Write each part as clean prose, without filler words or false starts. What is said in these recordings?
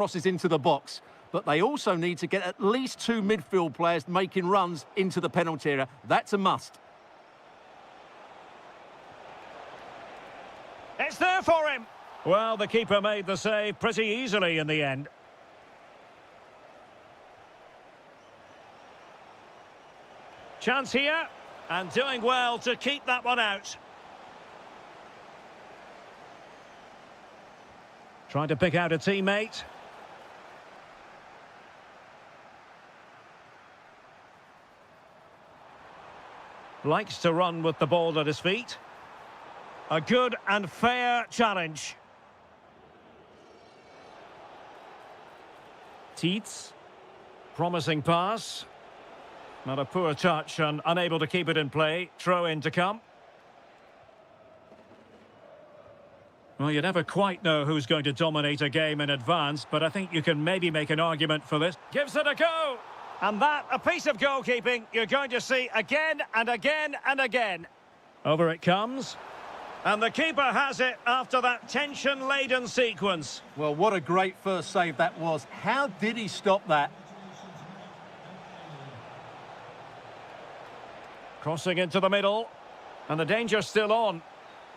crosses into the box. But they also need to get at least two midfield players making runs into the penalty area. That's a must. It's there for him. Well, the keeper made the save pretty easily in the end. Chance here, and doing well to keep that one out. Trying to pick out a teammate. Likes to run with the ball at his feet. A good and fair challenge. Teets. Promising pass. Not a poor touch and unable to keep it in play. Throw in to come. Well, you never quite know who's going to dominate a game in advance, but I think you can maybe make an argument for this. Gives it a go! And that, a piece of goalkeeping you're going to see again and again and again. Over it comes. And the keeper has it after that tension-laden sequence. Well, what a great first save that was. How did he stop that? Crossing into the middle. And the danger's still on.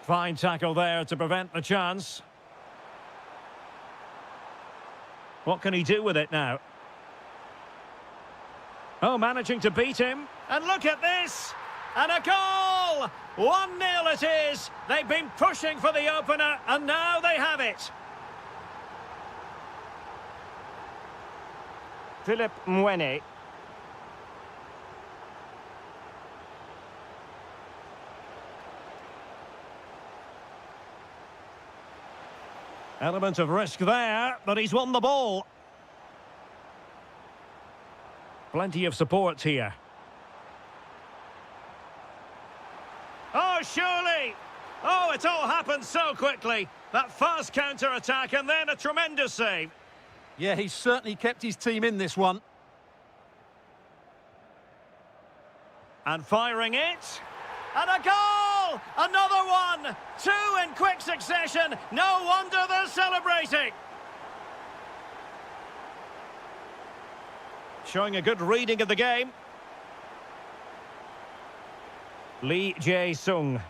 Fine tackle there to prevent the chance. What can he do with it now? Oh, managing to beat him. And look at this! And a goal! 1-0 it is. They've been pushing for the opener, and now they have it. Philip Mwene. Element of risk there, but he's won the ball. Plenty of support here. Oh, surely! Oh, it all happened so quickly. That fast counter-attack and then a tremendous save. Yeah, he's certainly kept his team in this one. And firing it. And a goal! Another one! Two in quick succession. No wonder they're celebrating. Showing a good reading of the game. Lee Jae-sung.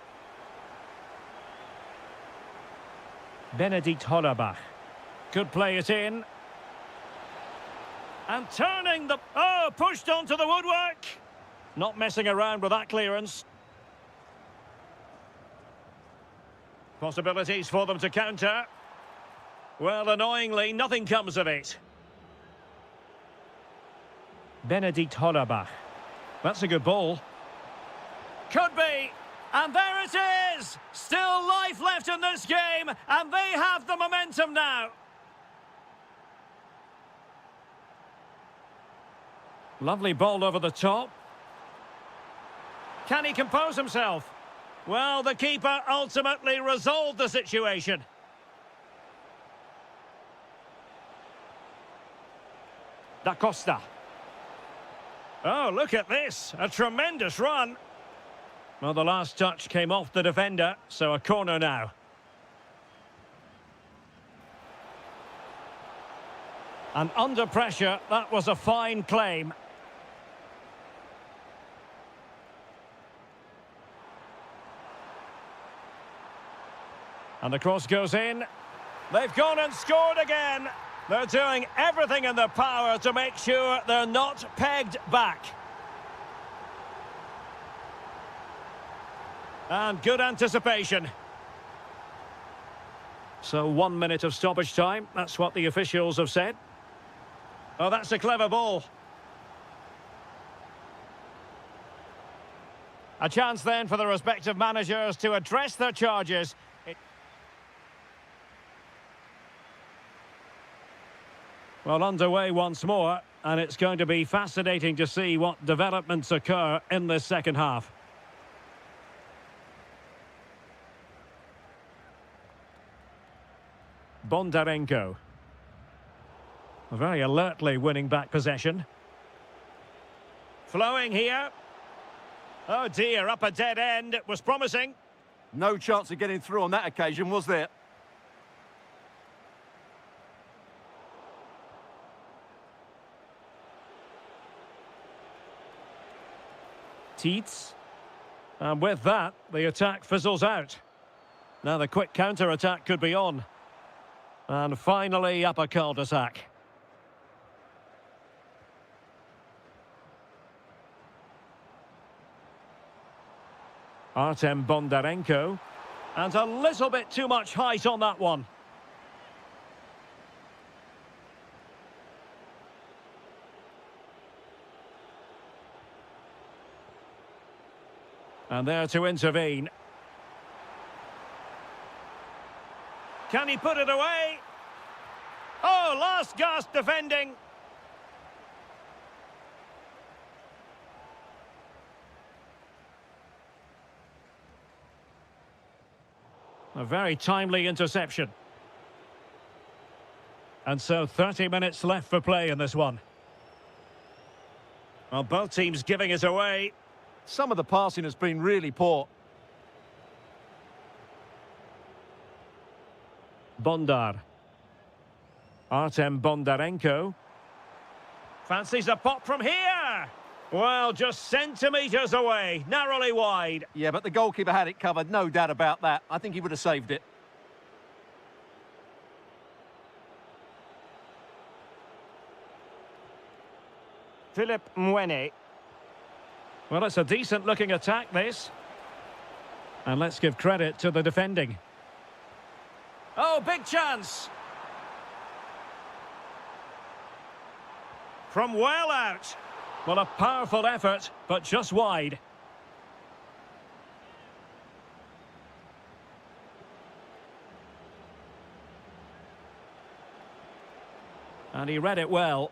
Benedict Hollerbach. Could play it in. And turning the... Oh, pushed onto the woodwork. Not messing around with that clearance. Possibilities for them to counter. Well, annoyingly, nothing comes of it. Benedict Hollerbach. That's a good ball. Could be. And there it is! Still life left in this game, and they have the momentum now. Lovely ball over the top. Can he compose himself? Well, the keeper ultimately resolved the situation. Da Costa. Oh, look at this. A tremendous run. Well, the last touch came off the defender, so a corner now. And under pressure, that was a fine claim. And the cross goes in. They've gone and scored again. They're doing everything in their power to make sure they're not pegged back. And good anticipation. So 1 minute of stoppage time. That's what the officials have said. Oh, that's a clever ball. A chance then for the respective managers to address their charges. Well, underway once more, and it's going to be fascinating to see what developments occur in this second half. Bondarenko. Very alertly winning back possession. Flowing here. Oh dear, up a dead end. It was promising. No chance of getting through on that occasion, was there? Teets. And with that, the attack fizzles out. Now the quick counter-attack could be on. And finally, up a cul-de-sac. Artem Bondarenko. And a little bit too much height on that one. And there to intervene. Can he put it away? Oh, last gasp defending. A very timely interception. And so 30 minutes left for play in this one. Well, both teams giving it away. Some of the passing has been really poor. Bondar. Artem Bondarenko. Fancies a pop from here. Well, just centimetres away, narrowly wide. Yeah, but the goalkeeper had it covered, no doubt about that. I think he would have saved it. Philip Mwene. Well, it's a decent-looking attack, this. And let's give credit to the defending. Oh, big chance! From well out. Well, a powerful effort, but just wide. And he read it well.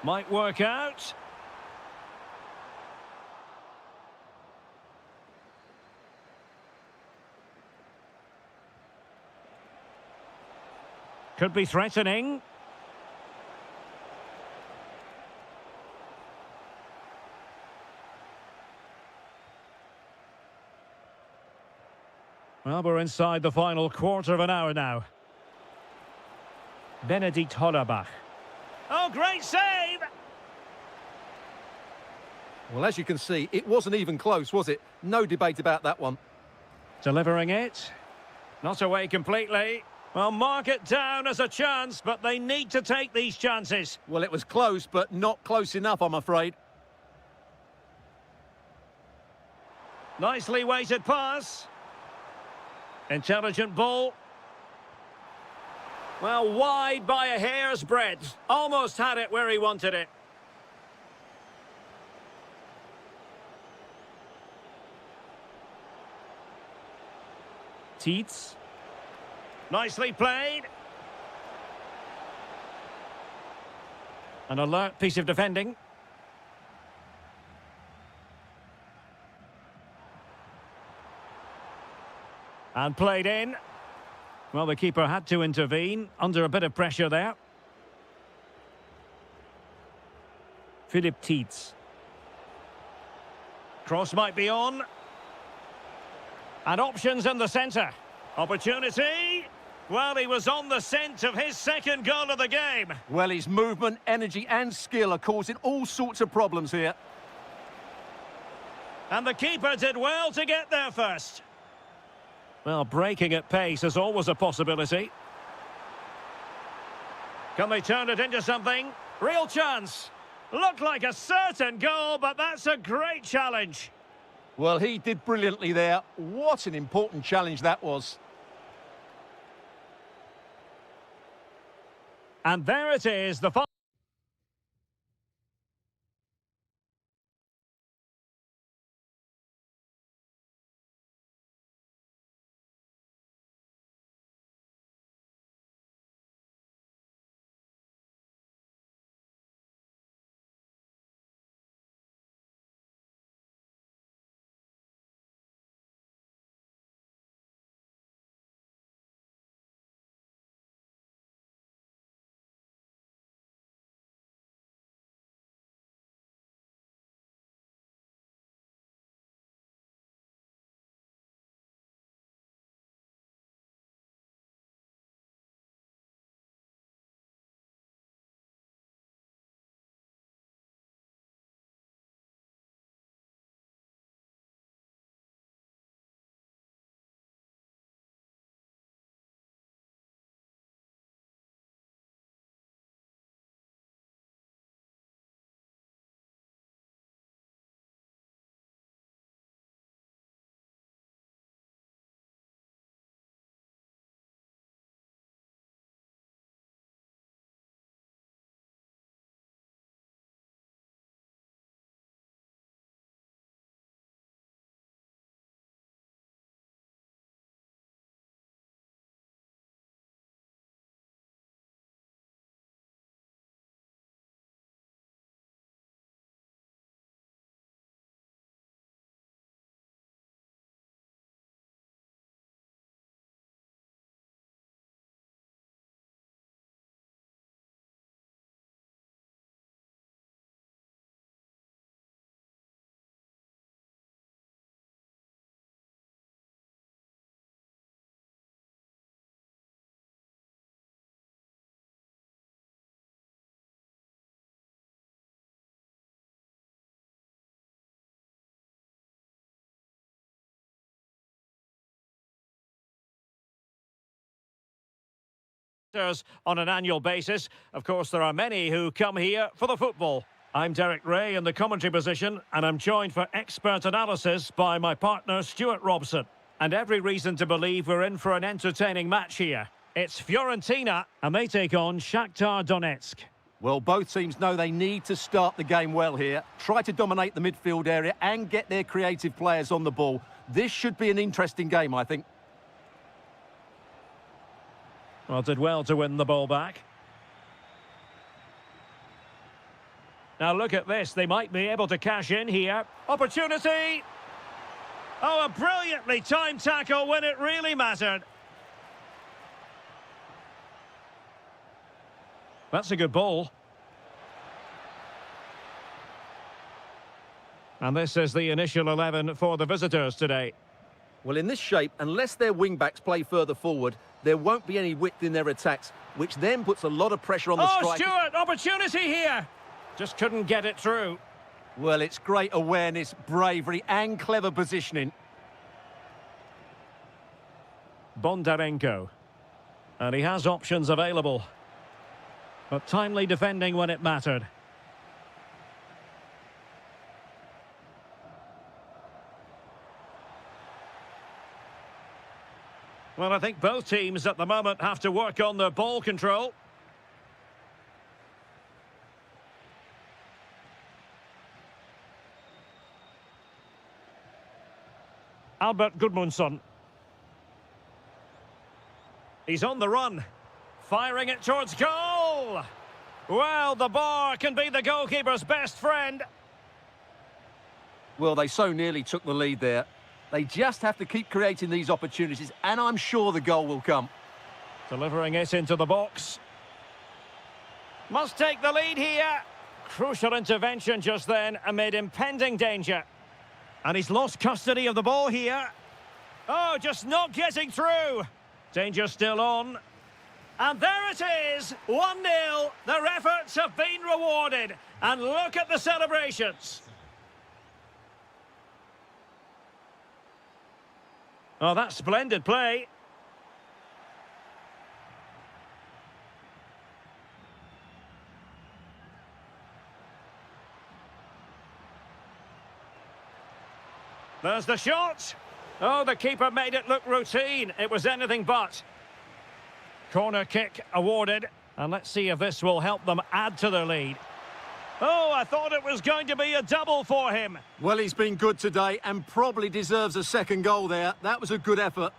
Might work out. Could be threatening. Well, we're inside the final quarter of an hour now. Benedikt Hollerbach. Oh, great save! Well, as you can see, it wasn't even close, was it? No debate about that one. Delivering it. Not away completely. Well, mark it down as a chance, but they need to take these chances. Well, it was close, but not close enough, I'm afraid. Nicely weighted pass. Intelligent ball. Well, wide by a hair's breadth. Almost had it where he wanted it. Teets. Nicely played. An alert piece of defending. And played in. Well, the keeper had to intervene, under a bit of pressure there. Philip Teets. Cross might be on. And options in the centre. Opportunity. Well, he was on the scent of his second goal of the game. Well, his movement, energy and skill are causing all sorts of problems here. And the keeper did well to get there first. Well, breaking at pace is always a possibility. Can they turn it into something? Real chance. Looked like a certain goal, but that's a great challenge. Well, he did brilliantly there. What an important challenge that was. And there it is, the final. On an annual basis. Of course, there are many who come here for the football. I'm Derek Ray in the commentary position, and I'm joined for expert analysis by my partner, Stuart Robson. And every reason to believe we're in for an entertaining match here. It's Fiorentina, and they take on Shakhtar Donetsk. Well, both teams know they need to start the game well here, try to dominate the midfield area and get their creative players on the ball. This should be an interesting game, I think. Well, did well to win the ball back. Now look at this, they might be able to cash in here. Opportunity! Oh, a brilliantly timed tackle when it really mattered. That's a good ball. And this is the initial 11 for the visitors today. Well, in this shape, unless their wing-backs play further forward, there won't be any width in their attacks, which then puts a lot of pressure on the strikers. Oh, Stuart, opportunity here! Just couldn't get it through. Well, it's great awareness, bravery and clever positioning. Bondarenko. And he has options available. But timely defending when it mattered. Well, I think both teams at the moment have to work on their ball control. Albert Gudmundsson. He's on the run. Firing it towards goal. Well, the bar can be the goalkeeper's best friend. Well, they so nearly took the lead there. They just have to keep creating these opportunities, and I'm sure the goal will come. Delivering it into the box. Must take the lead here. Crucial intervention just then amid impending danger. And he's lost custody of the ball here. Oh, just not getting through. Danger still on. And there it is, 1-0. Their efforts have been rewarded. And look at the celebrations. Oh, that's splendid play. There's the shot. Oh, the keeper made it look routine. It was anything but. Corner kick awarded. And let's see if this will help them add to their lead. Oh, I thought it was going to be a double for him. Well, he's been good today and probably deserves a second goal there. That was a good effort.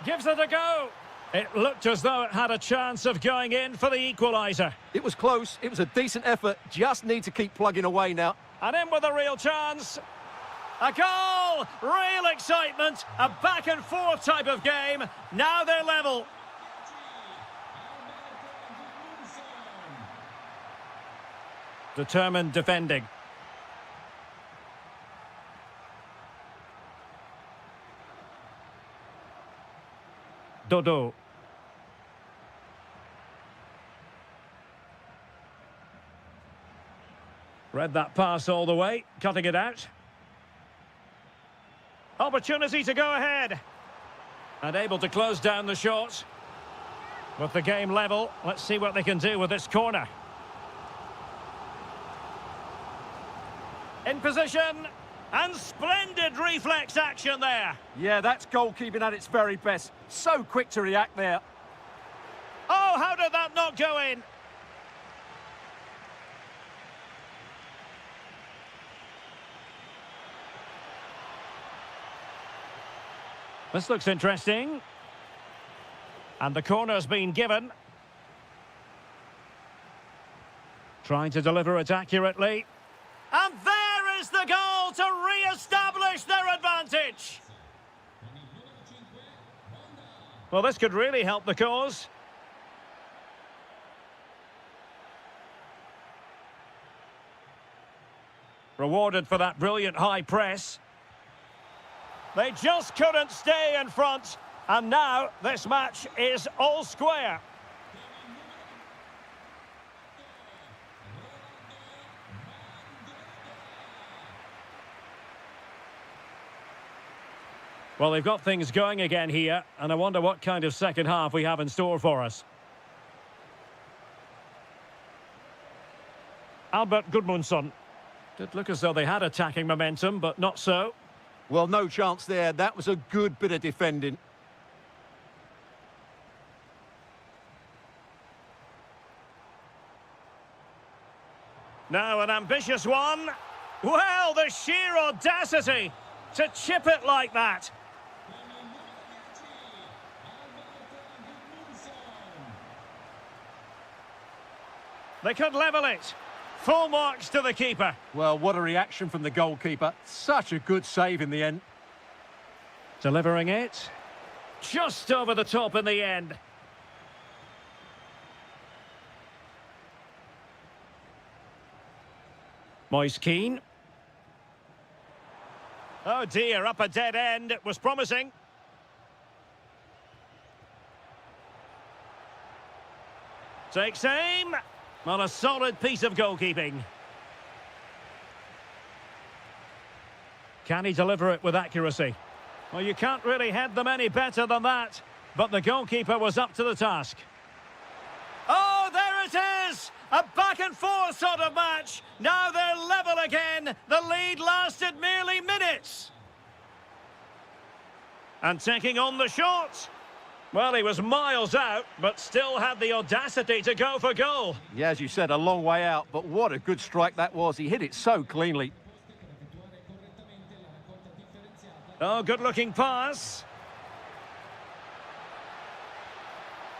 Gives it a go. It looked as though it had a chance of going in for the equaliser. It was close. It was a decent effort. Just need to keep plugging away now. And in with a real chance. A goal! Real excitement. A back-and-forth type of game. Now they're level. Determined defending. Dodo. Read that pass all the way, cutting it out. Opportunity to go ahead. And able to close down the shot. With the game level, let's see what they can do with this corner. In position, and splendid reflex action there. Yeah, that's goalkeeping at its very best. So quick to react there. Oh, how did that not go in? This looks interesting. And the corner's been given. Trying to deliver it accurately. And there is the goal to re-establish their advantage. Well, this could really help the cause. Rewarded for that brilliant high press. They just couldn't stay in front. And now this match is all square. Well, they've got things going again here, and I wonder what kind of second half we have in store for us. Albert Gudmundsson. Did look as though they had attacking momentum, but not so. Well, no chance there. That was a good bit of defending. Now an ambitious one. Well, the sheer audacity to chip it like that. They could level it. Full marks to the keeper. Well, what a reaction from the goalkeeper. Such a good save in the end. Delivering it. Just over the top in the end. Moise Keane. Oh dear, up a dead end. It was promising. Takes aim. Well, a solid piece of goalkeeping. Can he deliver it with accuracy? Well, you can't really head them any better than that. But the goalkeeper was up to the task. Oh, there it is! A back-and-forth sort of match. Now they're level again. The lead lasted merely minutes. And taking on the shot. Well, he was miles out, but still had the audacity to go for goal. Yeah, as you said, a long way out, but what a good strike that was. He hit it so cleanly. Oh, good-looking pass.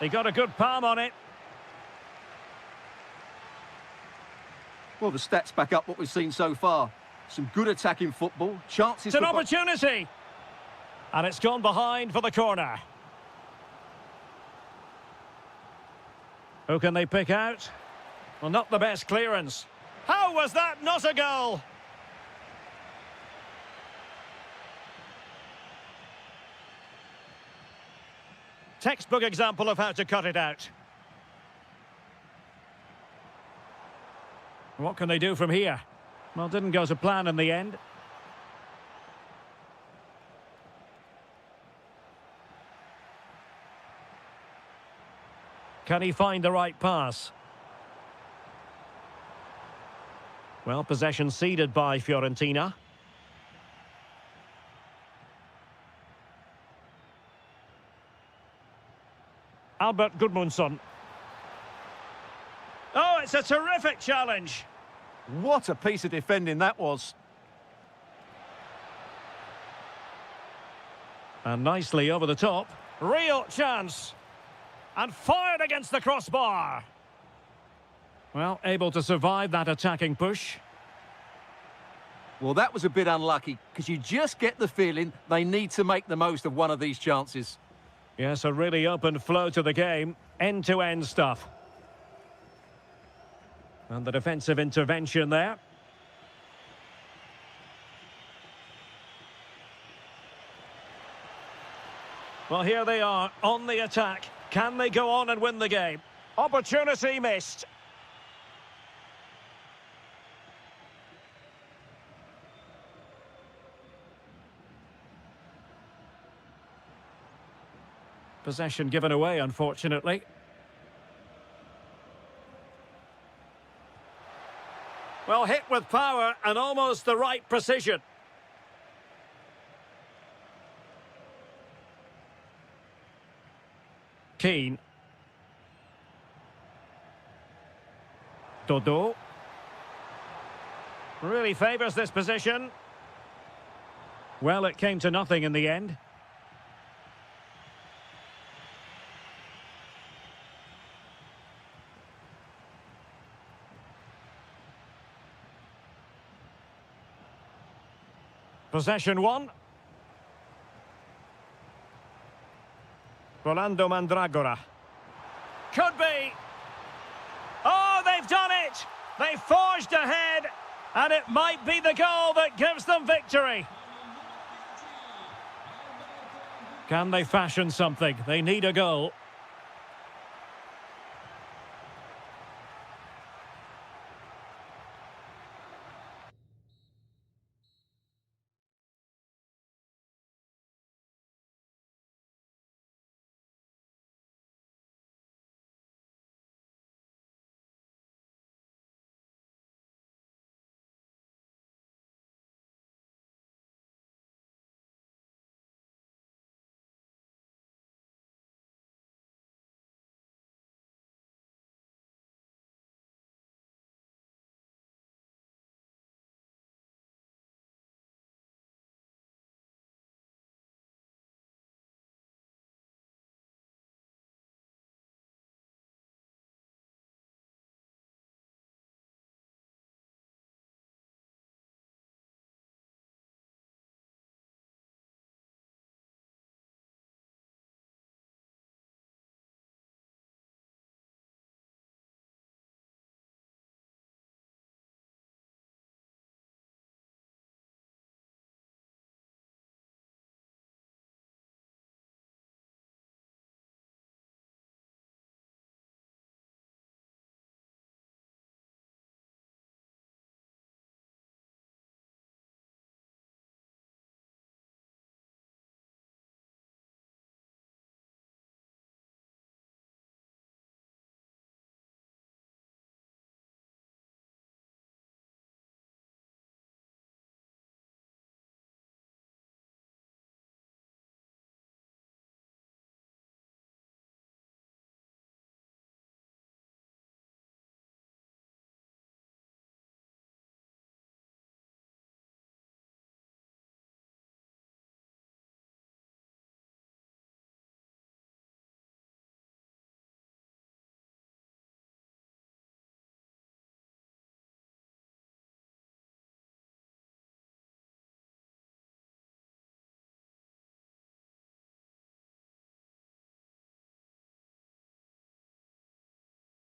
He got a good palm on it. Well, the stats back up what we've seen so far. Some good attacking football, chances. It's an opportunity. And it's gone behind for the corner. Who can they pick out? Well, not the best clearance. How was that not a goal? Textbook example of how to cut it out. What can they do from here? Well, didn't go to plan in the end. Can he find the right pass? Well, possession ceded by Fiorentina. Albert Gudmundsson. Oh, it's a terrific challenge. What a piece of defending that was. And nicely over the top. Real chance. And fired against the crossbar. Well, able to survive that attacking push. Well, that was a bit unlucky, because you just get the feeling they need to make the most of one of these chances. Yes, a really open flow to the game. End-to-end stuff. And the defensive intervention there. Well, here they are on the attack. Can they go on and win the game? Opportunity missed. Possession given away, unfortunately. Well, hit with power and almost the right precision. Keane. Dodo. Really favours this position. Well, it came to nothing in the end. Possession one. Rolando Mandragora. Could be. Oh, they've done it! They forged ahead, and it might be the goal that gives them victory. Can they fashion something? They need a goal.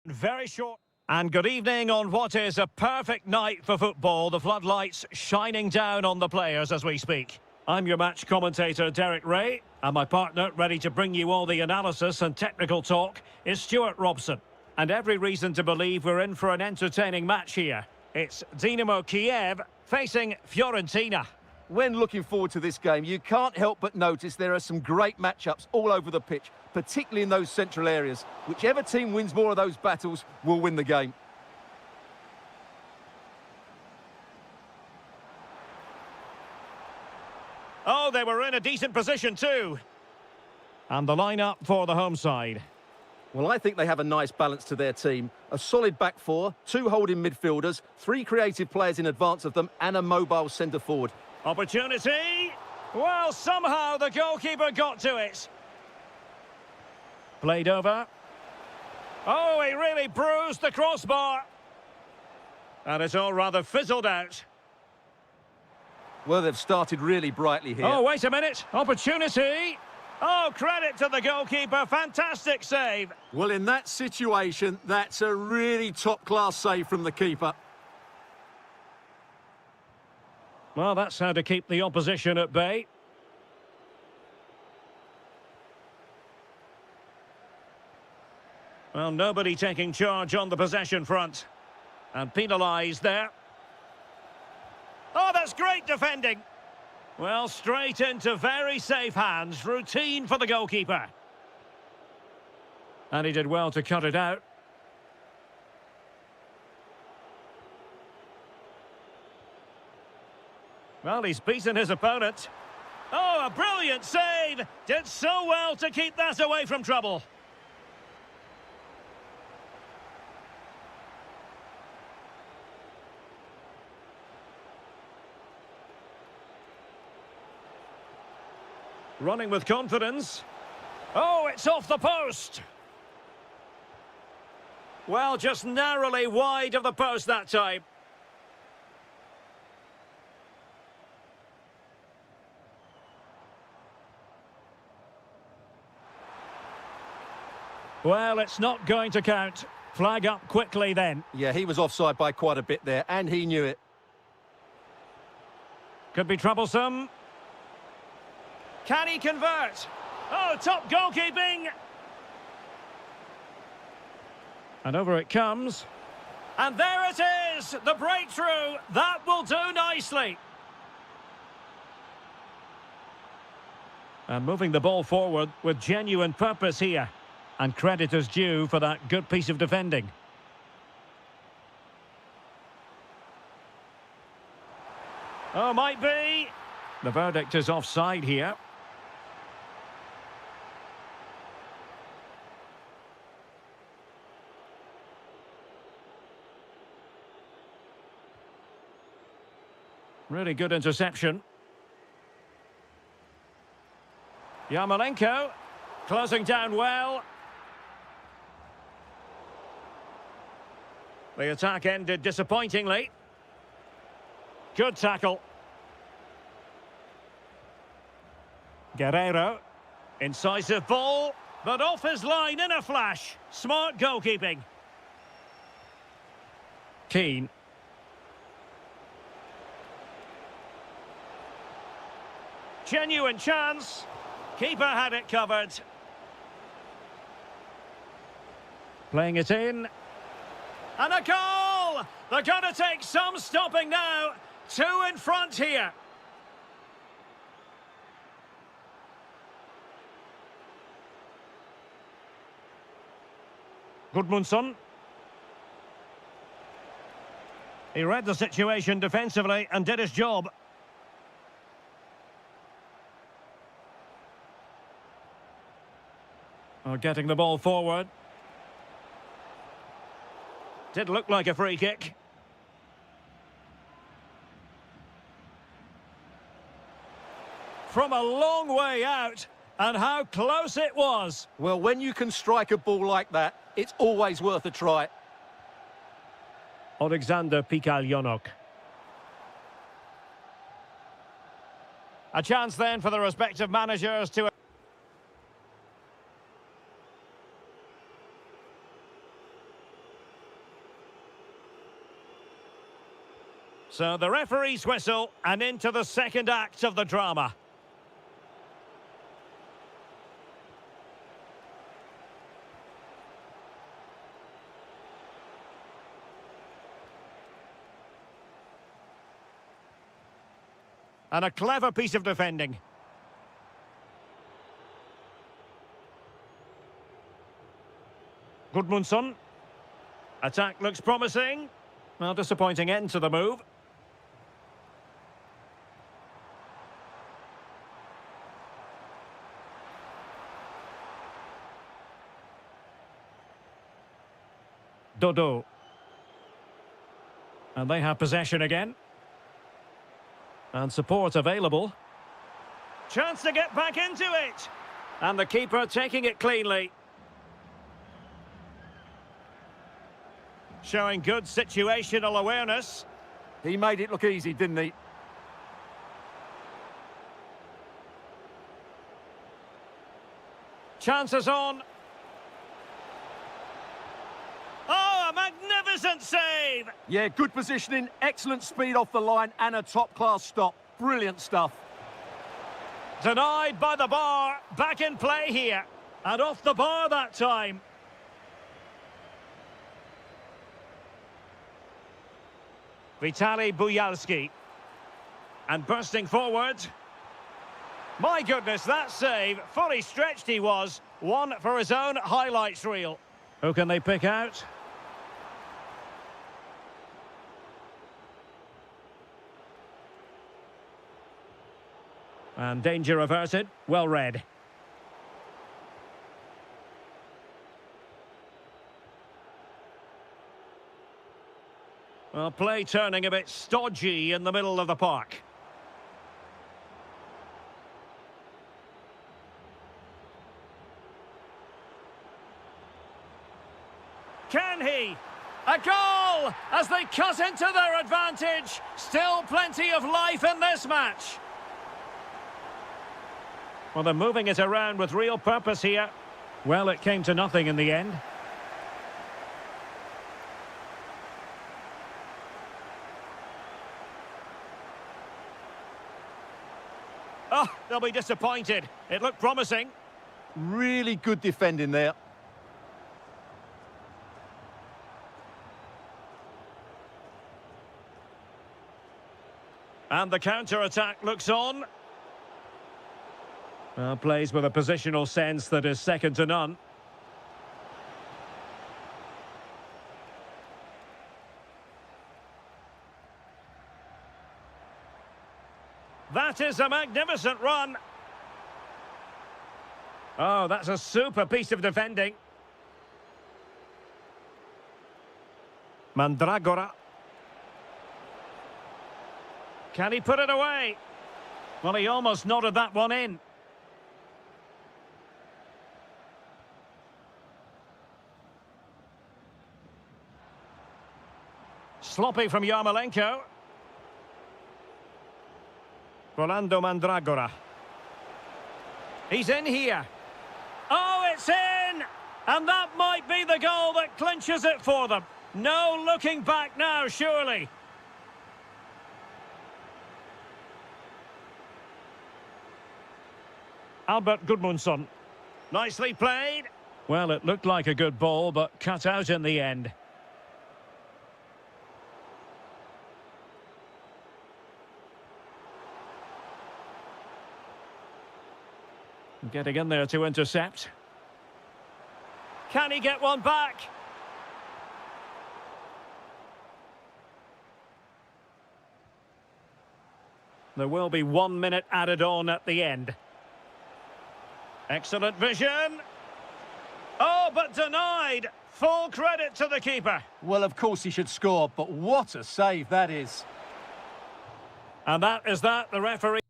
Very short. And good evening on what is a perfect night for football. The floodlights shining down on the players as we speak. I'm your match commentator, Derek Ray, and my partner, ready to bring you all the analysis and technical talk, is Stuart Robson. And every reason to believe we're in for an entertaining match here. It's Dynamo Kiev facing Fiorentina. When looking forward to this game, you can't help but notice there are some great matchups all over the pitch, particularly in those central areas. Whichever team wins more of those battles will win the game. Oh, they were in a decent position too. And the lineup for the home side. Well, I think they have a nice balance to their team. A solid back four, two holding midfielders, three creative players in advance of them, and a mobile centre forward. Opportunity! Well, somehow the goalkeeper got to it. Played over. Oh, he really bruised the crossbar. And it's all rather fizzled out. Well, they've started really brightly here. Oh, wait a minute. Opportunity. Oh, credit to the goalkeeper. Fantastic save. Well, in that situation, that's a really top-class save from the keeper. Well, that's how to keep the opposition at bay. Well, nobody taking charge on the possession front. And penalised there. Oh, that's great defending. Well, straight into very safe hands. Routine for the goalkeeper. And he did well to cut it out. Well, he's beaten his opponent. Oh, a brilliant save! Did so well to keep that away from trouble. Running with confidence. Oh, it's off the post. Well, just narrowly wide of the post that time. Well, it's not going to count. Flag up quickly then. Yeah, he was offside by quite a bit there, and he knew it. Could be troublesome. Can he convert? Oh, top goalkeeping! And over it comes. And there it is! The breakthrough! That will do nicely! And moving the ball forward with genuine purpose here. And credit is due for that good piece of defending. Oh, might be. The verdict is offside here. Really good interception. Yarmolenko closing down well. The attack ended disappointingly. Good tackle. Guerrero. Incisive ball, but off his line in a flash. Smart goalkeeping. Keane. Genuine chance. Keeper had it covered. Playing it in. And a goal! They're going to take some stopping now. Two in front here. Gudmundsson. He read the situation defensively and did his job. Getting the ball forward. Did look like a free kick. From a long way out, and how close it was. Well, when you can strike a ball like that, it's always worth a try. Alexander Pikaljonok. A chance then for the respective managers to... So the referee's whistle and into the second act of the drama. And a clever piece of defending. Gudmundsson. Attack looks promising. Well, disappointing end to the move. Dodo. And they have possession again. And support available. Chance to get back into it. And the keeper taking it cleanly. Showing good situational awareness. He made it look easy, didn't he? Chances on. Oh, a magnificent save! Yeah, good positioning, excellent speed off the line, and a top-class stop. Brilliant stuff. Denied by the bar. Back in play here. And off the bar that time. Vitaly Buyalski. And bursting forward. My goodness, that save. Fully stretched he was. One for his own highlights reel. Who can they pick out? And danger averted. Well read. Well, play turning a bit stodgy in the middle of the park. Can he? A goal as they cut into their advantage. Still plenty of life in this match. Well, they're moving it around with real purpose here. Well, it came to nothing in the end. Oh, they'll be disappointed. It looked promising. Really good defending there. And the counter-attack looks on. Plays with a positional sense that is second to none. That is a magnificent run. Oh, that's a super piece of defending. Mandragora. Can he put it away? Well, he almost nodded that one in. Sloppy from Yarmolenko. Rolando Mandragora. He's in here. Oh, it's in! And that might be the goal that clinches it for them. No looking back now, surely. Albert Gudmundsson. Nicely played. Well, it looked like a good ball, but cut out in the end. Getting in there to intercept. Can he get one back? There will be 1 minute added on at the end. Excellent vision. Oh, but denied. Full credit to the keeper. Well, of course he should score, but what a save that is. And that is that, the referee.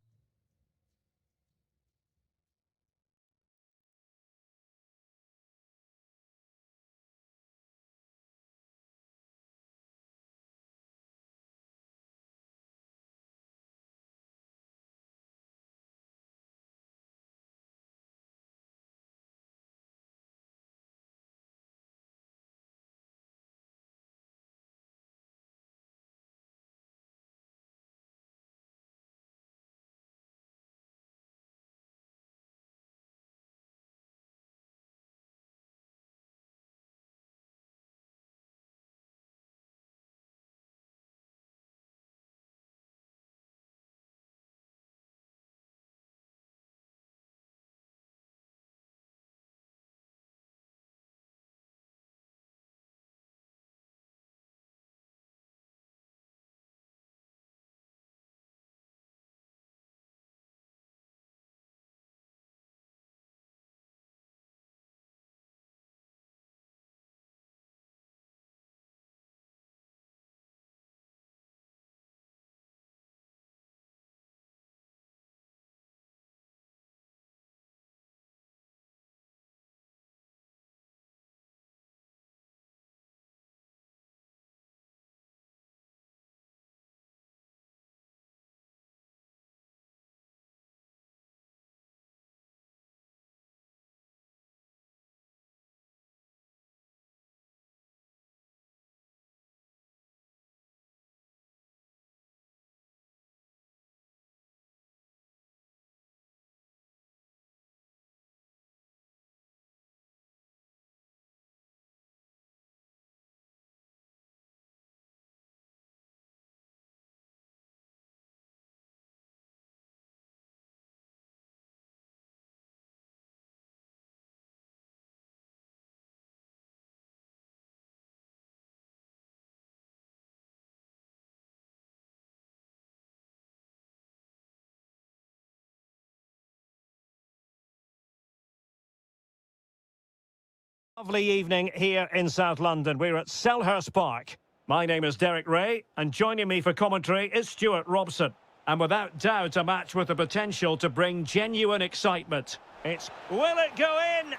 Lovely evening here in South London. We're at Selhurst Park. My name is Derek Ray, and joining me for commentary is Stuart Robson. And without doubt, a match with the potential to bring genuine excitement. Will it go in?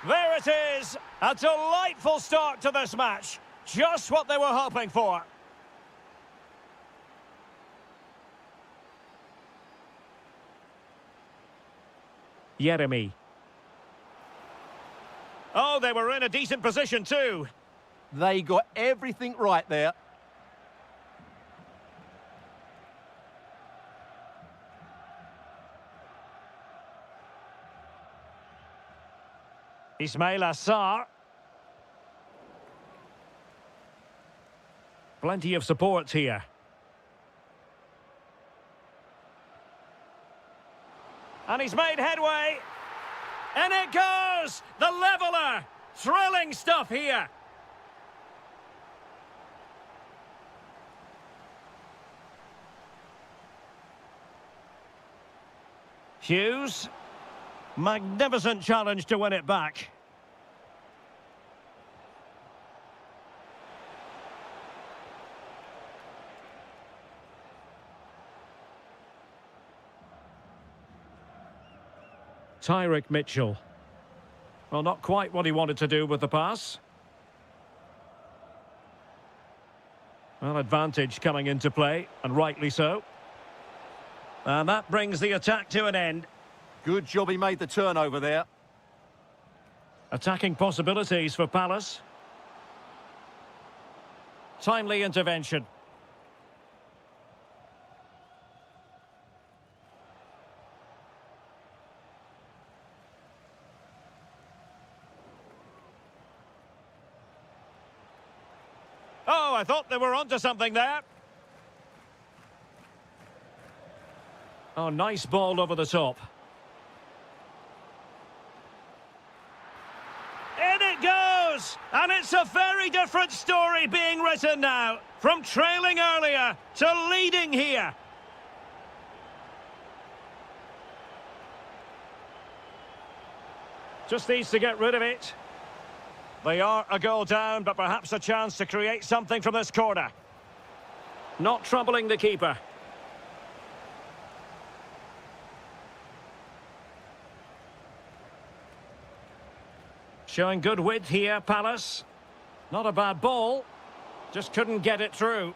There it is! A delightful start to this match. Just what they were hoping for. Jeremy. Oh, they were in a decent position too. They got everything right there. Ismail Assar. Plenty of support here. And he's made headway. And it goes! The leveller! Thrilling stuff here. Hughes. Magnificent challenge to win it back. Tyrick Mitchell. Well, not quite what he wanted to do with the pass. Well, advantage coming into play, and rightly so. And that brings the attack to an end. Good job he made the turnover there. Attacking possibilities for Palace. Timely intervention. Oh, I thought they were onto something there. Oh, nice ball over the top. In it goes! And it's a very different story being written now. From trailing earlier to leading here. Just needs to get rid of it. They are a goal down, but perhaps a chance to create something from this corner. Not troubling the keeper. Showing good width here, Palace. Not a bad ball. Just couldn't get it through.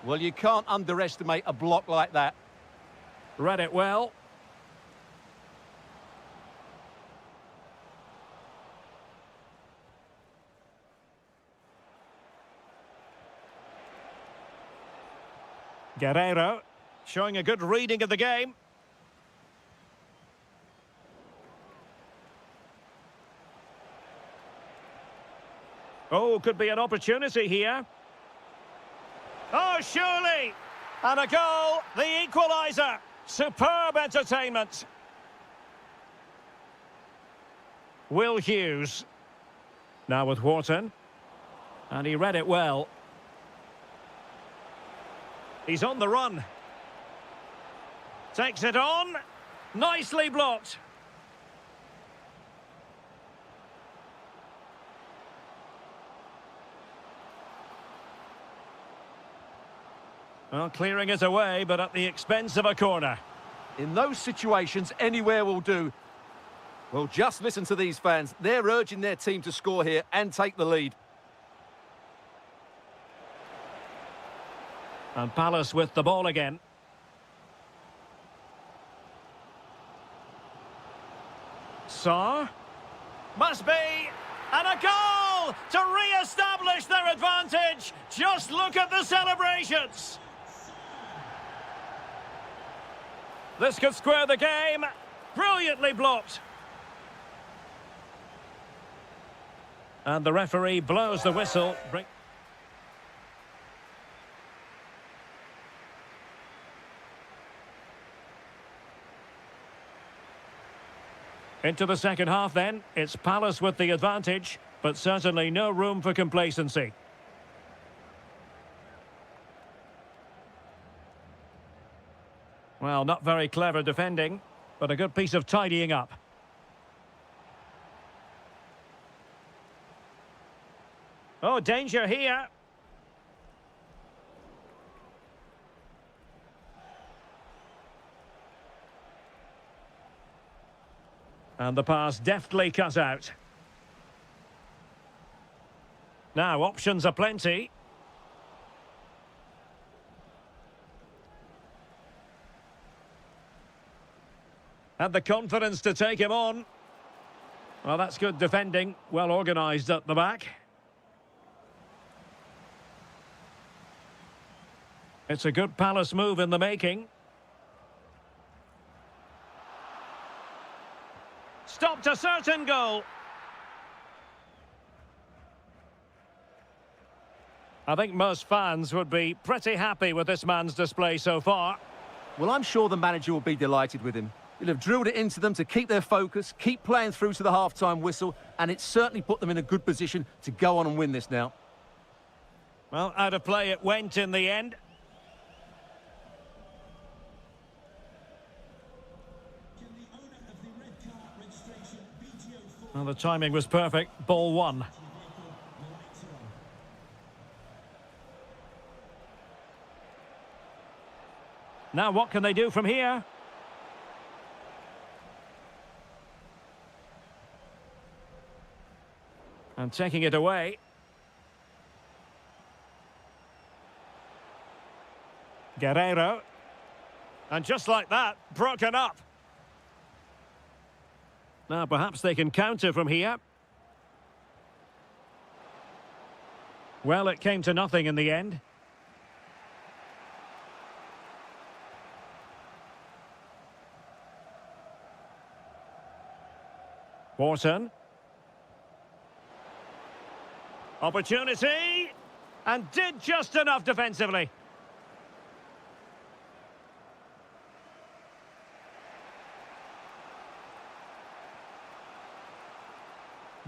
Well, you can't underestimate a block like that. Read it well. Guerrero, showing a good reading of the game. Oh, could be an opportunity here. Oh, surely! And a goal, the equaliser. Superb entertainment. Will Hughes. Now with Wharton. And he read it well. He's on the run. Takes it on. Nicely blocked. Well, clearing it away, but at the expense of a corner. In those situations, anywhere will do. Well, just listen to these fans. They're urging their team to score here and take the lead. And Palace with the ball again. Sarr. Must be. And a goal to re-establish their advantage. Just look at the celebrations. This could square the game. Brilliantly blocked. And the referee blows the whistle. Into the second half then. It's Palace with the advantage, but certainly no room for complacency. Well, not very clever defending, but a good piece of tidying up. Oh, danger here. And the pass deftly cut out. Now, options are plenty. Had the confidence to take him on. Well, that's good defending. Well organised at the back. It's a good Palace move in the making. Stopped a certain goal. I think most fans would be pretty happy with this man's display so far. Well, I'm sure the manager will be delighted with him. He'll have drilled it into them to keep their focus, keep playing through to the half-time whistle, and it's certainly put them in a good position to go on and win this now. Well, out of play it went in the end. Well, the timing was perfect. Ball one. Now what can they do from here? And taking it away. Guerrero. And just like that, broken up. Now perhaps they can counter from here. Well, it came to nothing in the end. Wharton. Opportunity. And did just enough defensively.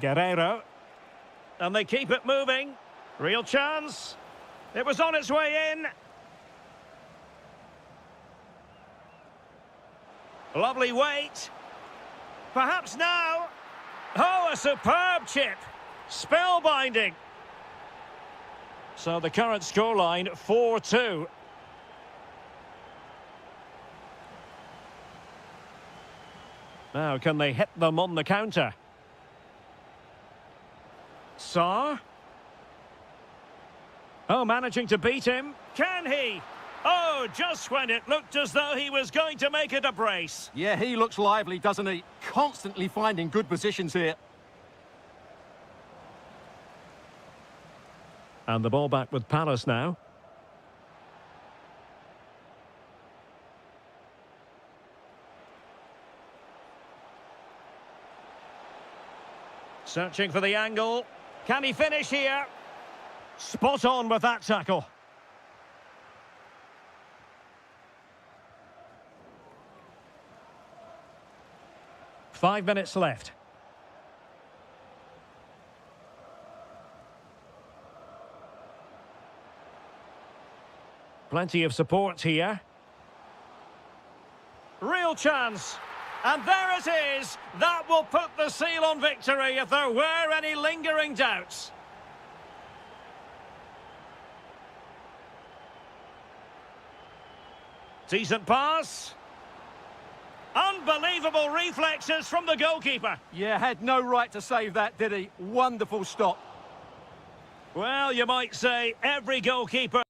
Guerrero. And they keep it moving. Real chance. It was on its way in. Lovely weight. Perhaps now. Oh, a superb chip. Spellbinding. So the current scoreline, 4-2. Now, can they hit them on the counter? Saar. Oh, managing to beat him. Can he? Oh, just when it looked as though he was going to make it a brace. Yeah, he looks lively, doesn't he? Constantly finding good positions here. And the ball back with Palace now. Searching for the angle. Can he finish here? Spot on with that tackle. Five minutes left. Plenty of support here. Real chance. And there it is. That will put the seal on victory if there were any lingering doubts. Decent pass. Unbelievable reflexes from the goalkeeper. Yeah, had no right to save that, did he? Wonderful stop. Well, you might say every goalkeeper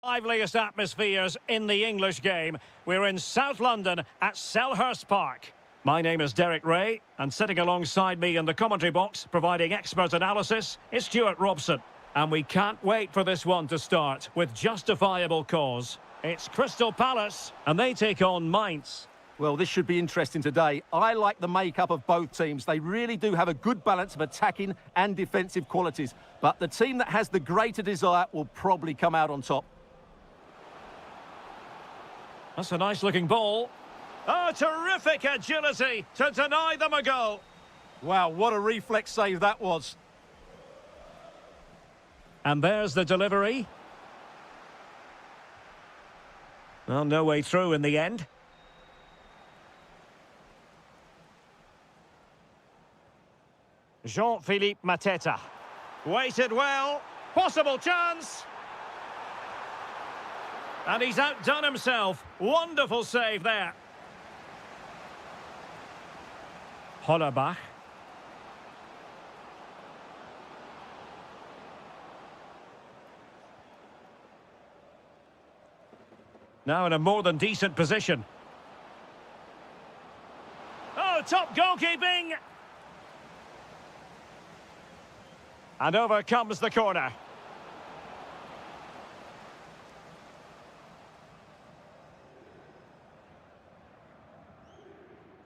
Liveliest atmospheres in the English game. We're in South London at Selhurst Park. My name is Derek Ray, and sitting alongside me in the commentary box, providing expert analysis, is Stuart Robson. And we can't wait for this one to start, with justifiable cause. It's Crystal Palace, and they take on Mainz. Well, this should be interesting today. I like the makeup of both teams. They really do have a good balance of attacking and defensive qualities. But the team that has the greater desire will probably come out on top. That's a nice-looking ball. Oh, terrific agility to deny them a goal. Wow, what a reflex save that was. And there's the delivery. Well, no way through in the end. Jean-Philippe Mateta. Waited well. Possible chance. And he's outdone himself. Wonderful save there. Hollerbach. Now in a more than decent position. Oh, top goalkeeping! And over comes the corner.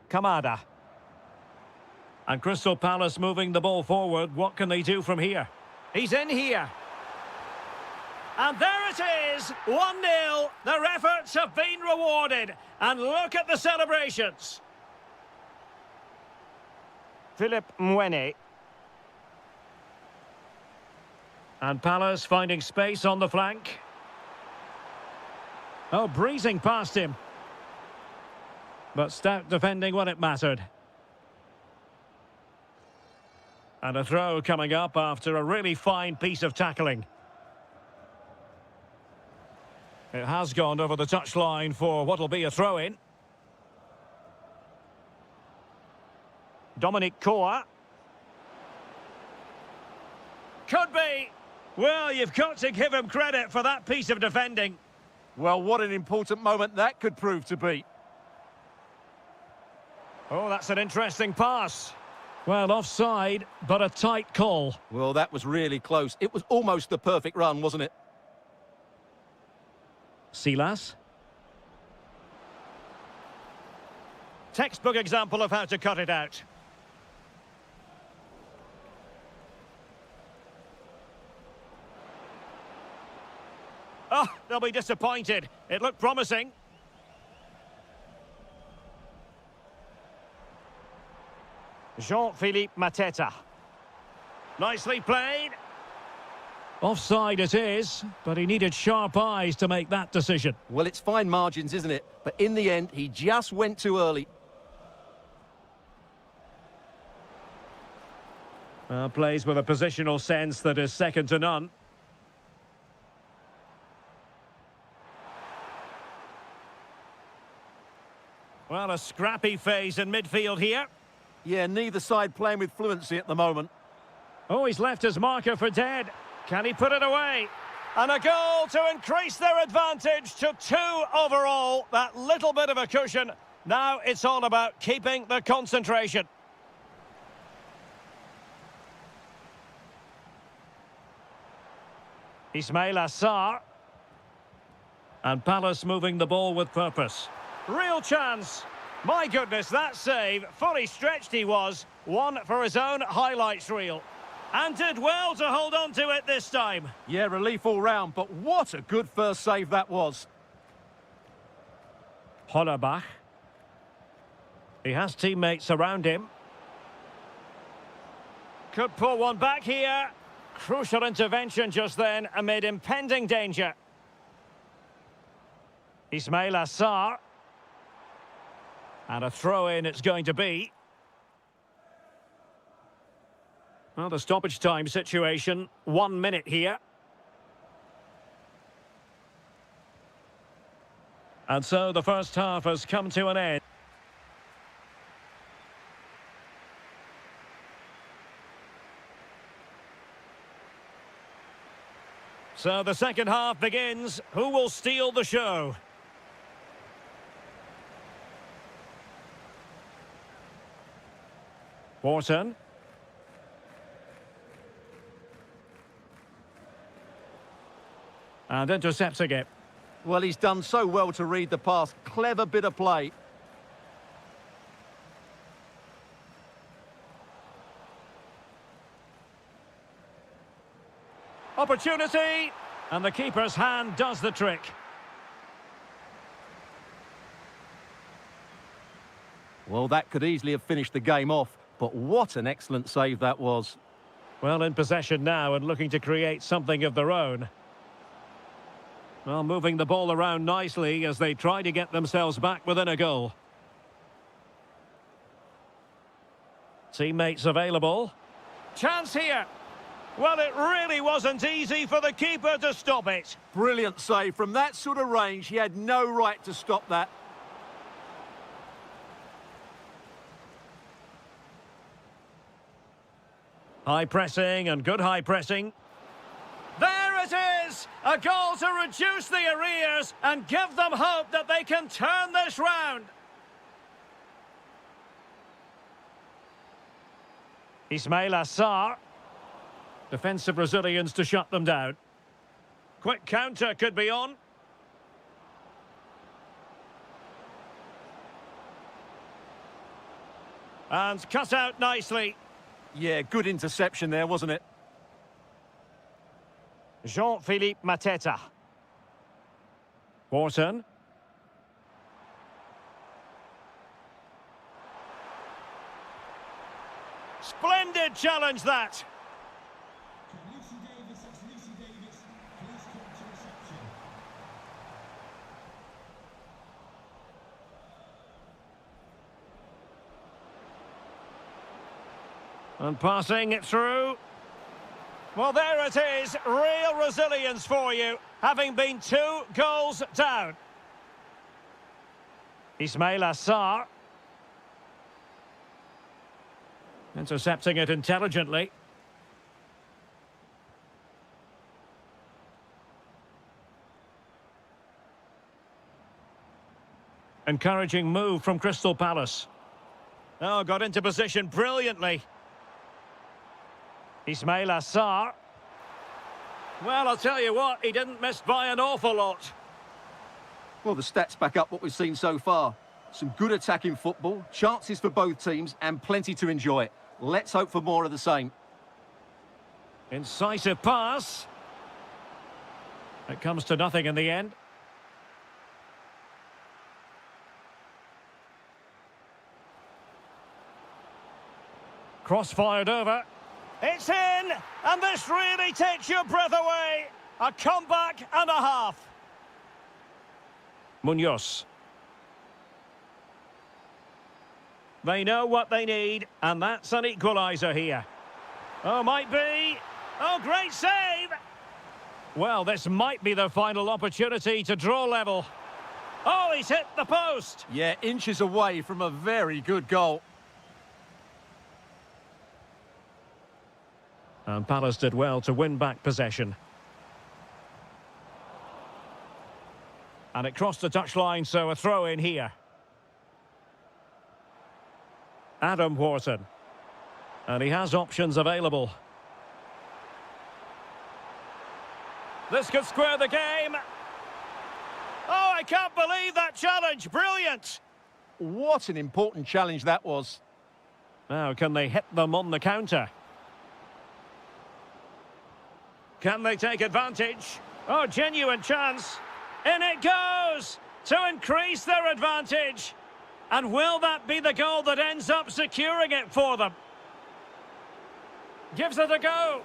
Kamada. And Crystal Palace moving the ball forward. What can they do from here? He's in here. And there it is, 1-0. Their efforts have been rewarded. And look at the celebrations. Philippe Mwene. And Palace finding space on the flank. Oh, breezing past him. But stout defending when it mattered. And a throw coming up after a really fine piece of tackling. It has gone over the touchline for what will be a throw-in. Dominic Koa. Could be. Well, you've got to give him credit for that piece of defending. Well, what an important moment that could prove to be. Oh, that's an interesting pass. Well, offside, but a tight call. Well, that was really close. It was almost the perfect run, wasn't it? Silas. Textbook example of how to cut it out. Oh, they'll be disappointed. It looked promising. Jean-Philippe Mateta. Nicely played. Offside it is, but he needed sharp eyes to make that decision. Well, it's fine margins, isn't it? But in the end, he just went too early. Plays with a positional sense that is second to none. Well, a scrappy phase in midfield here. Yeah, neither side playing with fluency at the moment. Oh, he's left his marker for dead. Can he put it away? And a goal to increase their advantage to 2 overall. That little bit of a cushion. Now it's all about keeping the concentration. Ismail Assar. And Palace moving the ball with purpose. Real chance. My goodness, that save, fully stretched he was. One for his own highlights reel. And did well to hold on to it this time. Yeah, relief all round, but what a good first save that was. Hollerbach. He has teammates around him. Could pull one back here. Crucial intervention just then amid impending danger. Ismail Assar. And a throw-in it's going to be. Well, the stoppage time situation, 1 minute here. And so the first half has come to an end. So the second half begins. Who will steal the show? Wharton. And intercepting it. Well, he's done so well to read the pass. Clever bit of play. Opportunity. And the keeper's hand does the trick. Well, that could easily have finished the game off, but what an excellent save that was. Well, in possession now and looking to create something of their own. Well, moving the ball around nicely as they try to get themselves back within a goal. Teammates available. Chance here. Well, it really wasn't easy for the keeper to stop it. Brilliant save. From that sort of range, he had no right to stop that. High pressing and good high pressing. There it is! A goal to reduce the arrears and give them hope that they can turn this round. Ismail Assar. Defensive Brazilians to shut them down. Quick counter could be on. And cut out nicely. Yeah, good interception there, wasn't it? Jean-Philippe Mateta. Wharton. Splendid challenge that. And passing it through. Well, there it is. Real resilience for you, having been 2 goals down. Ismail Assar. Intercepting it intelligently. Encouraging move from Crystal Palace. Oh, got into position brilliantly. Ismail Assar. Well, I'll tell you what, he didn't miss by an awful lot. Well, the stats back up what we've seen so far. Some good attacking football, chances for both teams, and plenty to enjoy. Let's hope for more of the same. Incisive pass. It comes to nothing in the end. Cross-fired over. It's in, and this really takes your breath away. A comeback and a half. Munoz. They know what they need, and that's an equaliser here. Oh, might be. Oh, great save. Well, this might be the final opportunity to draw level. Oh, he's hit the post. Yeah, inches away from a very good goal. And Palace did well to win back possession. And it crossed the touchline, so a throw in here. Adam Wharton. And he has options available. This could square the game. Oh, I can't believe that challenge. Brilliant. What an important challenge that was. Now, can they hit them on the counter? Can they take advantage? Oh, genuine chance. In it goes to increase their advantage. And will that be the goal that ends up securing it for them? Gives it a go.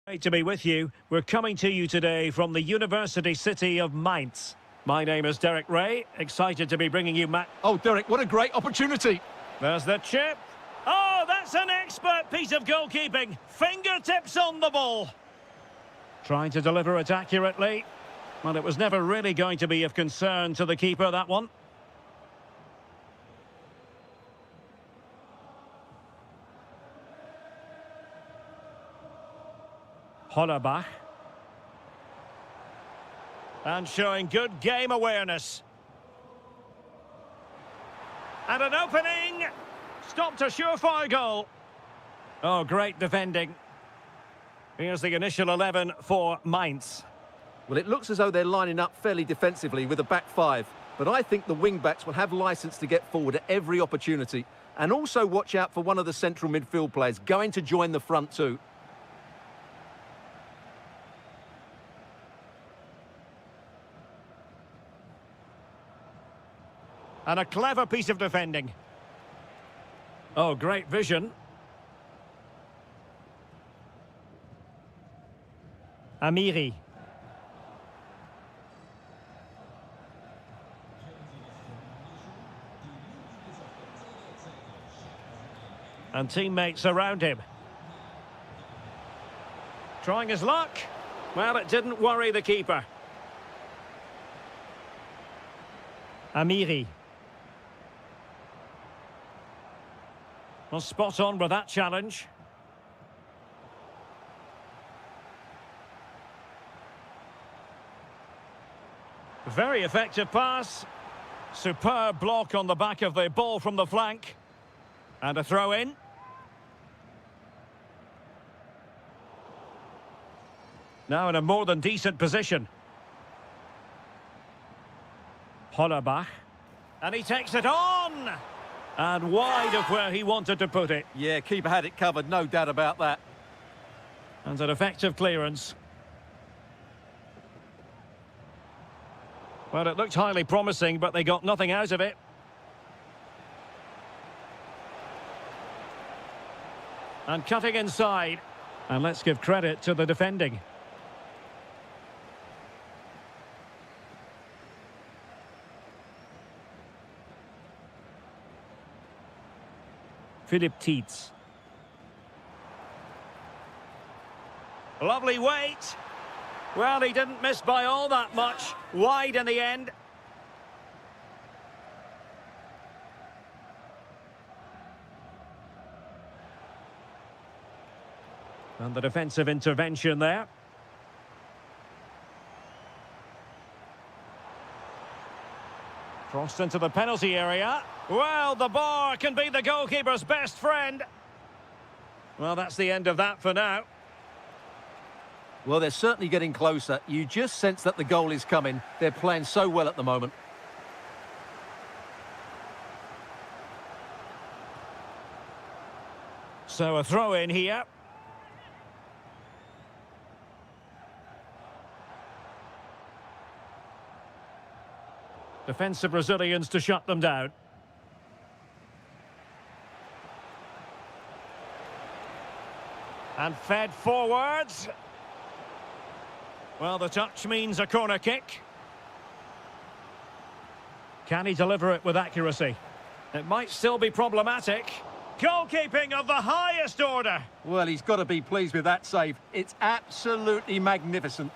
Great to be with you. We're coming to you today from the university city of Mainz. My name is Derek Ray, excited to be bringing you Oh, Derek, what a great opportunity. There's the chip. Oh, that's an expert piece of goalkeeping. Fingertips on the ball. Trying to deliver it accurately. Well, it was never really going to be of concern to the keeper, that one. Hollerbach. And showing good game awareness. And an opening. Stopped a surefire goal. Oh, great defending. Here's the initial 11 for Mainz. Well, it looks as though they're lining up fairly defensively with a back five. But I think the wing-backs will have licence to get forward at every opportunity. And also watch out for one of the central midfield players going to join the front two. And a clever piece of defending. Oh, great vision. Amiri. And teammates around him. Trying his luck. Well, it didn't worry the keeper. Amiri. Well, spot on with that challenge. Very effective pass. Superb block on the back of the ball from the flank. And a throw in. Now in a more than decent position. Hollerbach. And he takes it on! And wide of where he wanted to put it. Yeah, keeper had it covered, no doubt about that. And an effective clearance. Well, it looked highly promising, but they got nothing out of it. And cutting inside. And let's give credit to the defending. Philip Tietz. Lovely weight. Well, he didn't miss by all that much. Wide in the end. And the defensive intervention there. Crossed into the penalty area. Well, the bar can be the goalkeeper's best friend. Well, that's the end of that for now. Well, they're certainly getting closer. You just sense that the goal is coming. They're playing so well at the moment. So a throw in here. Defensive Brazilians to shut them down. And fed forwards. Well, the touch means a corner kick. Can he deliver it with accuracy? It might still be problematic. Goalkeeping of the highest order. Well, he's got to be pleased with that save. It's absolutely magnificent.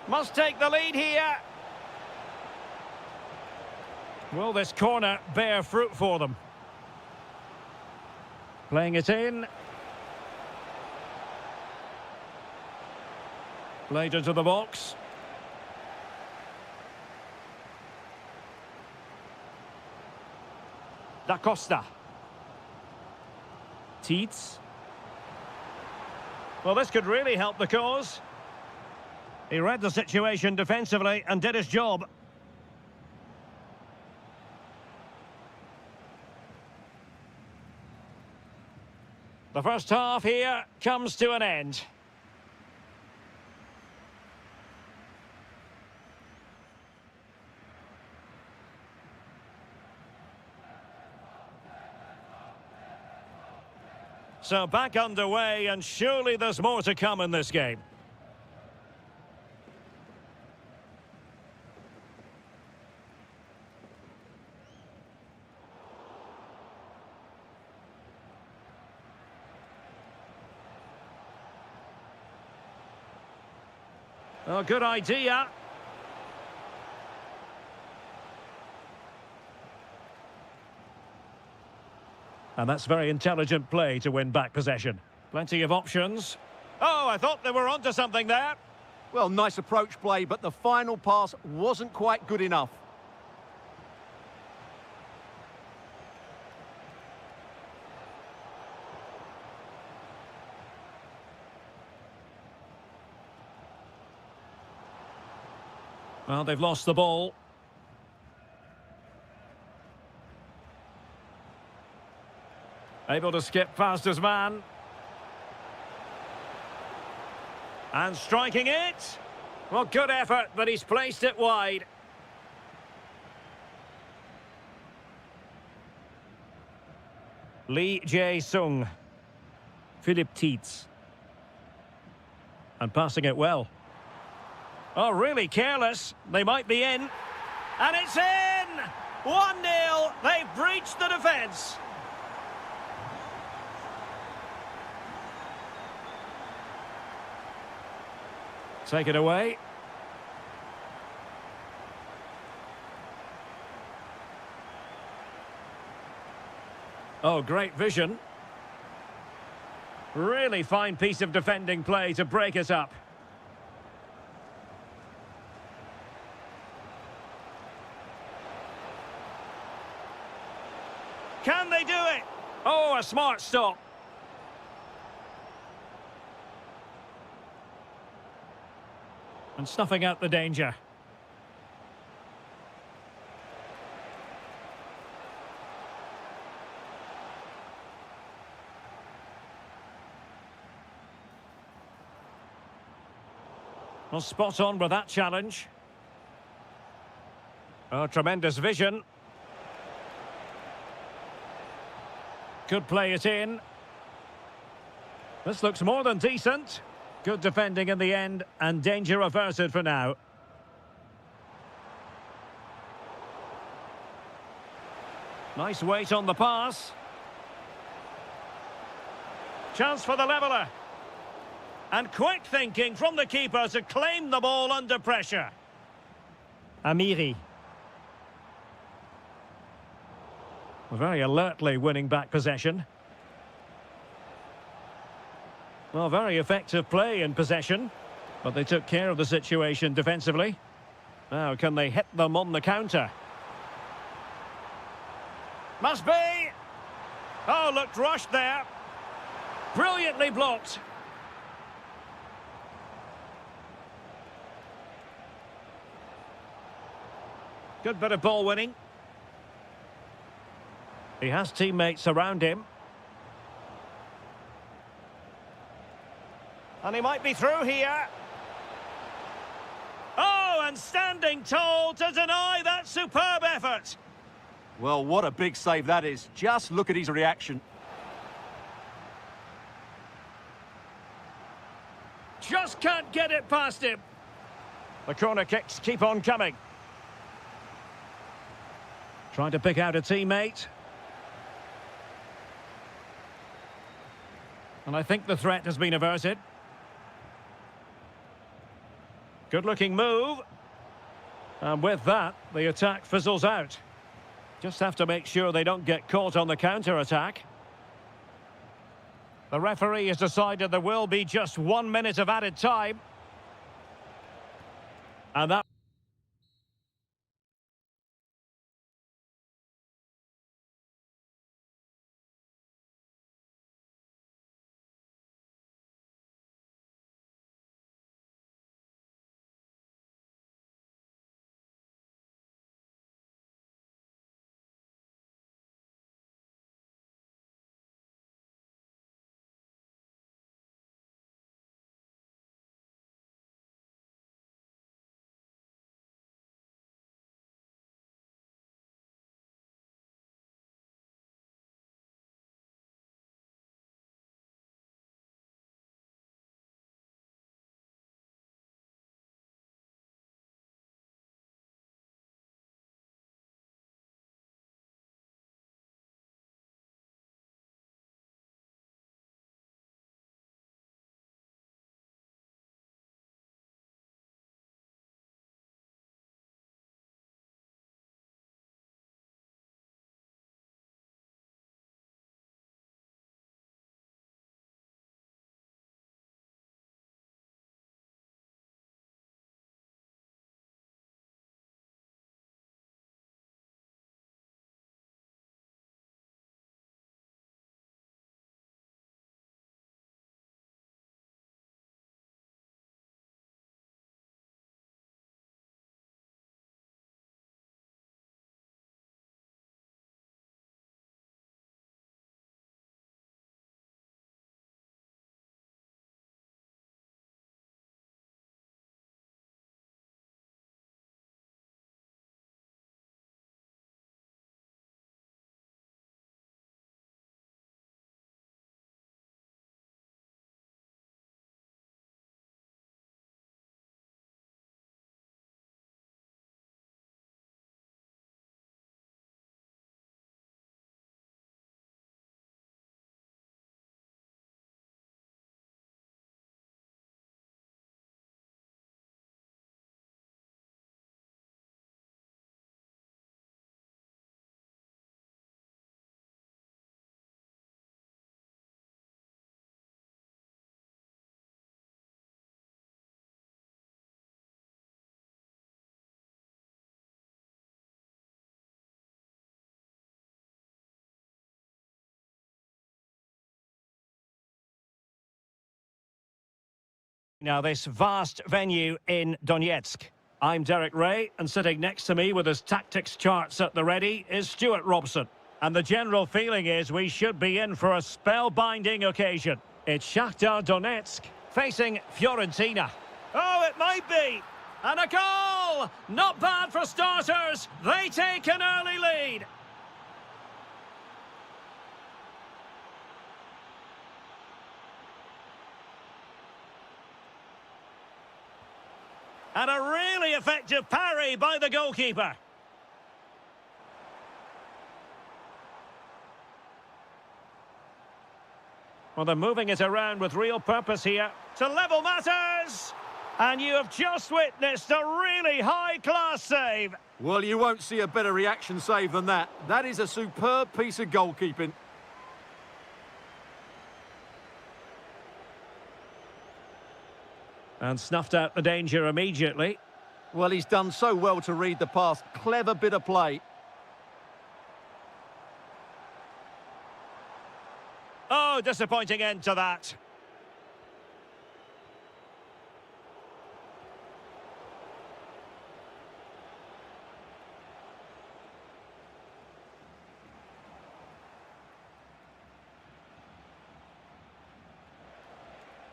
Must take the lead here. Will this corner bear fruit for them? Playing it in. Played into the box. Da Costa. Tietz. Well, this could really help the cause. He read the situation defensively and did his job. The first half here comes to an end. So back underway, and surely there's more to come in this game. Oh, good idea. And that's very intelligent play to win back possession. Plenty of options. Oh, I thought they were onto something there. Well, nice approach play, but the final pass wasn't quite good enough. Well, they've lost the ball. Able to skip past his man. And striking it. Well, good effort, but he's placed it wide. Lee Jae-sung. Philip Tietz. And passing it well. Oh, really careless. They might be in. And it's in! 1-0. They've breached the defence. Take it away. Oh, great vision. Really fine piece of defending play to break us up. Can they do it? Oh, a smart stop. And snuffing out the danger. Well, spot on with that challenge. Oh, tremendous vision. Could play it in. This looks more than decent. Good defending in the end, and danger averted for now. Nice weight on the pass. Chance for the leveller. And quick thinking from the keeper to claim the ball under pressure. Amiri. Very alertly winning back possession. Well, very effective play in possession, but they took care of the situation defensively. Now, can they hit them on the counter? Must be! Oh, looked rushed there. Brilliantly blocked. Good bit of ball winning. He has teammates around him. And he might be through here. Oh, and standing tall to deny that superb effort. Well, what a big save that is. Just look at his reaction. Just can't get it past him. The corner kicks keep on coming. Trying to pick out a teammate. And I think the threat has been averted. Good-looking move. And with that, the attack fizzles out. Just have to make sure they don't get caught on the counter-attack. The referee has decided there will be just 1 minute of added time. And that... Now, this vast venue in Donetsk. I'm Derek Ray, and sitting next to me with his tactics charts at the ready is Stuart Robson. And the general feeling is we should be in for a spellbinding occasion. It's Shakhtar Donetsk facing Fiorentina. Oh, it might be! And a goal! Not bad for starters. They take an early lead. And a really effective parry by the goalkeeper. Well, they're moving it around with real purpose here to level matters. And you have just witnessed a really high-class save. Well, you won't see a better reaction save than that. That is a superb piece of goalkeeping. And snuffed out the danger immediately. Well, he's done so well to read the pass. Clever bit of play. Oh, disappointing end to that.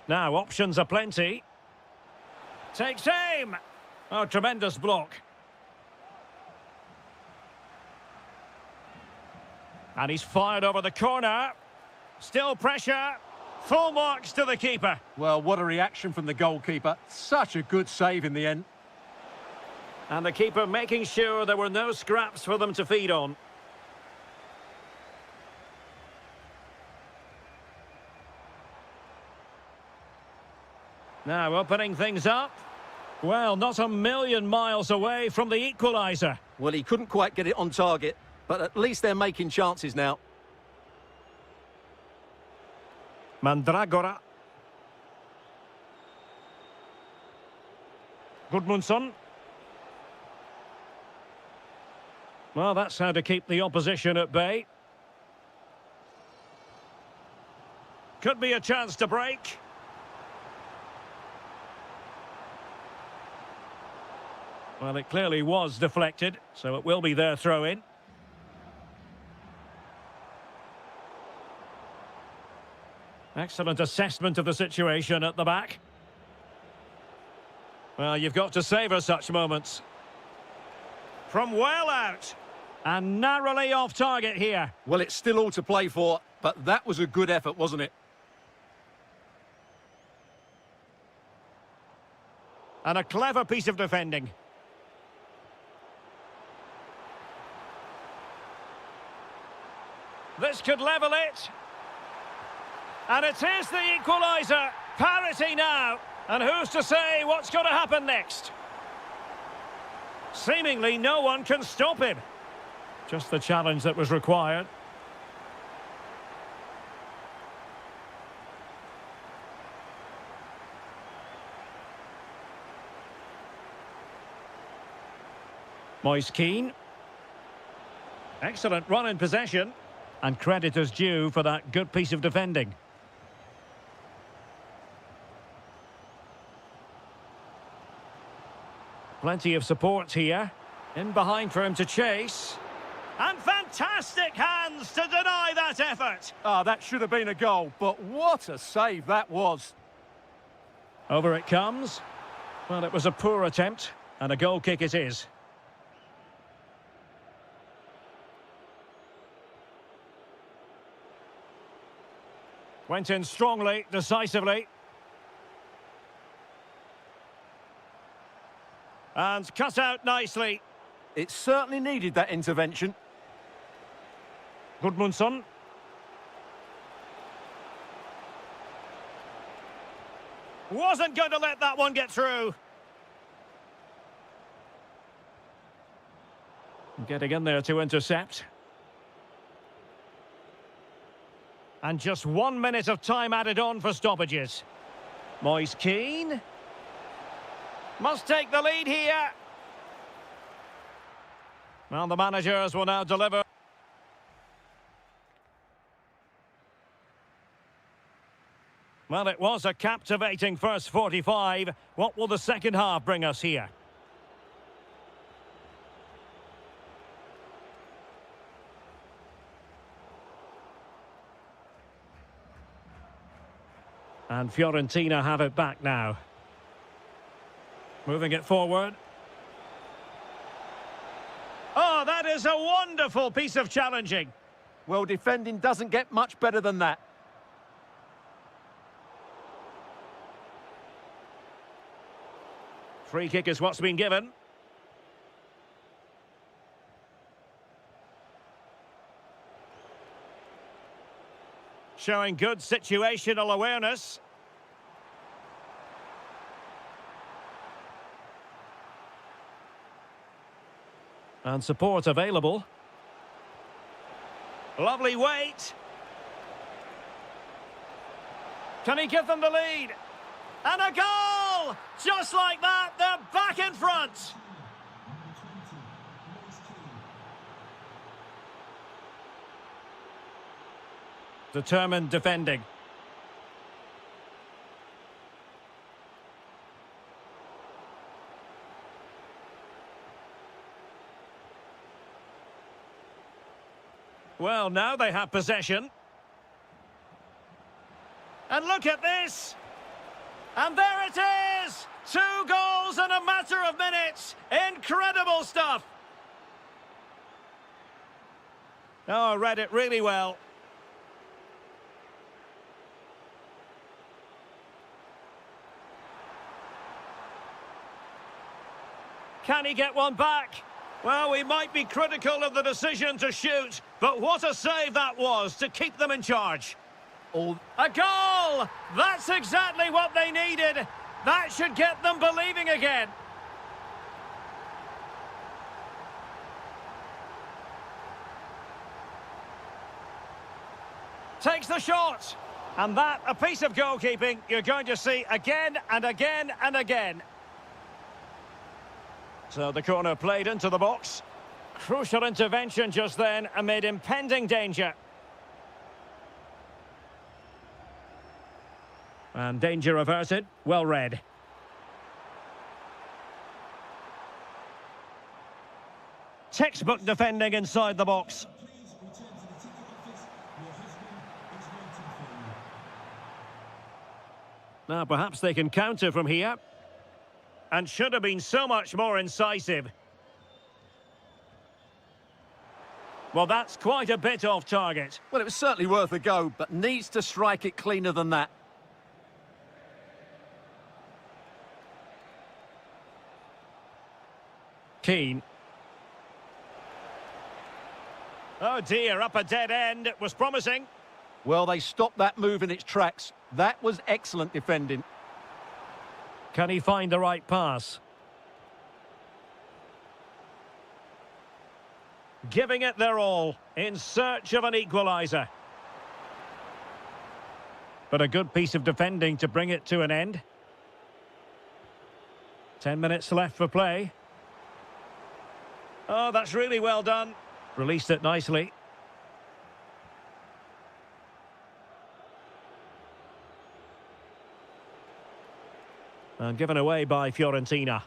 Now, options are plenty. Takes aim! Oh, tremendous block. And he's fired over the corner. Still pressure. Full marks to the keeper. Well, what a reaction from the goalkeeper. Such a good save in the end. And the keeper making sure there were no scraps for them to feed on. Now opening things up. Well, not a million miles away from the equaliser. Well, he couldn't quite get it on target, but at least they're making chances now. Mandragora. Gudmundsson. Well, that's how to keep the opposition at bay. Could be a chance to break. Well, it clearly was deflected, so it will be their throw-in. Excellent assessment of the situation at the back. Well, you've got to savour such moments. From well out. And narrowly off target here. Well, it's still all to play for, but that was a good effort, wasn't it? And a clever piece of defending. This could level it. And it is the equaliser. Parity now. And who's to say what's going to happen next? Seemingly no one can stop him. Just the challenge that was required. Moise Keane. Excellent run in possession. And credit is due for that good piece of defending. Plenty of support here. In behind for him to chase. And fantastic hands to deny that effort. Ah, that should have been a goal, but what a save that was. Over it comes. Well, it was a poor attempt, and a goal kick it is. Went in strongly, decisively. And cut out nicely. It certainly needed that intervention. Gudmundsson. Wasn't going to let that one get through. Getting in there to intercept. And just 1 minute of time added on for stoppages. Moise Keane. Must take the lead here. Well, the managers will now deliver. . Well, it was a captivating first 45. What will the second half bring us here? And Fiorentina have it back now. Moving it forward. Oh, that is a wonderful piece of challenging. Well, defending doesn't get much better than that. Free kick is what's been given. Showing good situational awareness. And support available. Lovely weight. Can he give them the lead? And a goal! Just like that, they're back in front. Determined defending. Well, now they have possession. And look at this! And there it is! 2 goals in a matter of minutes! Incredible stuff! Oh, I read it really well. Can he get one back? Well, we might be critical of the decision to shoot, but what a save that was to keep them in charge. A goal! That's exactly what they needed. That should get them believing again. Takes the shot. And that, a piece of goalkeeping you're going to see again and again and again. So the corner played into the box. Crucial intervention just then amid impending danger. And danger averted. Well read. Textbook defending inside the box. Now perhaps they can counter from here. And should have been so much more incisive. Well, that's quite a bit off target. Well, it was certainly worth a go, but needs to strike it cleaner than that. Keane. Oh dear, up a dead end. It was promising. Well, they stopped that move in its tracks. That was excellent defending. Can he find the right pass? Giving it their all, in search of an equaliser. But a good piece of defending to bring it to an end. 10 minutes left for play. Oh, that's really well done. Released it nicely. And given away by Fiorentina.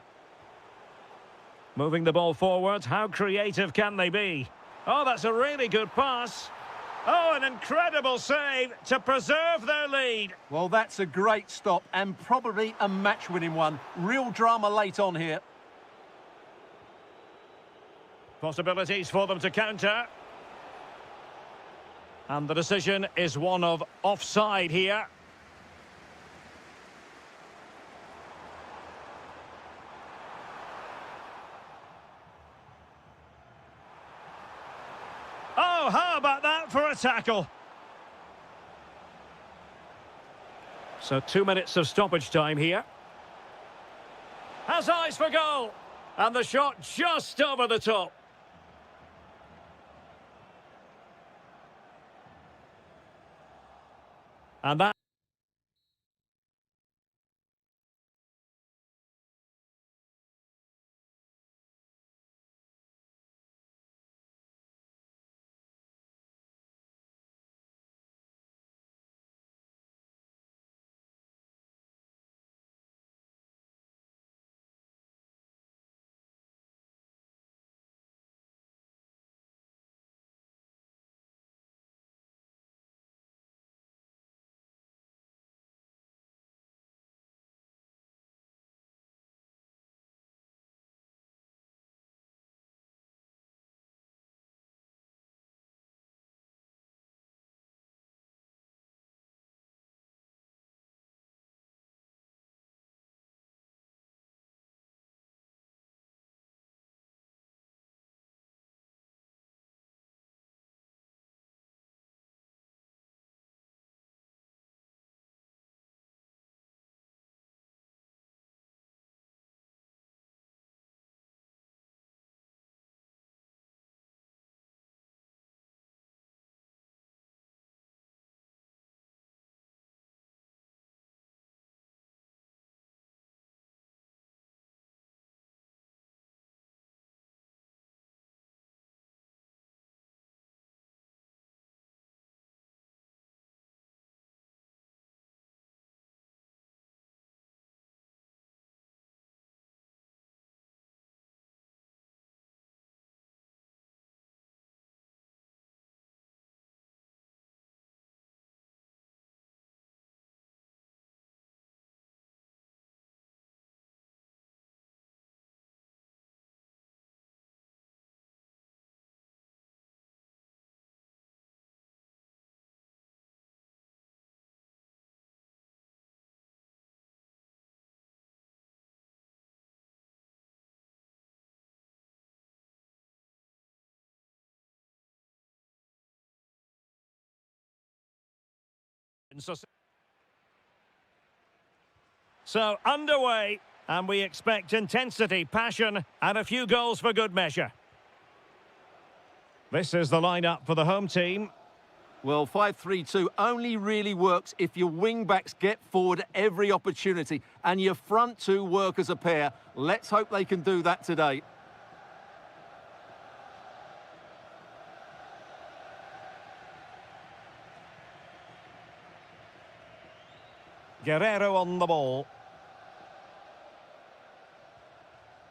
Moving the ball forward, how creative can they be? Oh, that's a really good pass. Oh, an incredible save to preserve their lead. Well, that's a great stop and probably a match-winning one. Real drama late on here. Possibilities for them to counter. And the decision is one of offside here. Oh, how about that for a tackle? So 2 minutes of stoppage time here. Has eyes for goal. And the shot just over the top. And that So underway, and we expect intensity, passion, and a few goals for good measure. This is the lineup for the home team. Well, 5-3-2 only really works if your wing-backs get forward at every opportunity and your front two work as a pair. Let's hope they can do that today. Guerrero on the ball.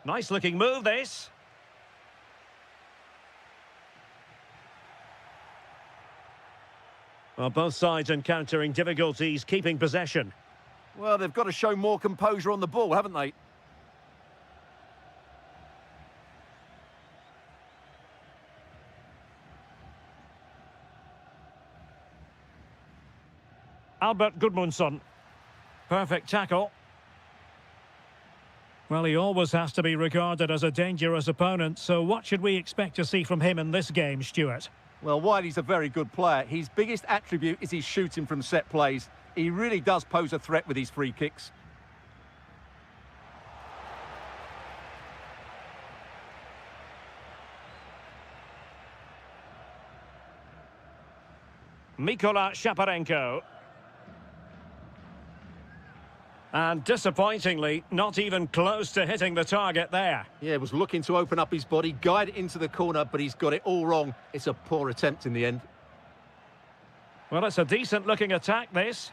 Nice looking move, this. Well, both sides encountering difficulties keeping possession. Well, they've got to show more composure on the ball, haven't they? Albert Gudmundsson. Perfect tackle. Well, he always has to be regarded as a dangerous opponent, so what should we expect to see from him in this game, Stuart? Well, while he's a very good player, his biggest attribute is his shooting from set plays. He really does pose a threat with his free kicks. Mikola Shaparenko. And disappointingly, not even close to hitting the target there. Yeah, was looking to open up his body, guide it into the corner, but he's got it all wrong. It's a poor attempt in the end. Well, it's a decent-looking attack, this,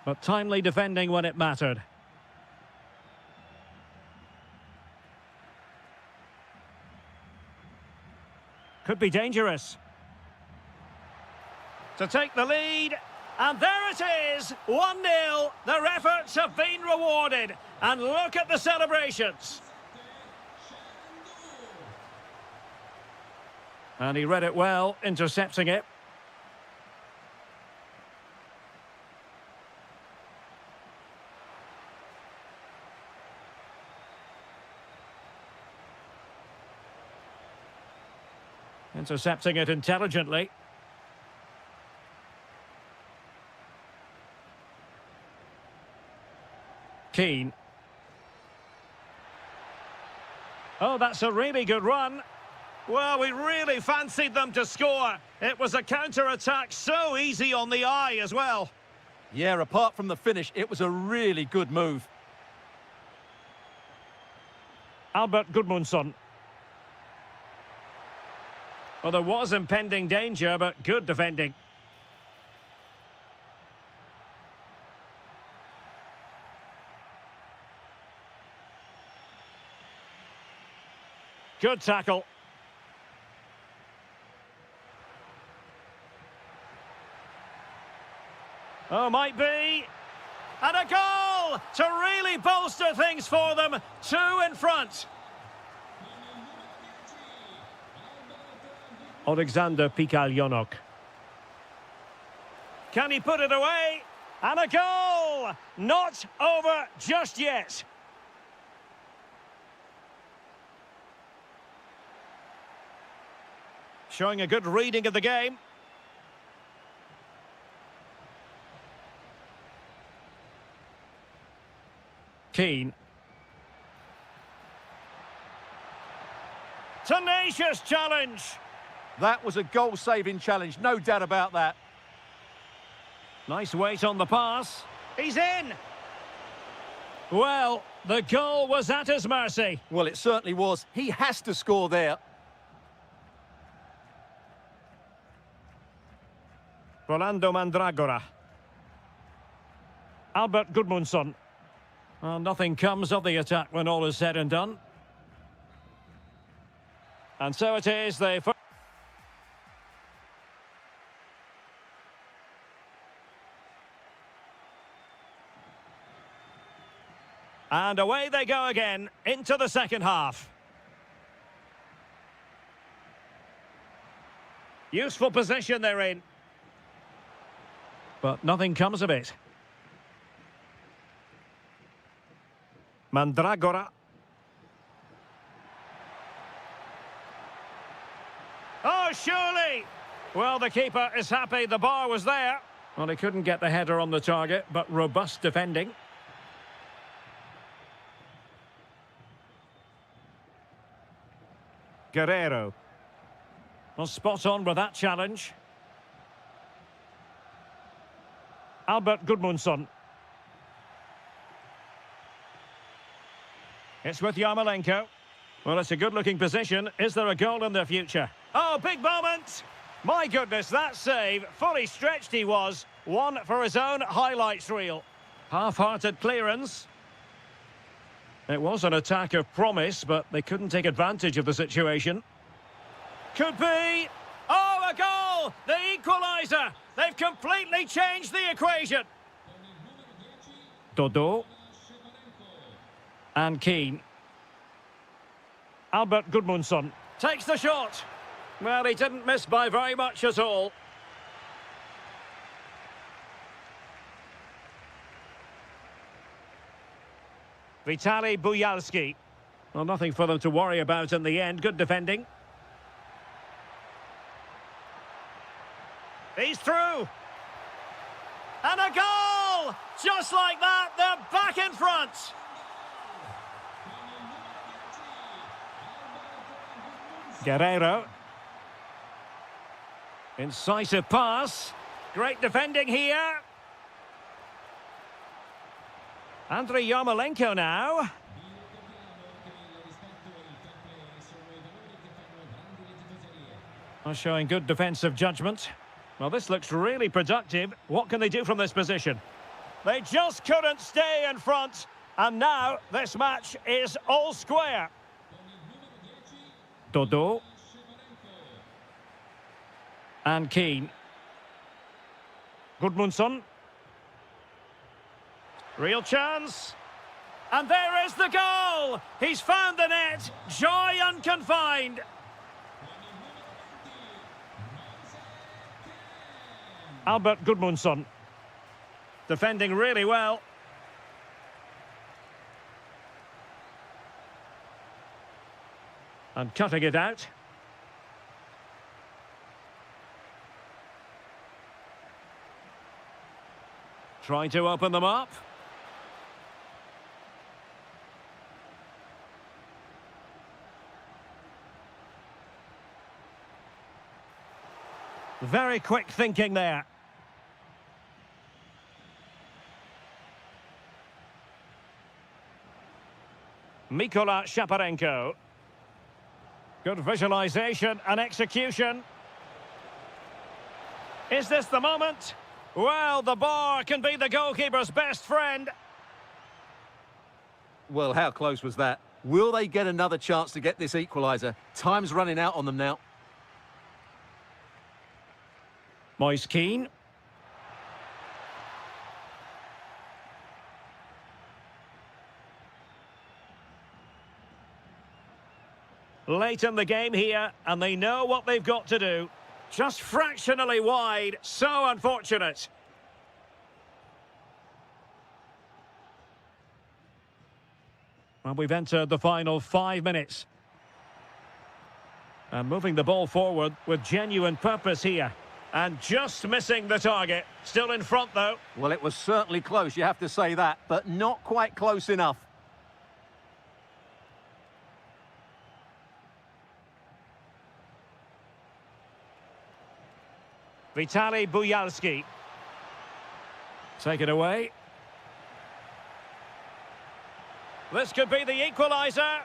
but timely defending when it mattered. Could be dangerous. To take the lead. And there it is, 1-0. Their efforts have been rewarded. And look at the celebrations. And he read it well, intercepting it. Intercepting it intelligently. Keane. Oh, that's a really good run. Well, we really fancied them to score. It was a counter-attack so easy on the eye as well. Yeah, apart from the finish, it was a really good move. Albert Gudmundsson. Well, there was impending danger, but good defending. Good tackle. Oh, might be. And a goal to really bolster things for them. 2 in front. Alexander Pikaljonok. Can he put it away? And a goal! Not over just yet. Showing a good reading of the game. Keane. Tenacious challenge. That was a goal-saving challenge, no doubt about that. Nice weight on the pass. He's in. Well, the goal was at his mercy. Well, it certainly was. He has to score there. Rolando Mandragora. Albert Gudmundsson. Well, nothing comes of the attack when all is said and done. And so it is, they... And away they go again, into the second half. Useful position they're in. But nothing comes of it. Mandragora. Oh, surely! Well, the keeper is happy the bar was there. Well, he couldn't get the header on the target, but robust defending. Guerrero. Well, spot on with that challenge. Albert Gudmundsson. It's with Yarmolenko. Well, it's a good-looking position. Is there a goal in the future? Oh, big moment! My goodness, that save. Fully stretched he was. One for his own highlights reel. Half-hearted clearance. It was an attack of promise, but they couldn't take advantage of the situation. Could be. Oh, a goal! The equaliser! They've completely changed the equation. Dodo. And Keane. Albert Gudmundsson takes the shot. Well, he didn't miss by very much at all. Vitaly Buyalski. Well, nothing for them to worry about in the end. Good defending. He's through. And a goal! Just like that, they're back in front. Guerrero. Incisive pass. Great defending here. Andrei Yarmolenko now. Well, showing good defensive judgment. Well, this looks really productive. What can they do from this position? They just couldn't stay in front. And now this match is all square. Dodo. And Keane. Gudmundsson. Real chance. And there is the goal! He's found the net. Joy unconfined. Albert Gudmundsson. Defending really well. And cutting it out. Trying to open them up. Very quick thinking there. Mikola Shaparenko. Good visualization and execution. Is this the moment? Well, the bar can be the goalkeeper's best friend. Well, how close was that? Will they get another chance to get this equaliser? Time's running out on them now. Moise Keane. Late in the game here, and they know what they've got to do. Just fractionally wide, so unfortunate. Well, we've entered the final 5 minutes. And moving the ball forward with genuine purpose here. And just missing the target. Still in front, though. Well, it was certainly close, you have to say that, but not quite close enough. Vitaly Buyalski. Take it away. This could be the equaliser.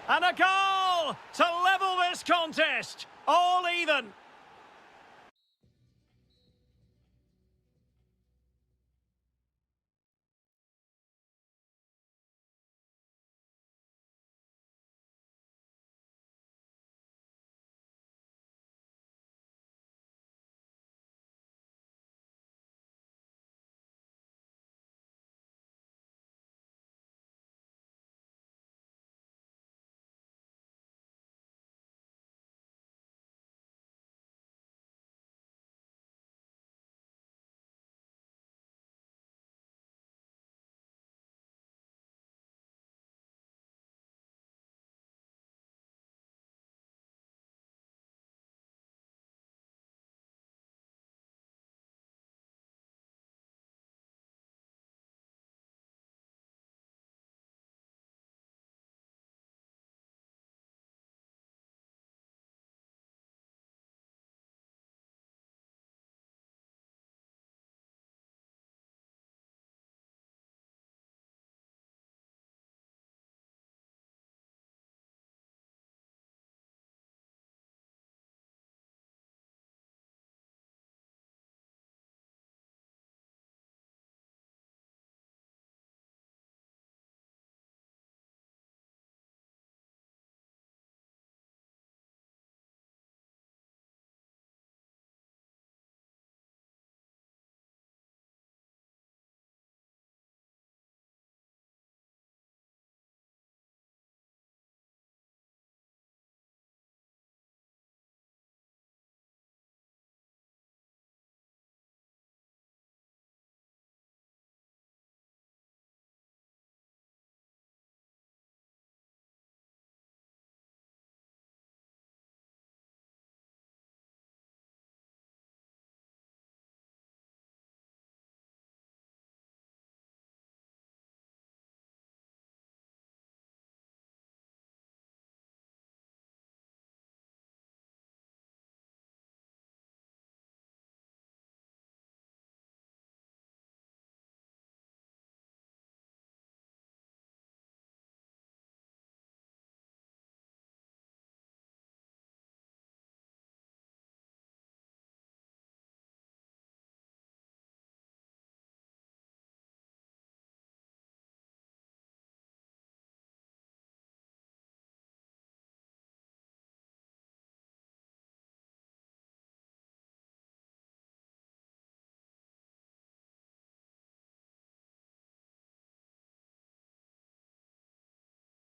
And a goal to level this contest. All even.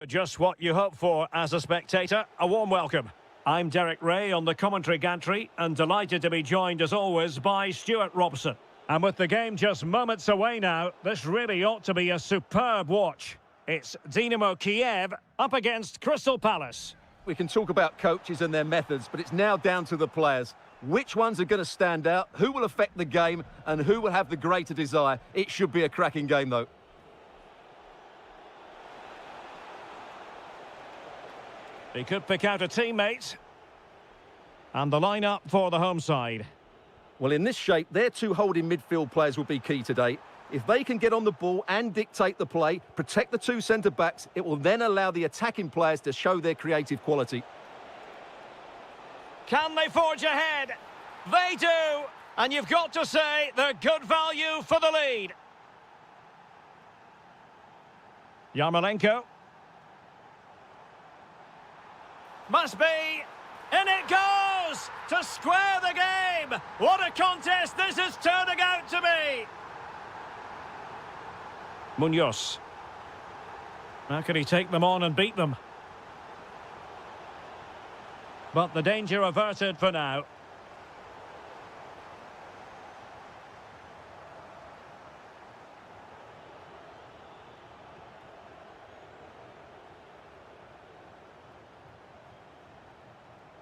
Just what you hope for as a spectator. A warm welcome. I'm Derek Ray on the commentary gantry and delighted to be joined as always by Stuart Robson. And with the game just moments away now, this really ought to be a superb watch. It's Dynamo Kiev up against Crystal Palace. We can talk about coaches and their methods, but it's now down to the players. Which ones are going to stand out, who will affect the game, and who will have the greater desire? It should be a cracking game, though. He could pick out a teammate. And the lineup for the home side. Well, in this shape, their two holding midfield players will be key today. If they can get on the ball and dictate the play, protect the two centre-backs, it will then allow the attacking players to show their creative quality. Can they forge ahead? They do! And you've got to say they're good value for the lead. Yarmolenko. Must be. In it goes! To square the game! What a contest this is turning out to be! Munoz. How can he take them on and beat them? But the danger averted for now.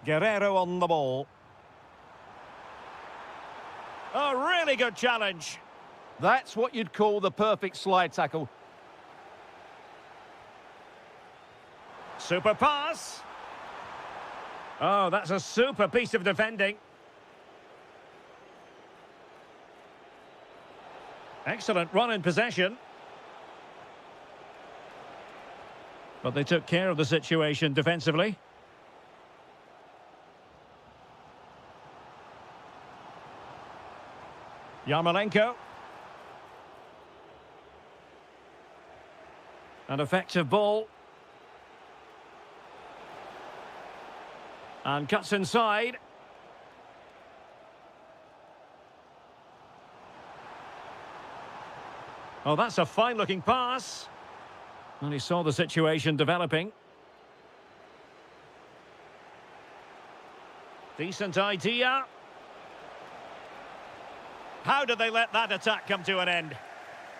Guerrero on the ball. A really good challenge. That's what you'd call the perfect slide tackle. Super pass. Oh, that's a super piece of defending. Excellent run in possession. But they took care of the situation defensively. Yarmolenko. An effective ball. And cuts inside. Oh, that's a fine-looking pass. And he saw the situation developing. Decent idea. How did they let that attack come to an end?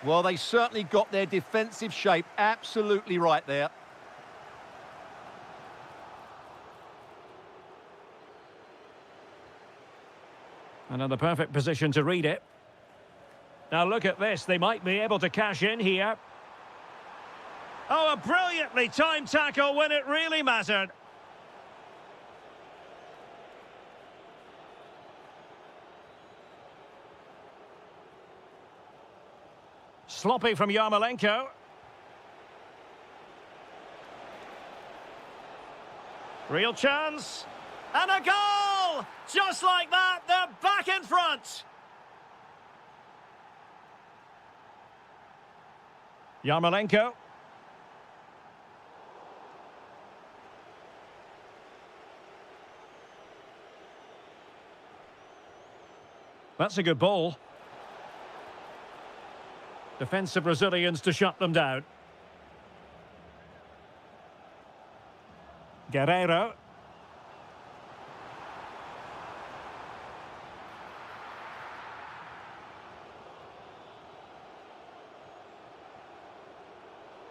Well, they certainly got their defensive shape absolutely right there. Another perfect position to read it. Now look at this, they might be able to cash in here. Oh, a brilliantly timed tackle when it really mattered. Sloppy from Yarmolenko. Real chance. And a goal! Just like that, they're back in front. Yarmolenko. That's a good ball. Defensive Brazilians to shut them down. Guerrero.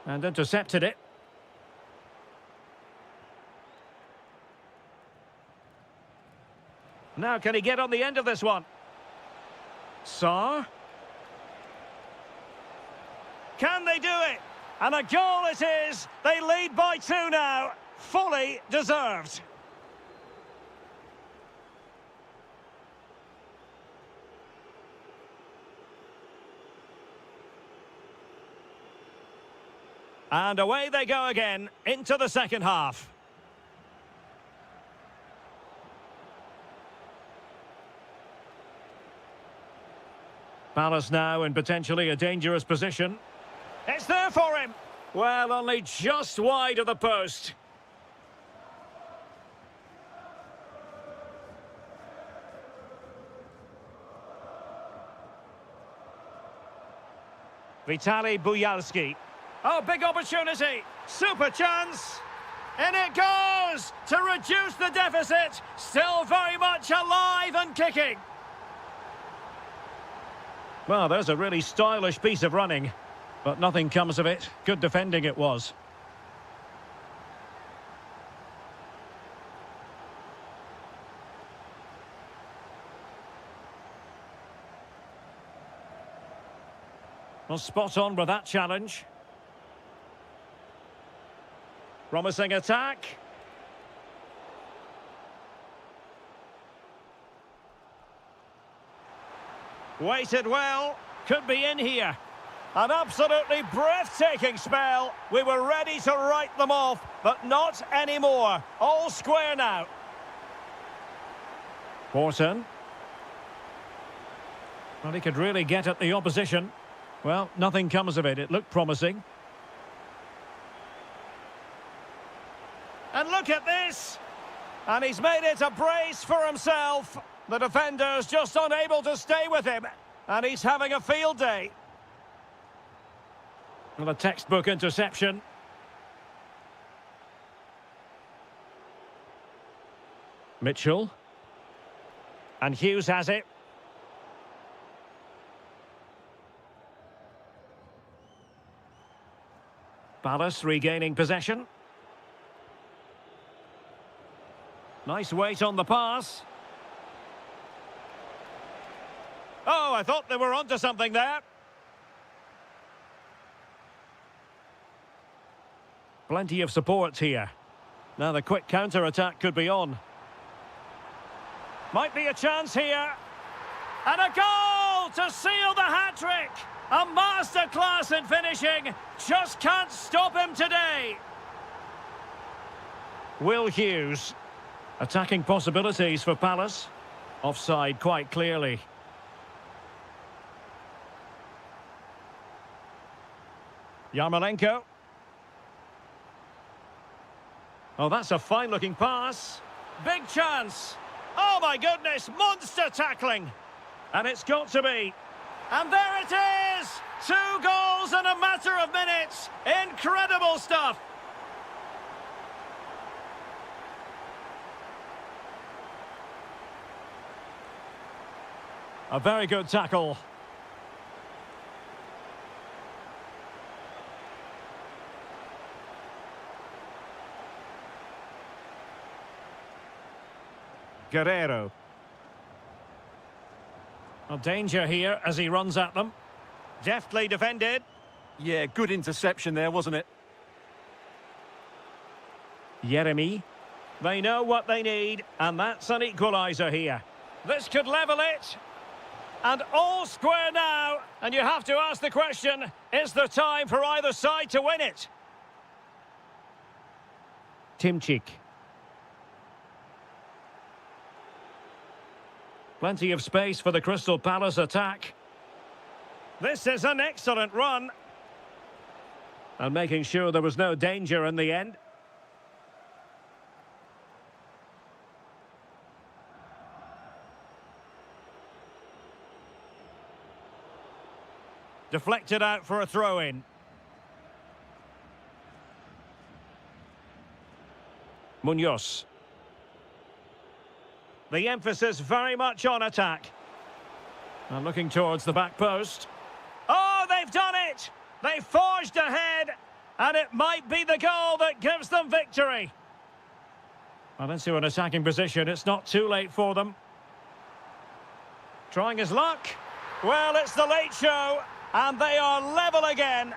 And intercepted it. Now can he get on the end of this one? Saar. Can they do it? And a goal it is. They lead by 2 now. Fully deserved. And away they go again into the second half. Palace now in potentially a dangerous position. It's there for him. Well, only just wide of the post. Vitaly Buyalski. Oh, big opportunity. Super chance. In it goes to reduce the deficit. Still very much alive and kicking. Well, there's a really stylish piece of running, but nothing comes of it. Good defending it was. Well, spot on with that challenge. Promising attack. Waited well. Could be in here. An absolutely breathtaking spell. We were ready to write them off, but not anymore. All square now. Horton. Well, he could really get at the opposition. Well, nothing comes of it. It looked promising. And look at this! And he's made it a brace for himself. The defender's just unable to stay with him. And he's having a field day. Well, a textbook interception. Mitchell. And Hughes has it. Palace regaining possession. Nice weight on the pass. Oh, I thought they were onto something there. Plenty of support here. Now the quick counter-attack could be on. Might be a chance here. And a goal to seal the hat-trick! A masterclass in finishing. Just can't stop him today. Will Hughes. Attacking possibilities for Palace. Offside quite clearly. Yarmolenko. Oh, that's a fine-looking pass. Big chance. Oh, my goodness, monster tackling. And it's got to be. And there it is! 2 goals in a matter of minutes. Incredible stuff. A very good tackle. Guerrero. A danger here as he runs at them. Deftly defended. Yeah, good interception there, wasn't it? Jeremy. They know what they need, and that's an equaliser here. This could level it. And all square now. And you have to ask the question, is there time for either side to win it? Timchik. Plenty of space for the Crystal Palace attack. This is an excellent run. And making sure there was no danger in the end. Deflected out for a throw-in. Munoz. The emphasis very much on attack. And looking towards the back post. Oh, they've done it! They forged ahead, and it might be the goal that gives them victory. Well, into an attacking position. It's not too late for them. Trying his luck. Well, it's the late show, and they are level again.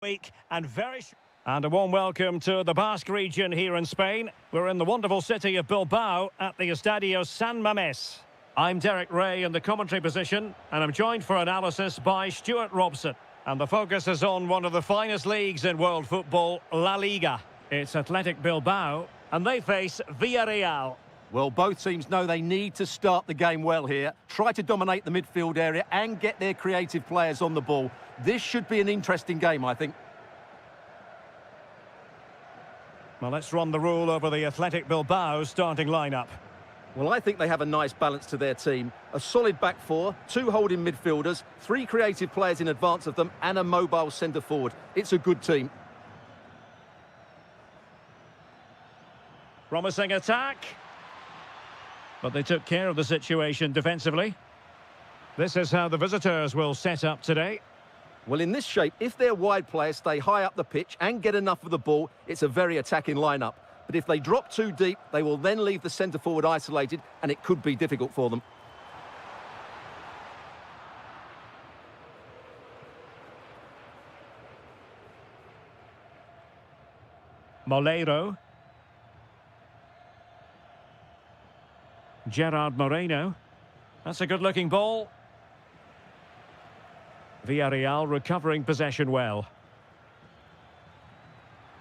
week and And a warm welcome to the Basque region here in Spain. We're in the wonderful city of Bilbao at the Estadio San Mamés. I'm Derek Ray in the commentary position, and I'm joined for analysis by Stuart Robson. And the focus is on one of the finest leagues in world football, La Liga. It's Athletic Bilbao, and they face Villarreal. Well, both teams know they need to start the game well here, try to dominate the midfield area and get their creative players on the ball. This should be an interesting game, I think. Well, let's run the rule over the Athletic Bilbao starting lineup. Well, I think they have a nice balance to their team. A solid back four, two holding midfielders, three creative players in advance of them, and a mobile centre-forward. It's a good team. Promising attack. But they took care of the situation defensively. This is how the visitors will set up today. Well, in this shape, if their wide players stay high up the pitch and get enough of the ball, it's a very attacking lineup. But if they drop too deep, they will then leave the centre-forward isolated, and it could be difficult for them. Moleiro. Gerard Moreno. That's a good-looking ball. Villarreal recovering possession well.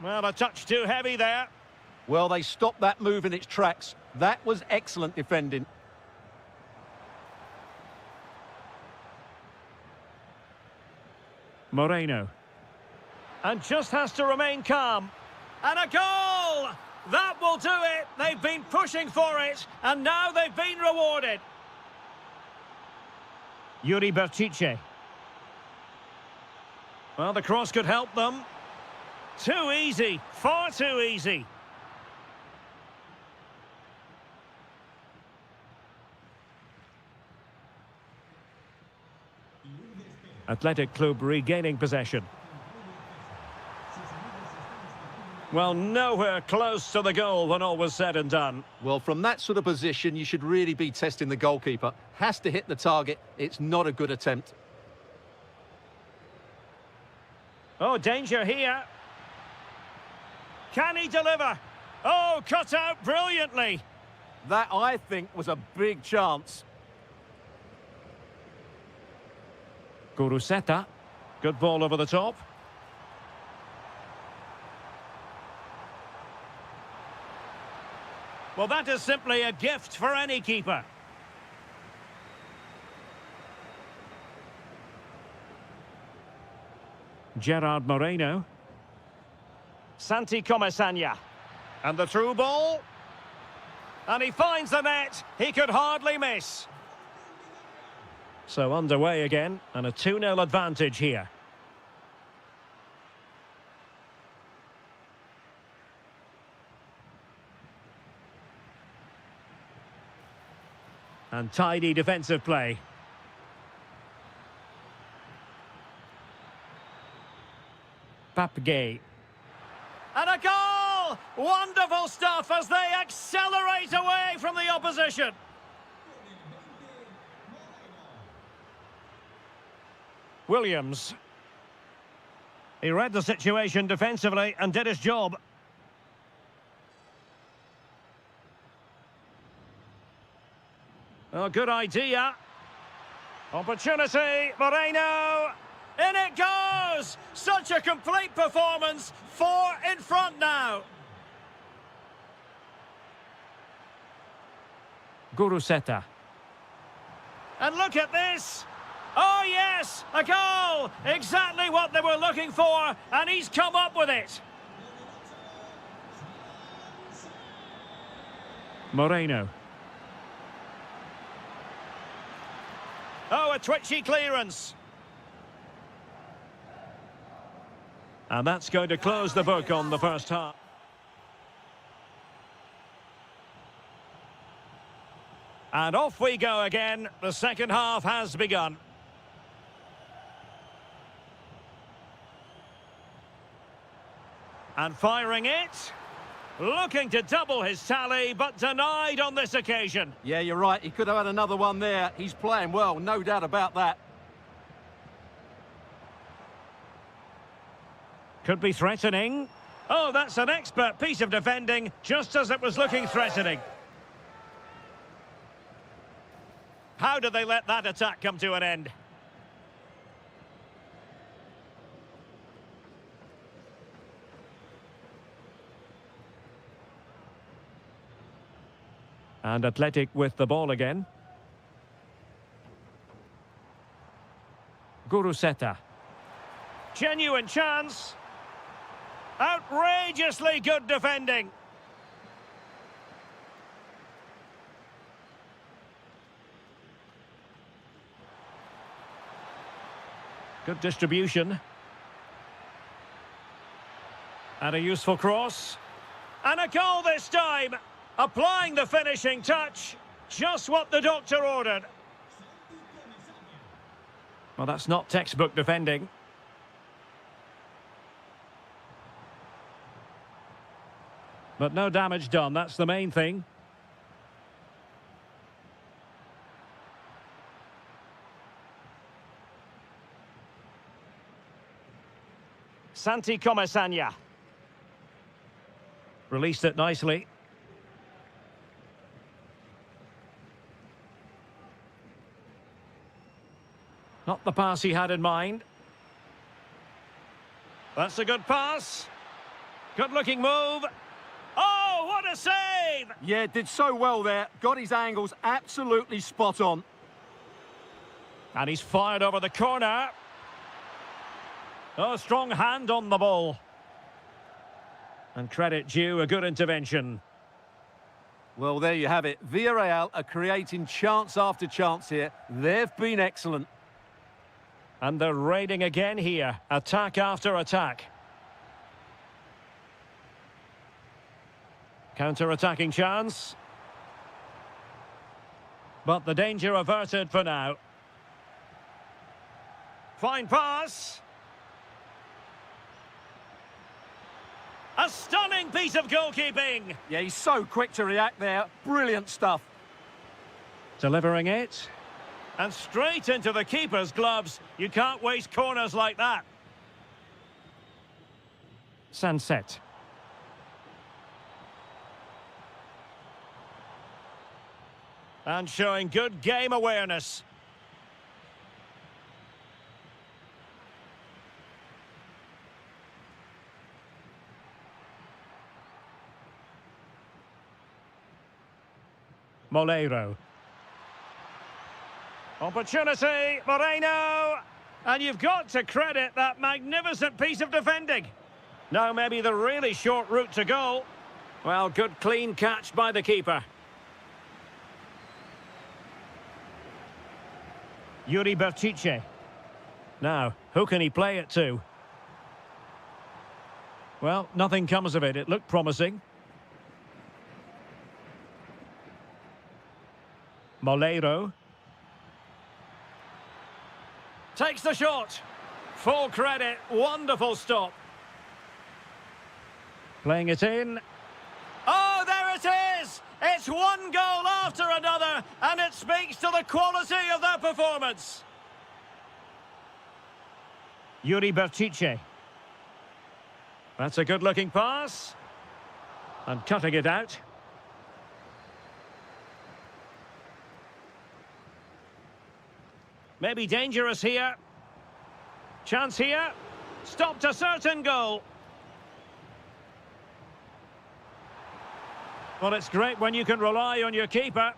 Well, a touch too heavy there. Well, they stopped that move in its tracks. That was excellent defending. Moreno. And just has to remain calm. And a goal! That will do it. They've been pushing for it, and now they've been rewarded. Yuri Berchiche. Well, the cross could help them. Too easy, far too easy. Athletic Club regaining possession. Well, nowhere close to the goal when all was said and done. Well, from that sort of position, you should really be testing the goalkeeper. Has to hit the target. It's not a good attempt. Oh, danger here. Can he deliver? Oh, cut out brilliantly. That, I think, was a big chance. Guruseta. Good ball over the top. Well, that is simply a gift for any keeper. Gerard Moreno. Santi Comesaña. And the through ball. And he finds the net. He could hardly miss. So underway again, and a 2-0 advantage here. And tidy defensive play. Papgay. And a goal! Wonderful stuff as they accelerate away from the opposition. Williams. He read the situation defensively and did his job. Oh, good idea. Opportunity, Moreno. In it goes! Such a complete performance. 4 in front now. Guruseta. And look at this. Oh, yes, a goal. Exactly what they were looking for, and he's come up with it. Moreno. Oh, a twitchy clearance. And that's going to close the book on the first half. And off we go again. The second half has begun. And firing it. Looking to double his tally, but denied on this occasion. Yeah, you're right. He could have had another one there. He's playing well, no doubt about that. Could be threatening. Oh, that's an expert piece of defending, just as it was looking threatening. How did they let that attack come to an end? And Athletic with the ball again. Guruseta. Genuine chance. Outrageously good defending. Good distribution. And a useful cross. And a goal this time. Applying the finishing touch. Just what the doctor ordered. Well, that's not textbook defending. But no damage done, that's the main thing. Santi Comesaña. Released it nicely. Not the pass he had in mind. That's a good pass. Good-looking move. Oh, what a save! Yeah, did so well there. Got his angles absolutely spot on. And he's fired over the corner. Oh, strong hand on the ball. And credit due, a good intervention. Well, there you have it. Villarreal are creating chance after chance here. They've been excellent. And they're raiding again here. Attack after attack. Counter-attacking chance. But the danger averted for now. Fine pass. A stunning piece of goalkeeping. Yeah, he's so quick to react there. Brilliant stuff. Delivering it. And straight into the keeper's gloves. You can't waste corners like that. Sunset. And showing good game awareness. Moleiro. Opportunity, Moreno! And you've got to credit that magnificent piece of defending. Now maybe the really short route to goal. Well, good clean catch by the keeper. Yuri Bertice. Now, who can he play it to? Well, nothing comes of it. It looked promising. Moleiro. Takes the shot. Full credit. Wonderful stop. Playing it in. Oh, there it is! It's one goal after another, and it speaks to the quality of their performance. Yuri Bertice. That's a good-looking pass. And cutting it out. Maybe dangerous here. Chance here. Stopped a certain goal. Well, it's great when you can rely on your keeper.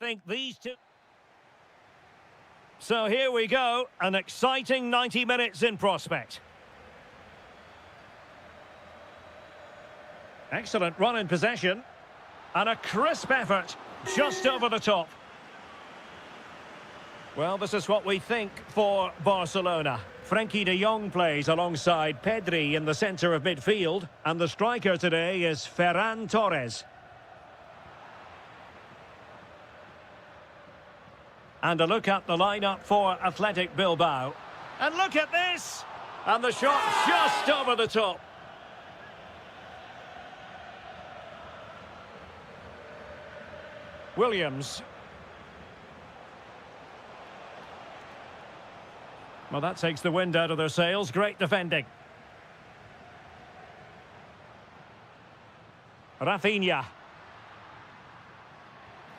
Think these two... So here we go, an exciting 90 minutes in prospect. Excellent run in possession. And a crisp effort, just over the top. Well, this is what we think for Barcelona. Frenkie de Jong plays alongside Pedri in the centre of midfield. And the striker today is Ferran Torres. And a look at the lineup for Athletic Bilbao. And look at this! And the shot just over the top. Williams. Well, that takes the wind out of their sails. Great defending. Rafinha.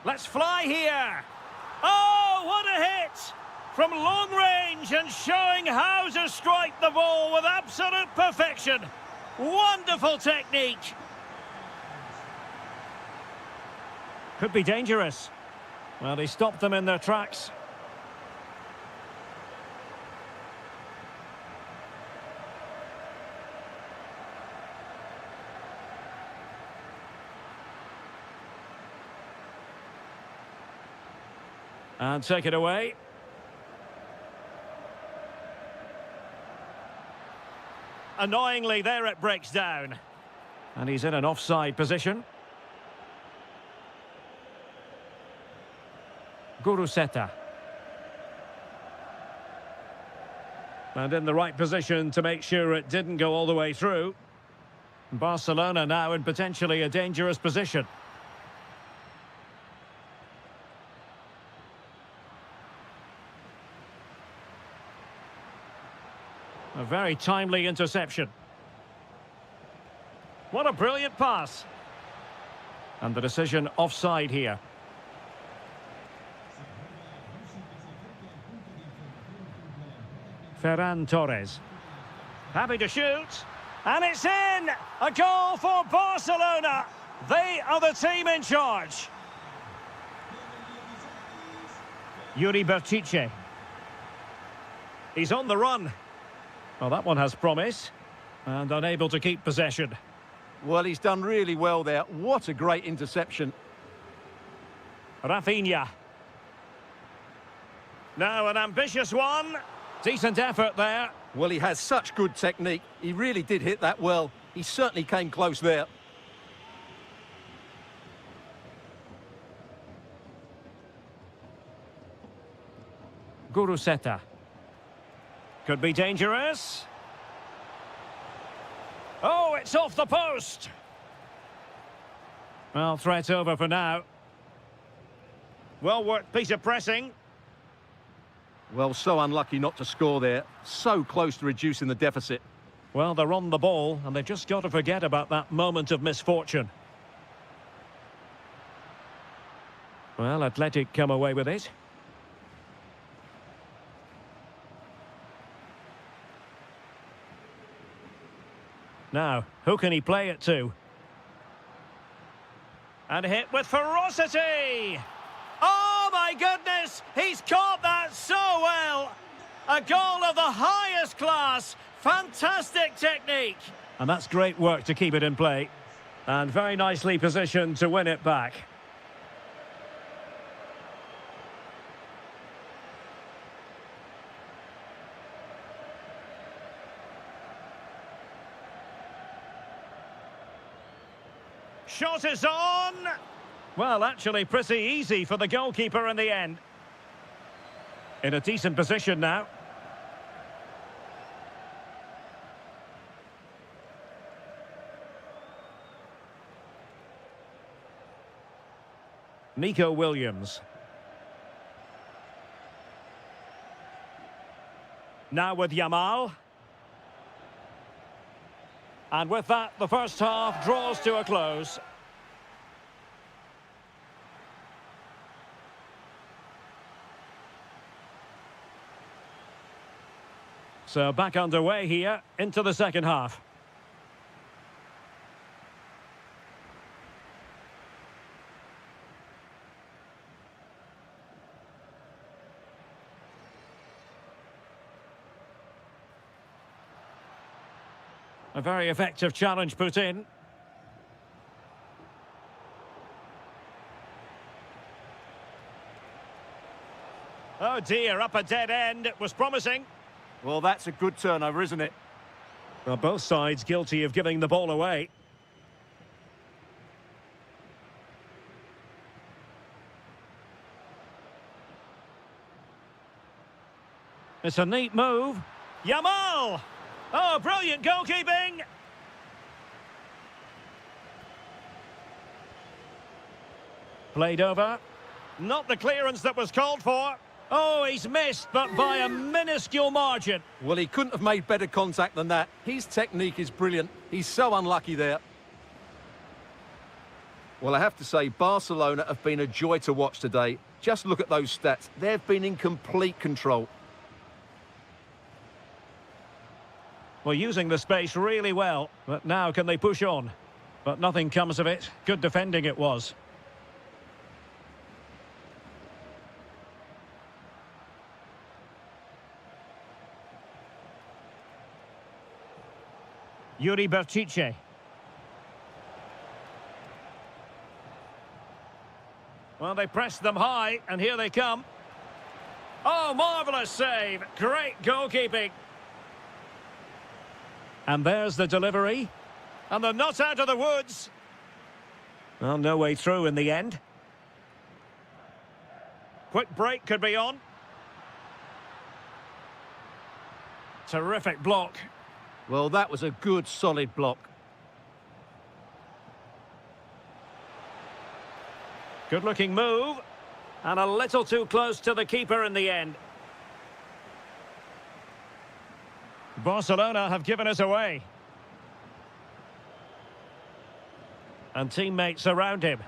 Let's fly here. Oh, what a hit! From long range and showing how to strike the ball with absolute perfection. Wonderful technique. Could be dangerous. Well, he stopped them in their tracks. And take it away. Annoyingly, there it breaks down. And he's in an offside position. Guruseta. And in the right position to make sure it didn't go all the way through. Barcelona now in potentially a dangerous position. A very timely interception. What a brilliant pass. And the decision offside here. Ferran Torres. Happy to shoot. And it's in! A goal for Barcelona. They are the team in charge. Yuri Berchiche. He's on the run. Well, that one has promise. And unable to keep possession. Well, he's done really well there. What a great interception. Rafinha. Now an ambitious one. Decent effort there. Well, he has such good technique. He really did hit that well. He certainly came close there. Guruseta. Could be dangerous. Oh, it's off the post. Well, threat over for now. Well worked piece of pressing. Well, so unlucky not to score there. So close to reducing the deficit. Well, they're on the ball, and they've just got to forget about that moment of misfortune. Well, Athletic come away with it. Now, who can he play it to? And hit with ferocity! Oh, my goodness! He's caught that so well! A goal of the highest class! Fantastic technique! And that's great work to keep it in play. And very nicely positioned to win it back. Shot is on! Well, actually pretty easy for the goalkeeper in the end. In a decent position now. Nico Williams. Now with Yamal. And with that, the first half draws to a close. So back underway here into the second half. A very effective challenge put in. Oh dear, up a dead end. It was promising. Well, that's a good turnover, isn't it? Well, both sides guilty of giving the ball away. It's a neat move. Yamal! Oh, brilliant goalkeeping! Played over. Not the clearance that was called for. Oh, he's missed, but by a minuscule margin. Well, he couldn't have made better contact than that. His technique is brilliant. He's so unlucky there. Well, I have to say, Barcelona have been a joy to watch today. Just look at those stats. They've been in complete control. Well, using the space really well, but now can they push on? But nothing comes of it. Good defending it was. Yuri Berchiche. Well, they pressed them high, and here they come. Oh, marvellous save. Great goalkeeping. And there's the delivery. And they're not out of the woods. Well, no way through in the end. Quick break could be on. Terrific block. Well, that was a good, solid block. Good-looking move. And a little too close to the keeper in the end. Barcelona have given us away. And teammates around him.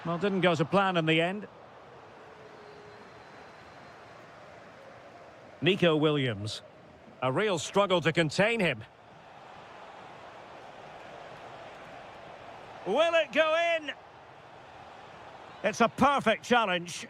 Well, didn't go to plan in the end. Nico Williams. A real struggle to contain him. Will it go in? It's a perfect challenge.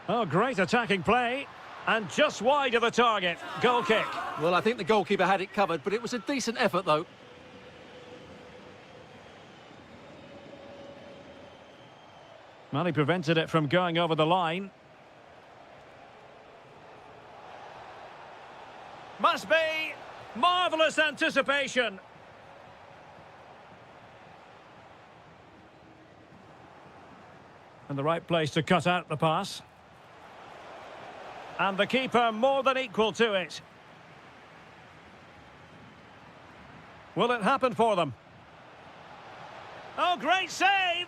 Oh, great attacking play. And just wide of the target. Goal kick. Well, I think the goalkeeper had it covered, but it was a decent effort, though. Well, he prevented it from going over the line. Must be marvellous anticipation. And the right place to cut out the pass. And the keeper more than equal to it. Will it happen for them? Oh, great save!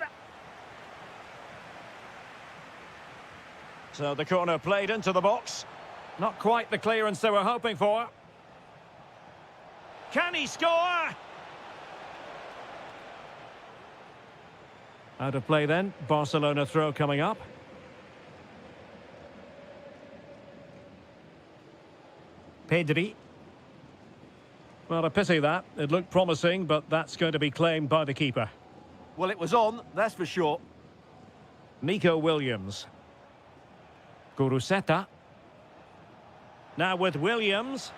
So the corner played into the box. Not quite the clearance they were hoping for. Can he score? Out of play then. Barcelona throw coming up. Pedri. Well, a pity that. It looked promising, but that's going to be claimed by the keeper. Well, it was on, that's for sure. Nico Williams. Guruseta. Now with Williams.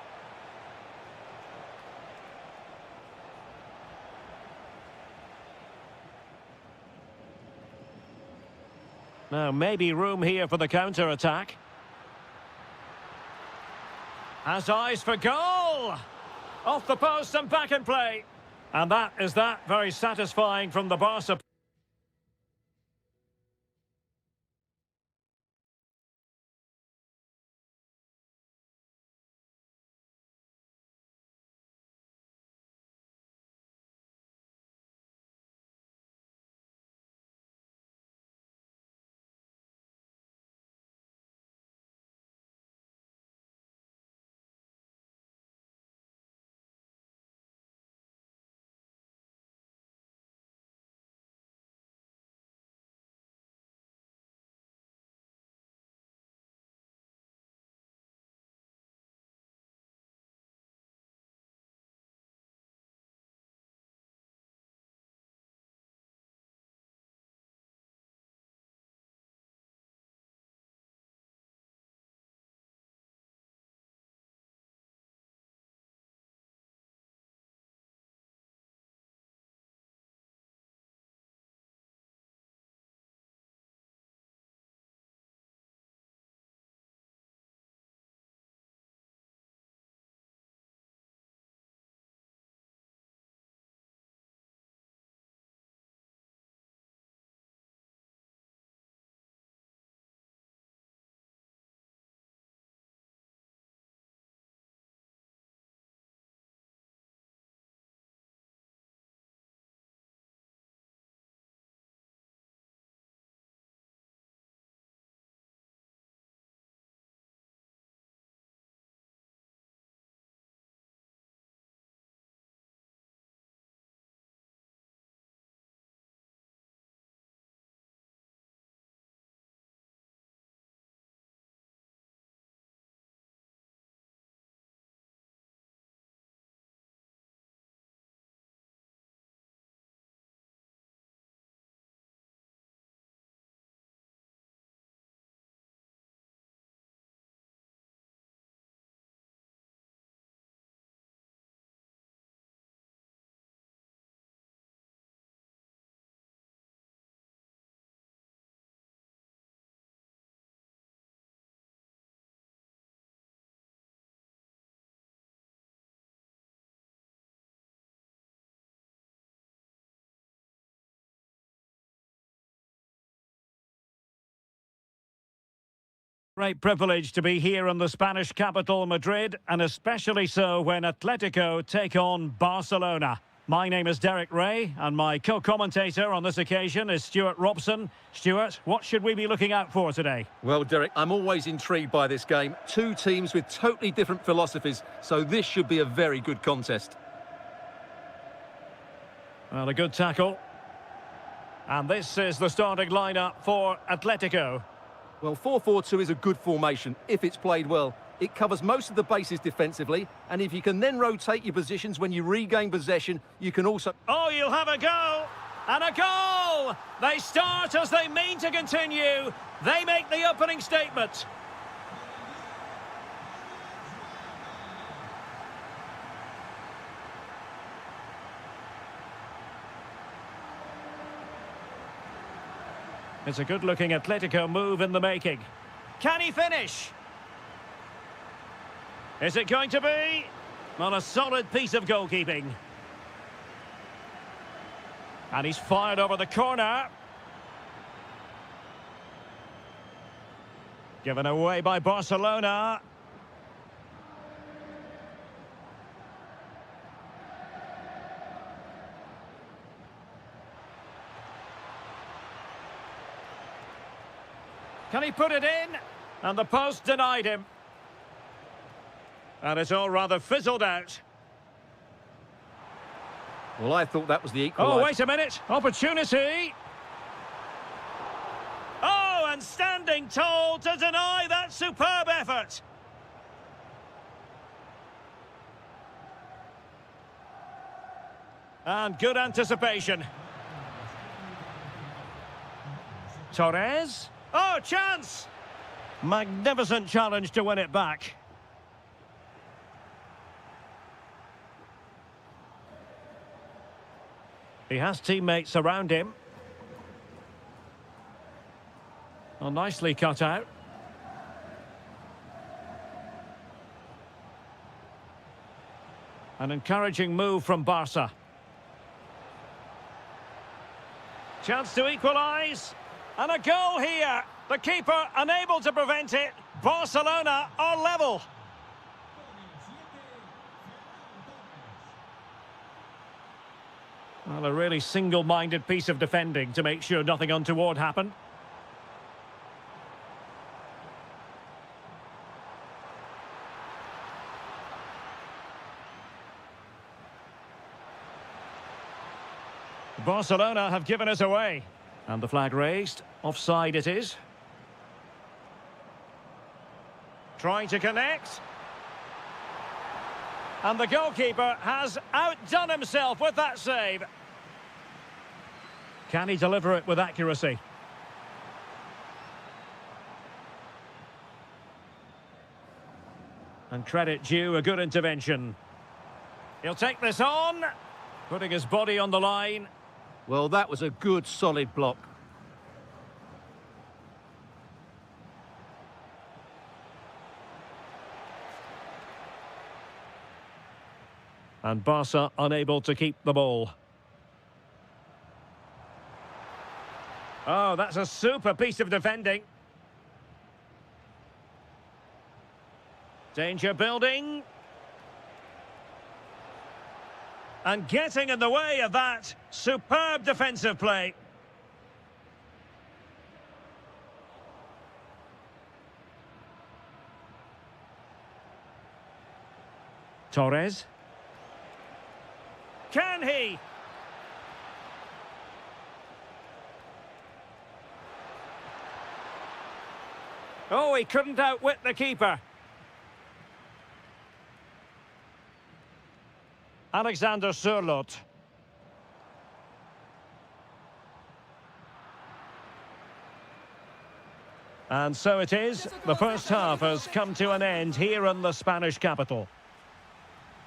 Now maybe room here for the counter-attack. Has eyes for goal! Off the post and back in play. And that is that. Very satisfying from the Barca. Great privilege to be here in the Spanish capital, Madrid, and especially so when Atletico take on Barcelona. My name is Derek Ray, and my co-commentator on this occasion is Stuart Robson. Stuart, what should we be looking out for today? Well, Derek, I'm always intrigued by this game. Two teams with totally different philosophies, so this should be a very good contest. Well, a good tackle. And this is the starting lineup for Atletico. Well, 4-4-2 is a good formation if it's played well. It covers most of the bases defensively, and if you can then rotate your positions when you regain possession, you can also... Oh, you'll have a go! And a goal! They start as they mean to continue. They make the opening statement. It's a good-looking Atletico move in the making. Can he finish? Is it going to be? Well, a solid piece of goalkeeping. And he's fired over the corner. Given away by Barcelona. Can he put it in? And the post denied him. And it's all rather fizzled out. Well, I thought that was the equaliser. Oh, wait a minute. Opportunity. Oh, and standing tall to deny that superb effort. And good anticipation. Torres. Oh, chance! Magnificent challenge to win it back. He has teammates around him. Oh, nicely cut out. An encouraging move from Barca. Chance to equalise. And a goal here. The keeper unable to prevent it. Barcelona are level. Well, a really single-minded piece of defending to make sure nothing untoward happened. Barcelona have given us away. And the flag raised. Offside it is. Trying to connect. And the goalkeeper has outdone himself with that save. Can he deliver it with accuracy? And credit due, a good intervention. He'll take this on. Putting his body on the line. Well, that was a good, solid block. And Barca unable to keep the ball. Oh, that's a super piece of defending. Danger building. And getting in the way of that superb defensive play. Torres. Can he? Oh, he couldn't outwit the keeper. Alexander Sørloth. And so it is. The first half has come to an end here in the Spanish capital.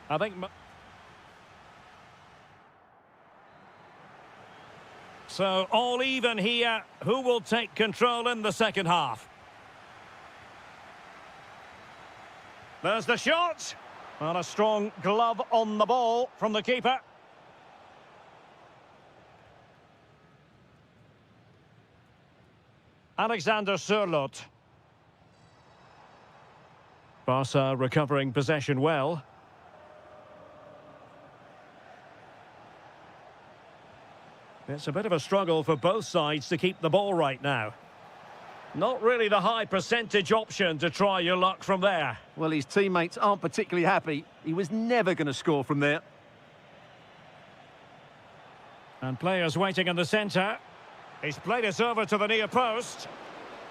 I think... So, all even here. Who will take control in the second half? There's the shot. And a strong glove on the ball from the keeper. Alexander Sørloth. Barca recovering possession well. It's a bit of a struggle for both sides to keep the ball right now. Not really the high percentage option to try your luck from there. Well, his teammates aren't particularly happy. He was never going to score from there. And players waiting in the centre. He's played it over to the near post.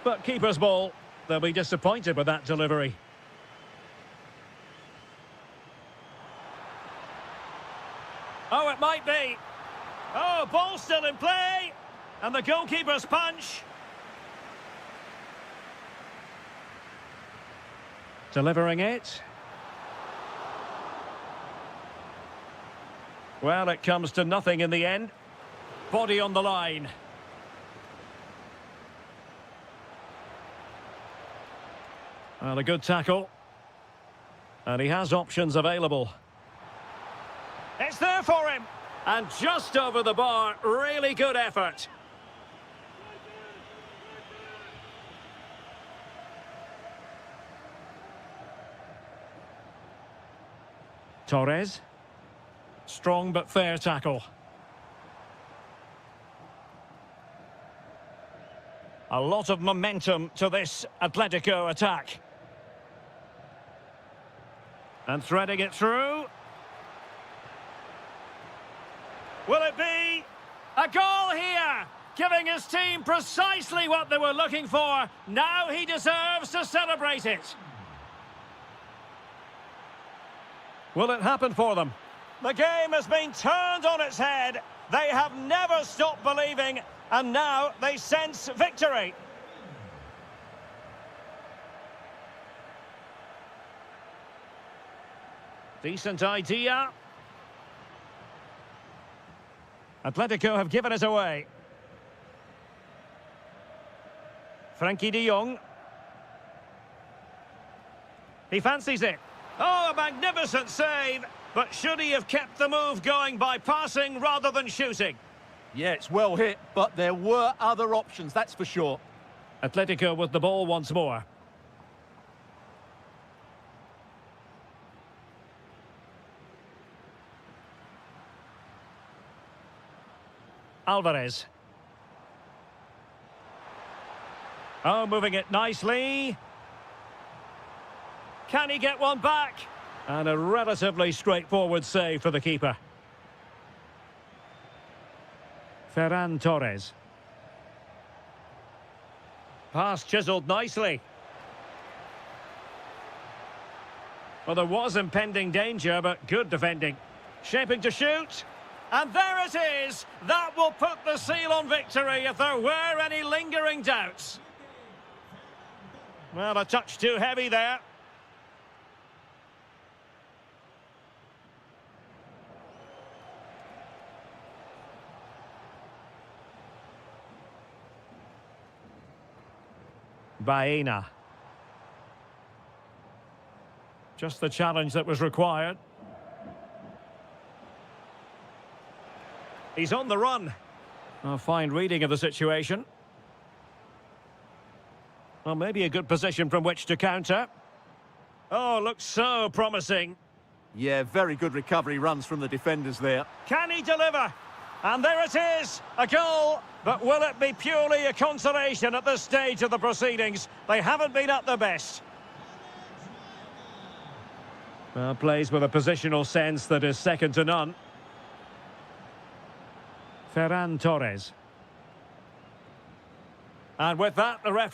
But keeper's ball. They'll be disappointed with that delivery. Oh, it might be. Oh, ball still in play. And the goalkeeper's punch. Delivering it. Well, it comes to nothing in the end. Body on the line. Well, a good tackle. And he has options available. It's there for him. And just over the bar, really good effort. Torres. Strong but fair tackle. A lot of momentum to this Atletico attack. And threading it through. Will it be a goal here? Giving his team precisely what they were looking for. Now he deserves to celebrate it. Will it happen for them? The game has been turned on its head. They have never stopped believing, and now they sense victory. Decent idea. Atletico have given it away. Frankie de Jong. He fancies it. Oh, a magnificent save. But should he have kept the move going by passing rather than shooting? Yeah, it's well hit, but there were other options, that's for sure. Atletico with the ball once more. Alvarez. Oh, moving it nicely. Can he get one back? And a relatively straightforward save for the keeper. Ferran Torres. Pass chiselled nicely. Well, there was impending danger, but good defending. Shaping to shoot. And there it is! That will put the seal on victory if there were any lingering doubts. Well, a touch too heavy there. Baena. Just the challenge that was required. He's on the run. A fine reading of the situation. Well, maybe a good position from which to counter. Oh, looks so promising. Yeah, very good recovery runs from the defenders there. Can he deliver? And there it is, a goal. But will it be purely a consolation at this stage of the proceedings? They haven't been at their best. Well, plays with a positional sense that is second to none. Ferran Torres. And with that, the referee...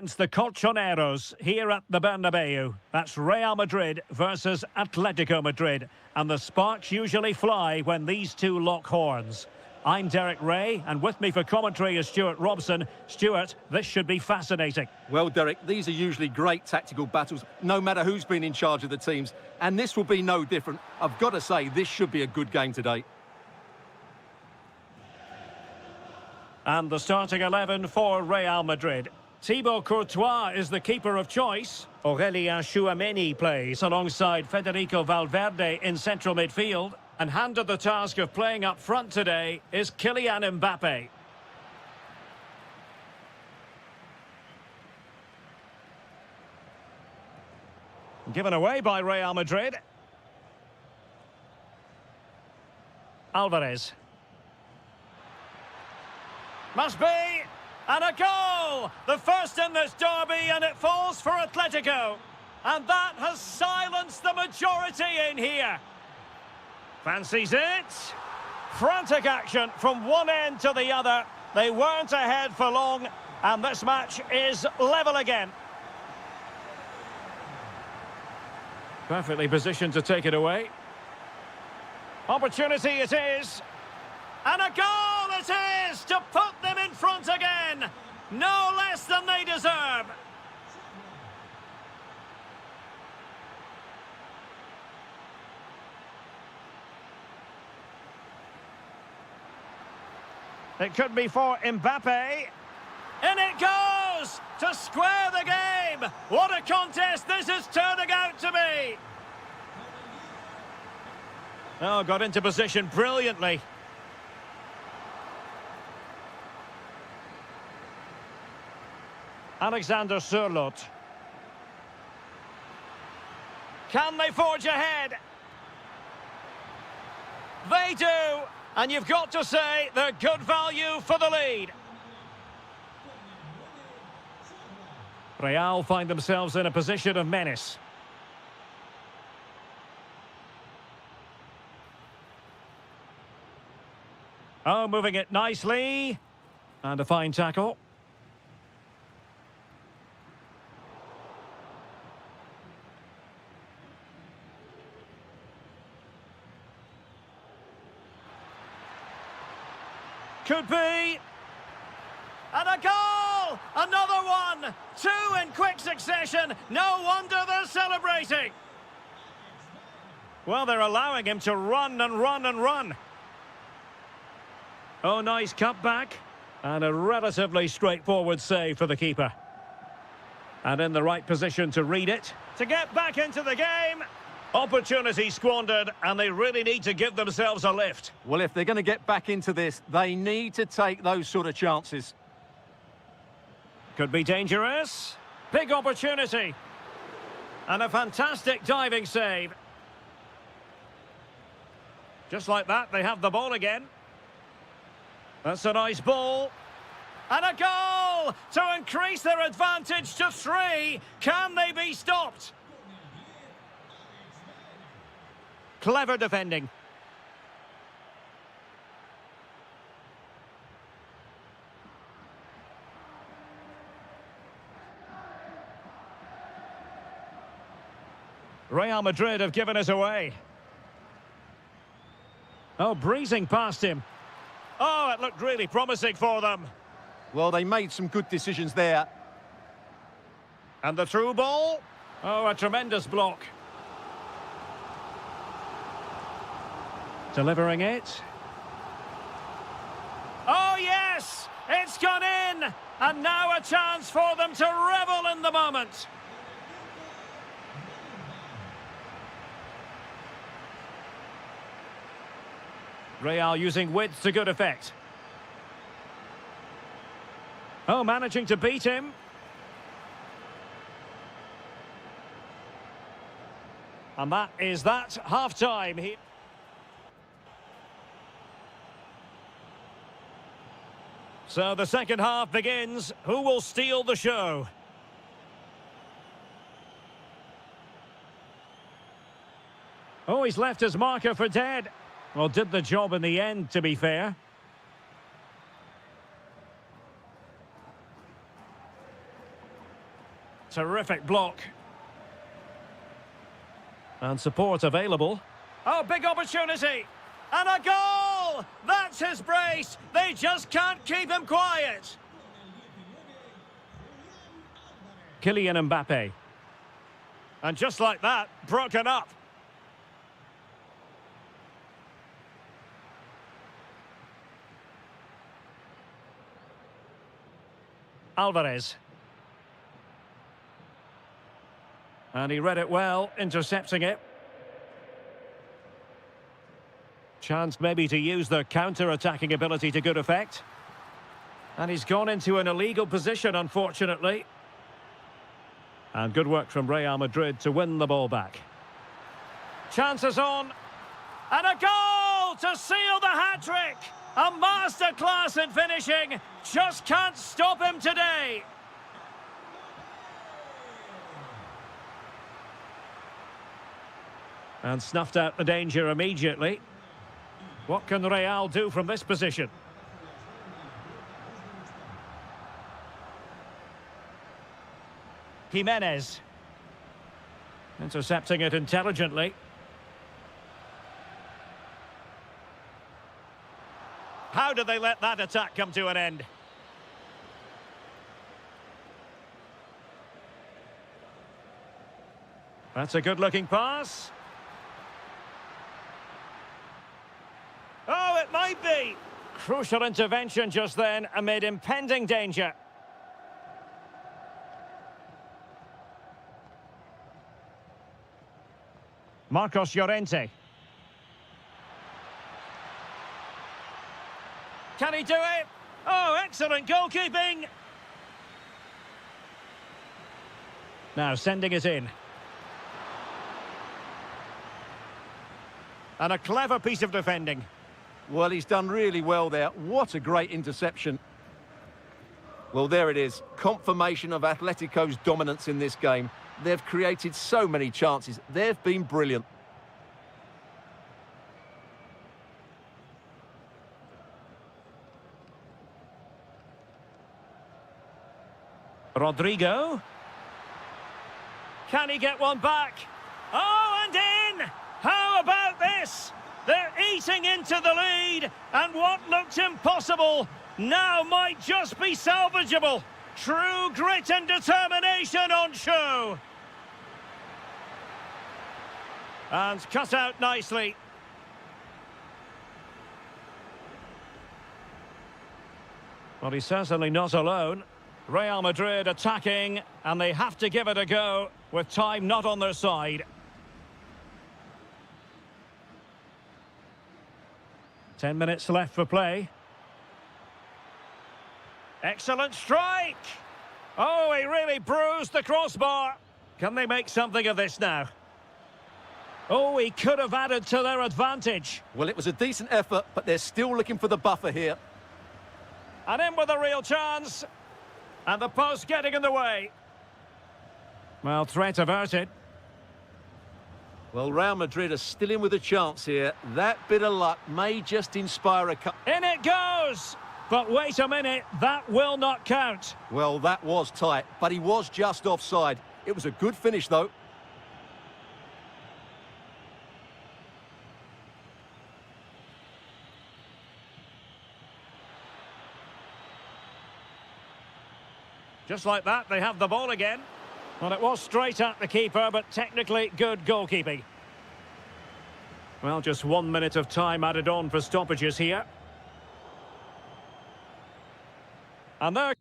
It's the Colchoneros here at the Bernabeu. That's Real Madrid versus Atletico Madrid. And the sparks usually fly when these two lock horns. I'm Derek Ray, and with me for commentary is Stuart Robson. Stuart, this should be fascinating. Well, Derek, these are usually great tactical battles, no matter who's been in charge of the teams. And this will be no different. I've got to say, this should be a good game today. And the starting 11 for Real Madrid. Thibaut Courtois is the keeper of choice. Aurélien Tchouameni plays alongside Federico Valverde in central midfield. And handed the task of playing up front today is Kylian Mbappe. Given away by Real Madrid. Alvarez. Must be. And a goal! The first in this derby, and it falls for Atletico. And that has silenced the majority in here. Fancies it. Frantic action from one end to the other. They weren't ahead for long, and this match is level again. Perfectly positioned to take it away. Opportunity it is. And a goal it is to put them in front again. No less than they deserve. It could be for Mbappe. In it goes to square the game. What a contest this is turning out to be. Oh, got into position brilliantly. Alexander Sørloth. Can they forge ahead? They do. And you've got to say they're good value for the lead. Real find themselves in a position of menace. Oh, moving it nicely. And a fine tackle. Could be. And a goal! Another one! Two in quick succession. No wonder they're celebrating. Well, they're allowing him to run and run and run. Oh, nice cutback. And a relatively straightforward save for the keeper. And in the right position to read it. To get back into the game. Opportunity squandered, and they really need to give themselves a lift. Well, if they're going to get back into this, they need to take those sort of chances. Could be dangerous. Big opportunity. And a fantastic diving save. Just like that, they have the ball again. That's a nice ball. And a goal to increase their advantage to 3. Can they be stopped? Clever defending. Real Madrid have given us away. Oh, breezing past him. Oh, it looked really promising for them. Well, they made some good decisions there. And the through ball. Oh, a tremendous block. Delivering it. Oh, yes! It's gone in! And now a chance for them to revel in the moment. Real using width to good effect. Oh, managing to beat him. And that is that. Half-time here. So the second half begins. Who will steal the show? Oh, he's left his marker for dead. Well, did the job in the end, to be fair. Terrific block. And support available. Oh, big opportunity. And a goal! That's his brace. They just can't keep him quiet. Kylian Mbappe. And just like that, broken up. Alvarez. And he read it well, intercepting it. Chance maybe to use the counter-attacking ability to good effect. And he's gone into an illegal position, unfortunately. And good work from Real Madrid to win the ball back. Chances on. And a goal to seal the hat-trick! A masterclass in finishing. Just can't stop him today. And snuffed out the danger immediately. What can Real do from this position? Jimenez. Intercepting it intelligently. How did they let that attack come to an end? That's a good-looking pass. Oh, it might be. Crucial intervention just then amid impending danger. Marcos Llorente. Can he do it? Oh, excellent goalkeeping. Now sending it in. And a clever piece of defending. Well, he's done really well there. What a great interception. Well, there it is. Confirmation of Atletico's dominance in this game. They've created so many chances. They've been brilliant. Rodrigo. Can he get one back? Oh, and in! How about this? They're eating into the lead, and what looked impossible now might just be salvageable. True grit and determination on show. And cut out nicely. Well, he's certainly not alone. Real Madrid attacking, and they have to give it a go with time not on their side. 10 minutes left for play. Excellent strike! Oh, he really bruised the crossbar. Can they make something of this now? Oh, he could have added to their advantage. Well, it was a decent effort, but they're still looking for the buffer here. And in with a real chance. And the post getting in the way. Well, threat averted. Well, Real Madrid are still in with a chance here. That bit of luck may just inspire a cut. In it goes! But wait a minute, that will not count. Well, that was tight, but he was just offside. It was a good finish, though. Just like that, they have the ball again. Well, it was straight at the keeper, but technically good goalkeeping. Well, just 1 minute of time added on for stoppages here. And there...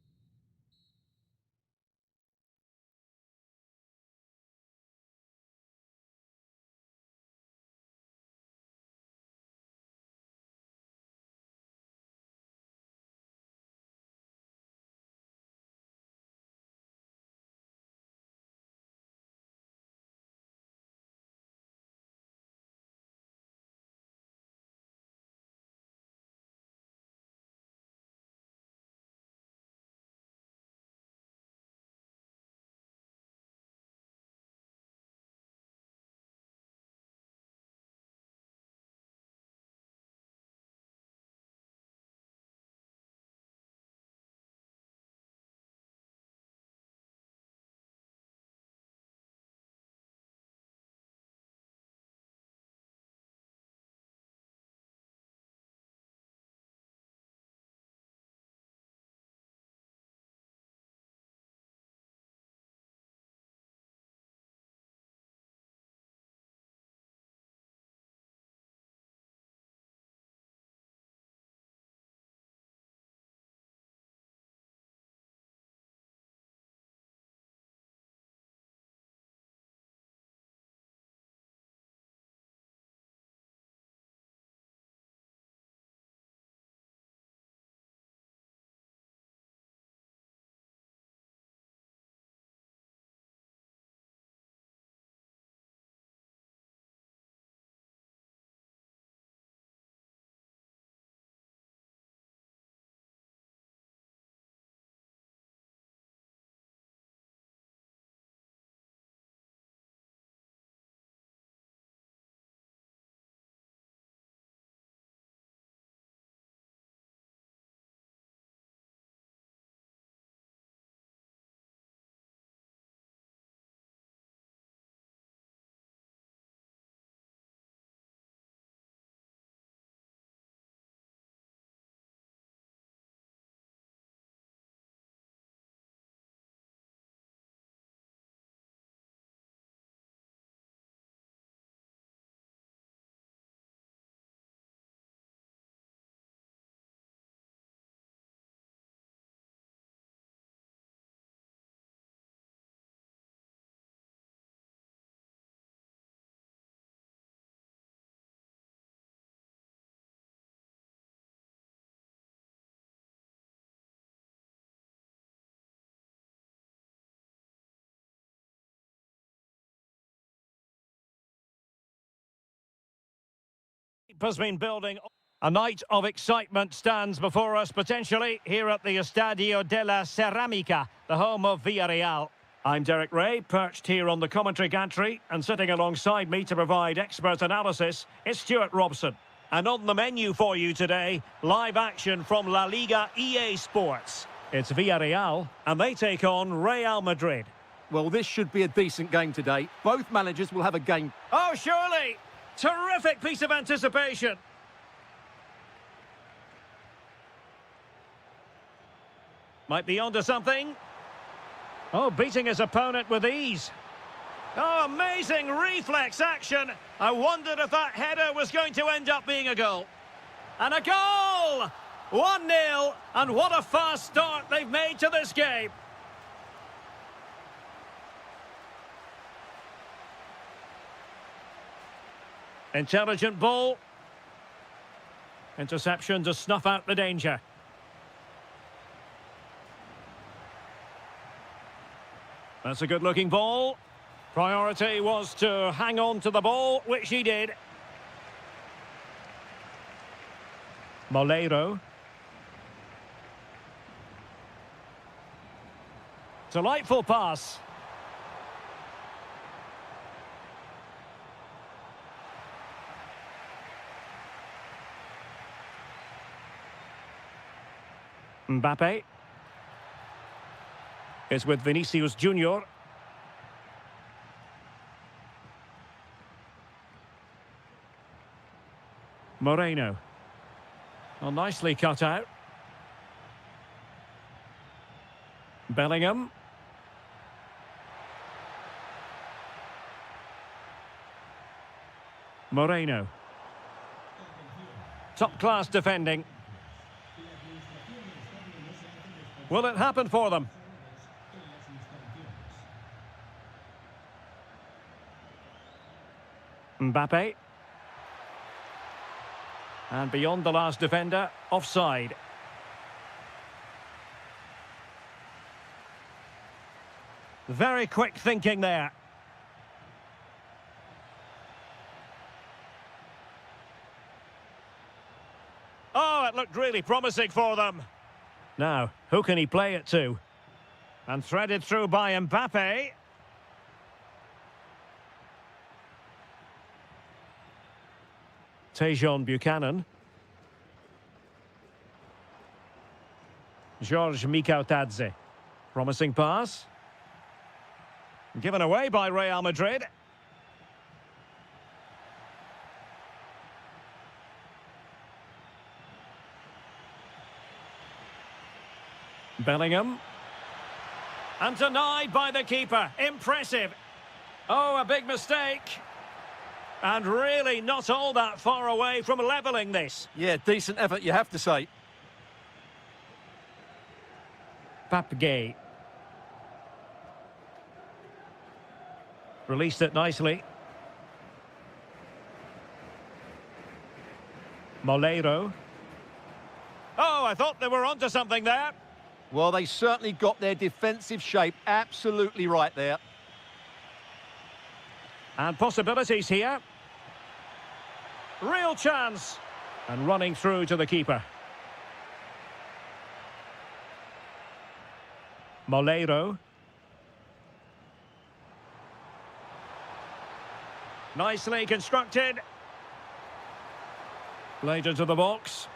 hype has been building. A night of excitement stands before us, potentially, here at the Estadio de la Ceramica, the home of Villarreal. I'm Derek Ray, perched here on the commentary gantry, and sitting alongside me to provide expert analysis is Stuart Robson. And on the menu for you today, live action from La Liga EA Sports. It's Villarreal, and they take on Real Madrid. Well, this should be a decent game today. Both managers will have a game. Oh, surely! Terrific piece of anticipation. Might be onto something. Oh, beating his opponent with ease. Oh, amazing reflex action. I wondered if that header was going to end up being a goal. And a goal! 1-0, and what a fast start they've made to this game. Intelligent ball. Interception to snuff out the danger. That's a good-looking ball. Priority was to hang on to the ball, which he did. Moleiro. Delightful pass. Mbappe is with Vinicius Junior. Moreno. Well, nicely cut out. Bellingham. Moreno. Top-class defending. Will it happen for them? Mbappe. And beyond the last defender, offside. Very quick thinking there. Oh, it looked really promising for them. Now, who can he play it to? And threaded through by Mbappe. Tejon Buchanan. George Mikautadze. Promising pass. Given away by Real Madrid. Bellingham. And denied by the keeper. Impressive. Oh, a big mistake. And really not all that far away from levelling this. Yeah, decent effort, you have to say. Papgay. Released it nicely. Moleiro. Oh, I thought they were onto something there. Well, they certainly got their defensive shape absolutely right there. And possibilities here. Real chance. And running through to the keeper. Moleiro. Nicely constructed. Played into the box.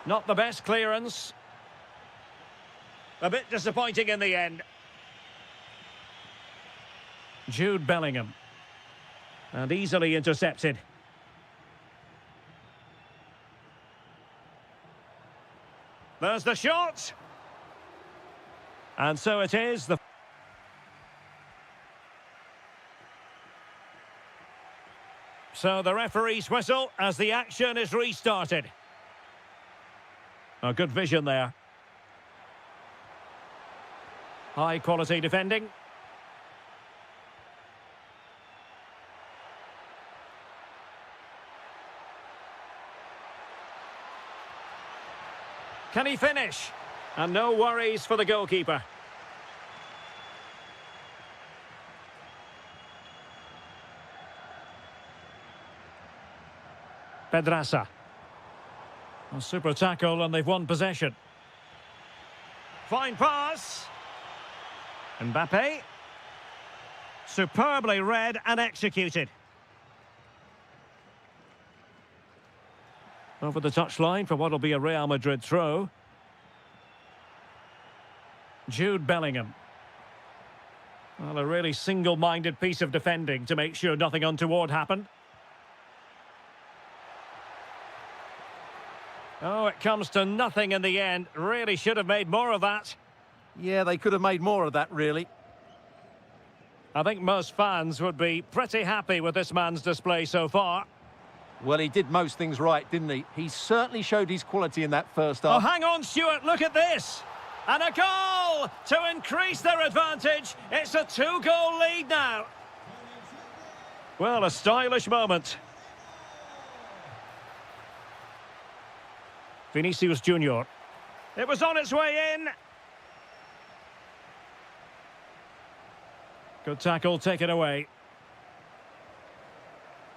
Not the best clearance. A bit disappointing in the end. Jude Bellingham. And easily intercepted. There's the shot. And so it is. So the referee's whistle as the action is restarted. A good vision there. High quality defending. Can he finish? And no worries for the goalkeeper. Pedraza. A super tackle and they've won possession. Fine pass. Mbappe. Superbly read and executed. Over the touchline for what will be a Real Madrid throw. Jude Bellingham. Well, a really single-minded piece of defending to make sure nothing untoward happened. Oh, it comes to nothing in the end. Really should have made more of that. Yeah, they could have made more of that, really. I think most fans would be pretty happy with this man's display so far. Well, he did most things right, didn't he? He certainly showed his quality in that first Oh, half. hang on, Stuart, look at this. And a goal to increase their advantage. It's a 2-goal lead now. Well, a stylish moment. Vinicius Junior. It was on its way in. Good tackle taken away.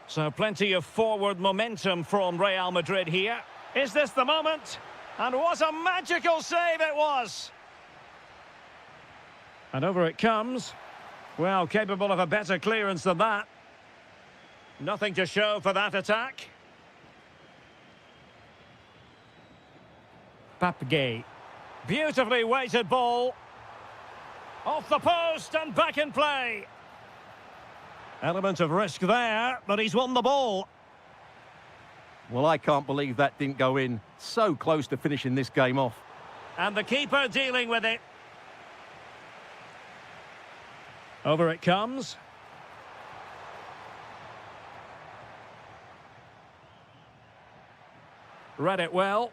So plenty of forward momentum from Real Madrid here. Is this the moment? And what a magical save it was! And over it comes. Well, capable of a better clearance than that. Nothing to show for that attack. Papgay. Beautifully weighted ball. Off the post and back in play. Element of risk there, but he's won the ball. Well, I can't believe that didn't go in. So close to finishing this game off. And the keeper dealing with it. Over it comes. Read it well.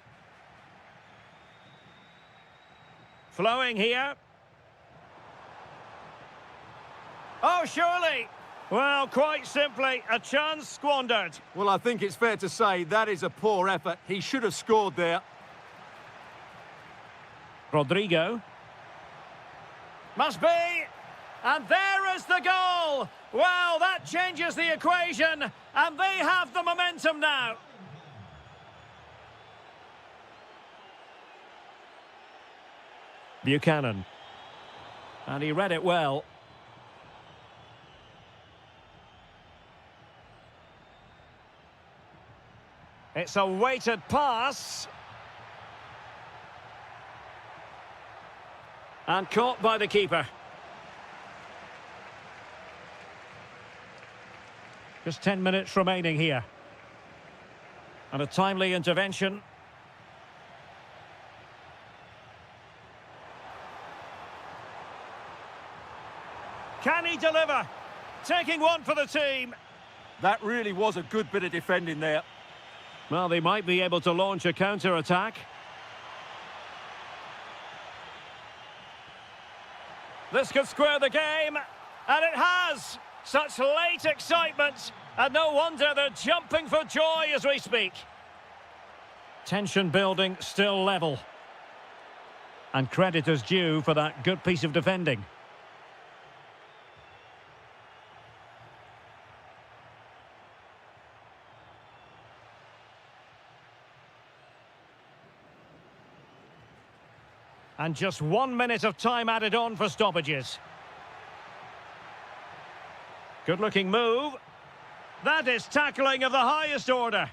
Flowing here. Oh, surely. Well, quite simply, a chance squandered. Well, I think it's fair to say that is a poor effort. He should have scored there. Rodrigo. Must be. And there is the goal. Well, that changes the equation. And they have the momentum now. Buchanan. And he read it well. It's a weighted pass. And caught by the keeper. Just 10 minutes remaining here. And a timely intervention. Can he deliver? Taking one for the team. That really was a good bit of defending there. Well, they might be able to launch a counter-attack. This could square the game, and it has! Such late excitement, and no wonder they're jumping for joy as we speak. Tension building, still level. And credit is due for that good piece of defending. And just 1 minute of time added on for stoppages. Good-looking move. That is tackling of the highest order.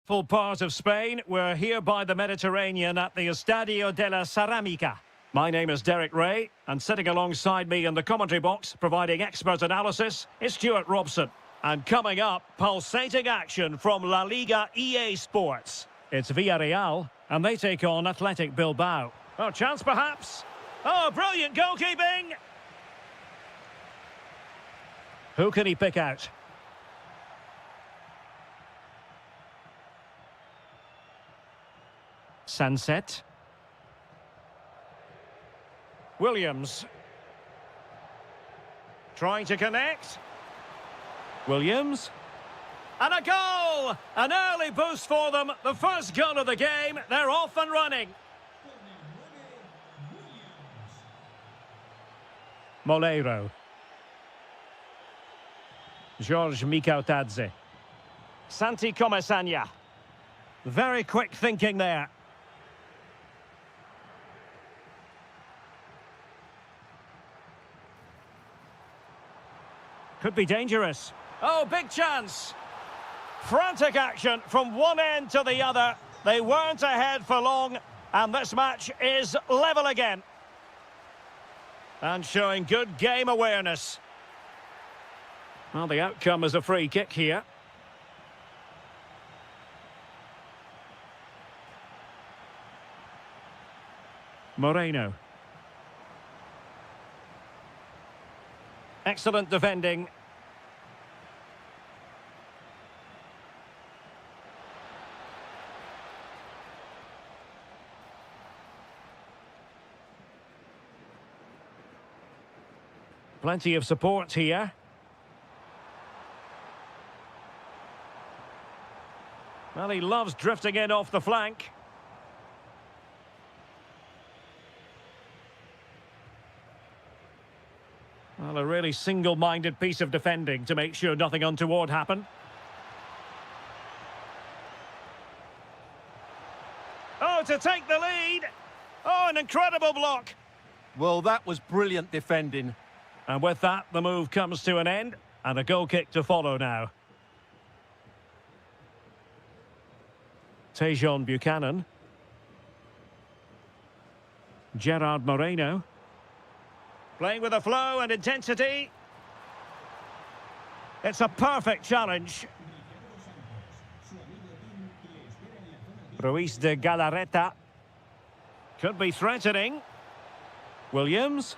Full part of Spain. We're here by the Mediterranean at the Estadio de la Ceramica. My name is Derek Ray, and sitting alongside me in the commentary box, providing expert analysis, is Stuart Robson. And coming up, pulsating action from La Liga EA Sports. It's Villarreal, and they take on Athletic Bilbao. Oh, chance perhaps? Oh, brilliant goalkeeping! Who can he pick out? Sunset. Williams. Trying to connect. Williams. And a goal! An early boost for them. The first goal of the game. They're off and running. Moleiro. George Mikautadze. Santi Comesanya. Very quick thinking there. Could be dangerous. Oh, big chance. Frantic action from one end to the other. They weren't ahead for long, and this match is level again. And showing good game awareness. Well, the outcome is a free kick here. Moreno. Excellent defending. Plenty of support here. Well, he loves drifting in off the flank. Well, a really single-minded piece of defending to make sure nothing untoward happened. Oh, to take the lead! Oh, an incredible block! Well, that was brilliant defending. And with that, the move comes to an end, and a goal kick to follow now. Tejon Buchanan. Gerard Moreno. Playing with a flow and intensity. It's a perfect challenge. Ruiz de Galarreta. Could be threatening. Williams.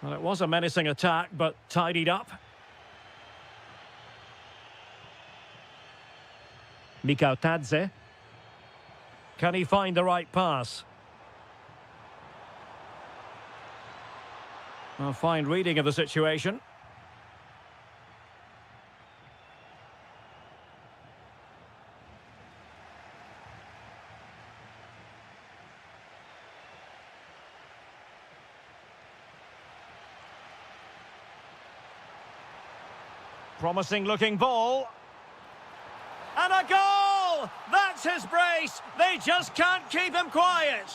Well, it was a menacing attack, but tidied up. Mikautadze. Can he find the right pass? A fine reading of the situation. Promising looking ball. And a goal! That's his brace! They just can't keep him quiet.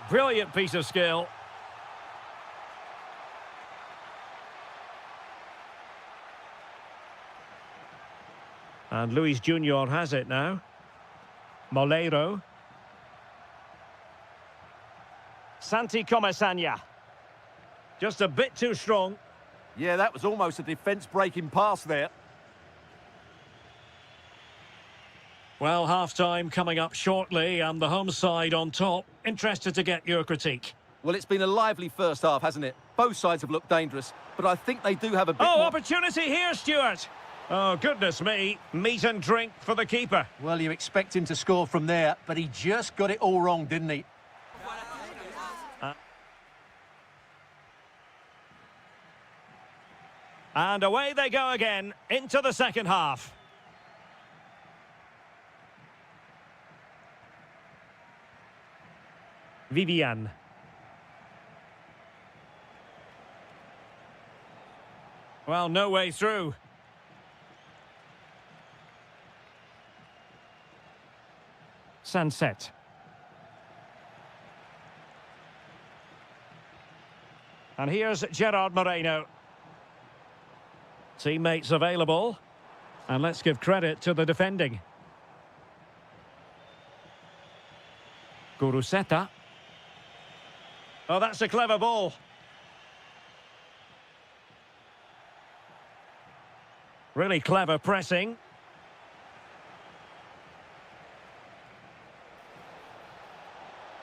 Brilliant piece of skill. And Luis Junior has it now. Moleiro. Santi Comesanya. Just a bit too strong. Yeah, that was almost a defence-breaking pass there. Well, half-time coming up shortly, and the home side on top. Interested to get your critique. Well, it's been a lively first half, hasn't it? Both sides have looked dangerous, but I think they do have a bit more... Opportunity here, Stuart! Oh, goodness me. Meat and drink for the keeper. Well, you expect him to score from there, but he just got it all wrong, didn't he? And away they go again, into the second half. Vivian. Well, no way through. Sunset. And here's Gerard Moreno. Teammates available. And let's give credit to the defending. Guruseta. Oh, that's a clever ball. Really clever pressing.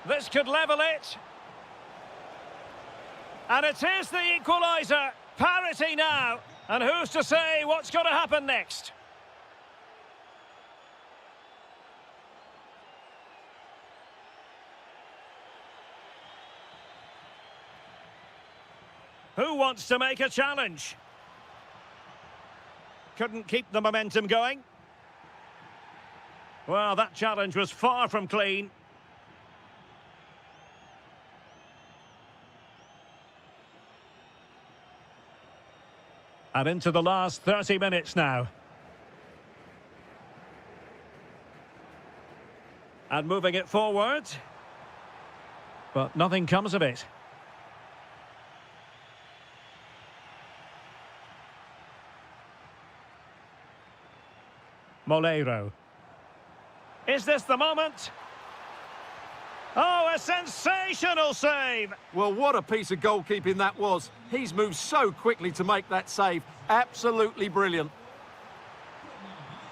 This could level it. And it is the equaliser. Parity now. And who's to say what's going to happen next? Who wants to make a challenge? Couldn't keep the momentum going. Well, that challenge was far from clean. And into the last 30 minutes now. And moving it forward. But nothing comes of it. Moleiro. Is this the moment? Oh, a sensational save! Well, what a piece of goalkeeping that was. He's moved so quickly to make that save. Absolutely brilliant.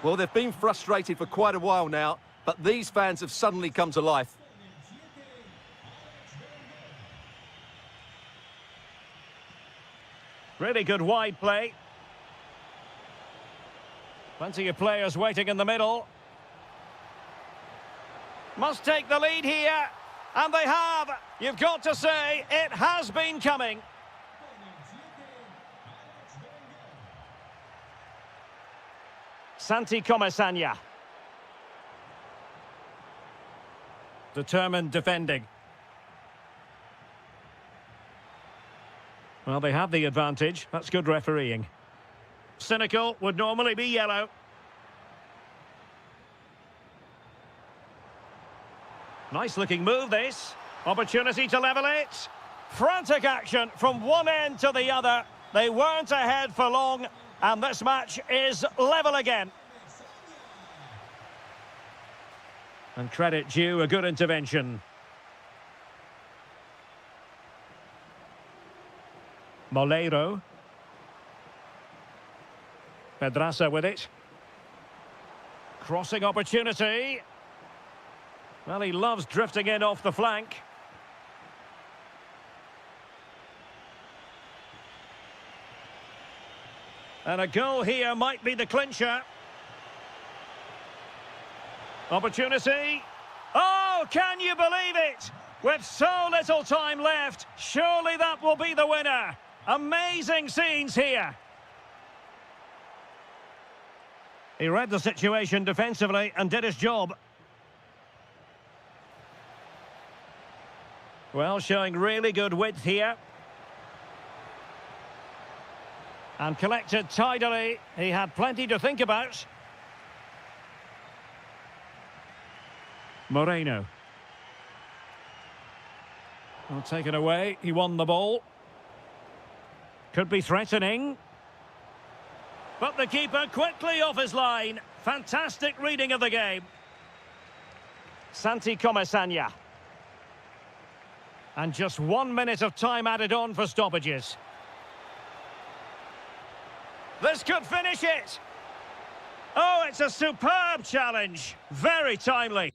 Well, they've been frustrated for quite a while now, but these fans have suddenly come to life. Really good wide play. Plenty of players waiting in the middle. Must take the lead here. And they have. You've got to say, it has been coming. Santi Comesaña. Determined defending. Well, they have the advantage. That's good refereeing. Cynical would normally be yellow. Nice looking move this. Opportunity to level it. Frantic action from one end to the other. They weren't ahead for long, and this match is level again. And credit due, a good intervention. Moleiro. Pedraza with it. Crossing opportunity. Well, he loves drifting in off the flank. And a goal here might be the clincher. Opportunity. Oh, can you believe it? With so little time left, surely that will be the winner. Amazing scenes here. He read the situation defensively and did his job. Well, showing really good width here. And collected tidily. He had plenty to think about. Moreno. Well, taken away. He won the ball. Could be threatening. But the keeper quickly off his line. Fantastic reading of the game. Santi Comesaña. And just 1 minute of time added on for stoppages. This could finish it. Oh, it's a superb challenge. Very timely.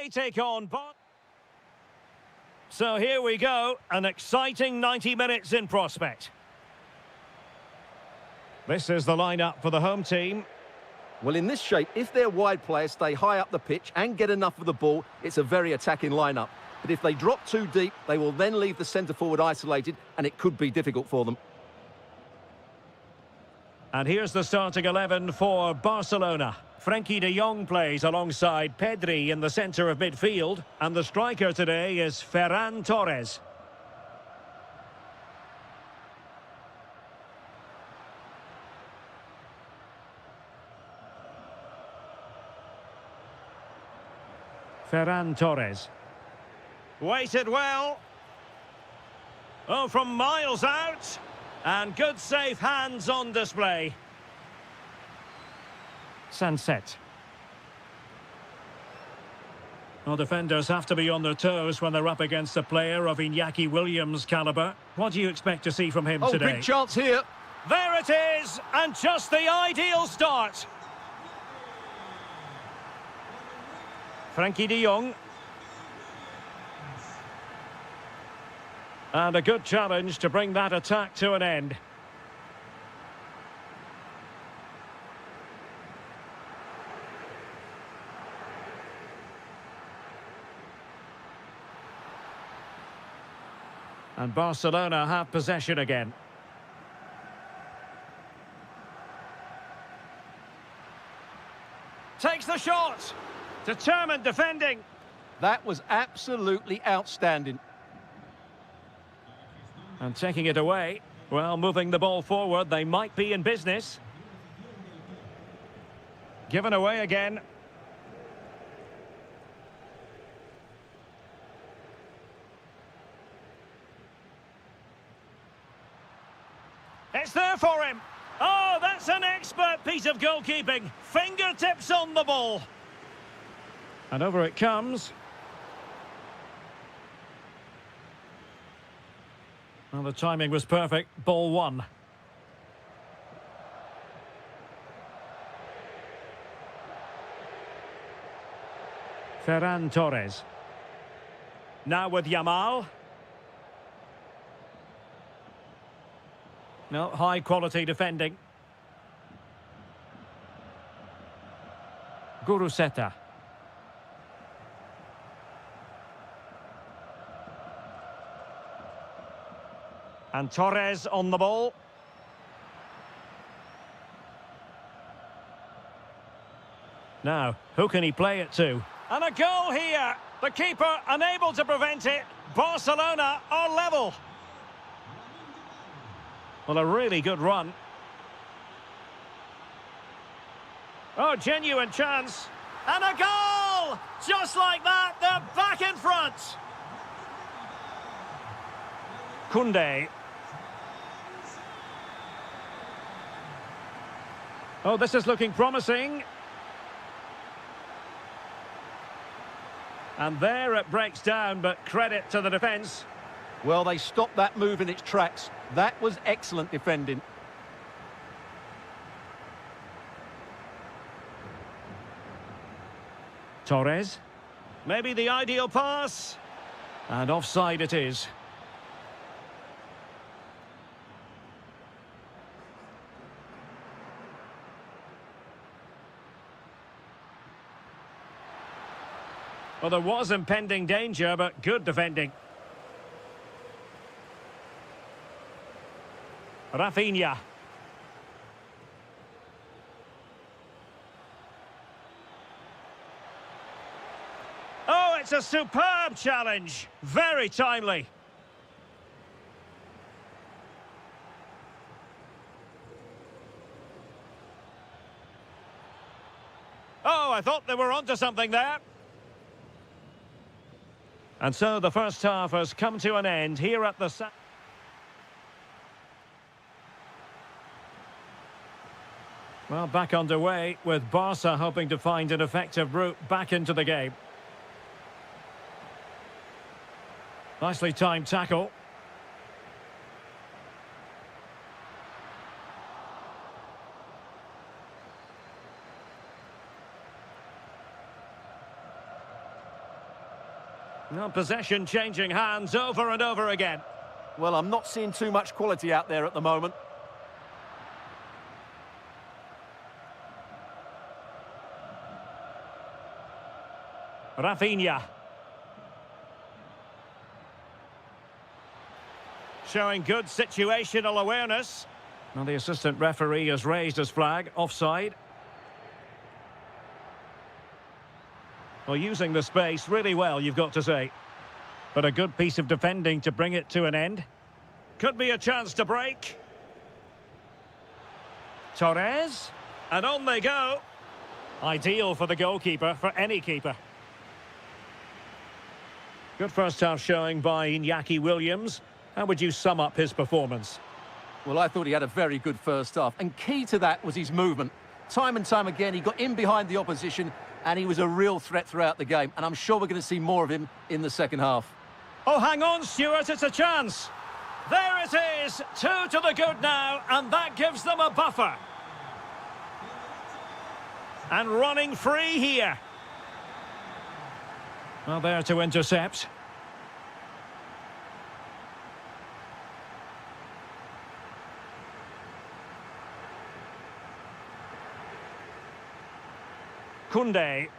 They take on. So here we go, an exciting 90 minutes in prospect. This is the lineup for the home team. Well, in this shape, if their wide players stay high up the pitch and get enough of the ball, it's a very attacking lineup. But if they drop too deep, they will then leave the centre-forward isolated, and it could be difficult for them. And here's the starting 11 for Barcelona. Frenkie de Jong plays alongside Pedri in the centre of midfield. And the striker today is Ferran Torres. Ferran Torres. Waited well. Oh, from miles out. And good safe hands on display. Sunset. Well, defenders have to be on their toes when they're up against a player of Iñaki Williams' calibre. What do you expect to see from him today? Big chance here. There it is, and just the ideal start. Frenkie de Jong. And a good challenge to bring that attack to an end. And Barcelona have possession again. Takes the shot. Determined defending. That was absolutely outstanding. And taking it away. Well, moving the ball forward, they might be in business. Given away again. It's there for him. Oh, that's an expert piece of goalkeeping. Fingertips on the ball. And over it comes. Well, the timing was perfect. Ball one. Ferran Torres. Now with Yamal. No, high quality defending. Guruseta. And Torres on the ball. Now, who can he play it to? And a goal here. The keeper unable to prevent it. Barcelona are level. Well, a really good run. Oh, genuine chance. And a goal! Just like that, they're back in front. Koundé. Oh, this is looking promising. And there it breaks down, but credit to the defence. Well, they stopped that move in its tracks. That was excellent defending. Torres. Maybe the ideal pass. And offside it is. Well, there was impending danger, but good defending. Rafinha. Oh, it's a superb challenge. Very timely. Oh, I thought they were onto something there. And so the first half has come to an end here at the... Well, back underway with Barca hoping to find an effective route back into the game. Nicely timed tackle. Well, possession changing hands over and over again. Well, I'm not seeing too much quality out there at the moment. Rafinha. Showing good situational awareness. Well, the assistant referee has raised his flag, offside. Well, using the space really well, you've got to say. But a good piece of defending to bring it to an end. Could be a chance to break. Torres. And on they go. Ideal for the goalkeeper, for any keeper. Good first half showing by Iñaki Williams. How would you sum up his performance? Well, I thought he had a very good first half, and key to that was his movement. Time and time again, he got in behind the opposition, and he was a real threat throughout the game, and I'm sure we're going to see more of him in the second half. Oh, hang on, Stuart, it's a chance. There it is, 2 to the good now, and that gives them a buffer. And running free here. Well, there to intercept. Koundé.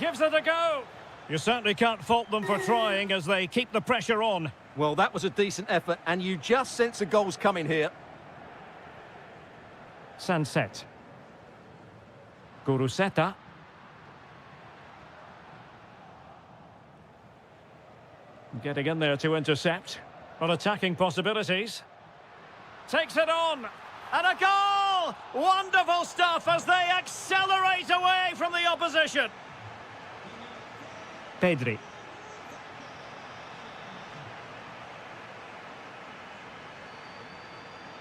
Gives it a go. You certainly can't fault them for trying as they keep the pressure on. Well, that was a decent effort, and you just sense the goals coming here. Sunset. Guruseta. Getting in there to intercept. On attacking possibilities. Takes it on. And a goal! Wonderful stuff as they accelerate away from the opposition. Pedri.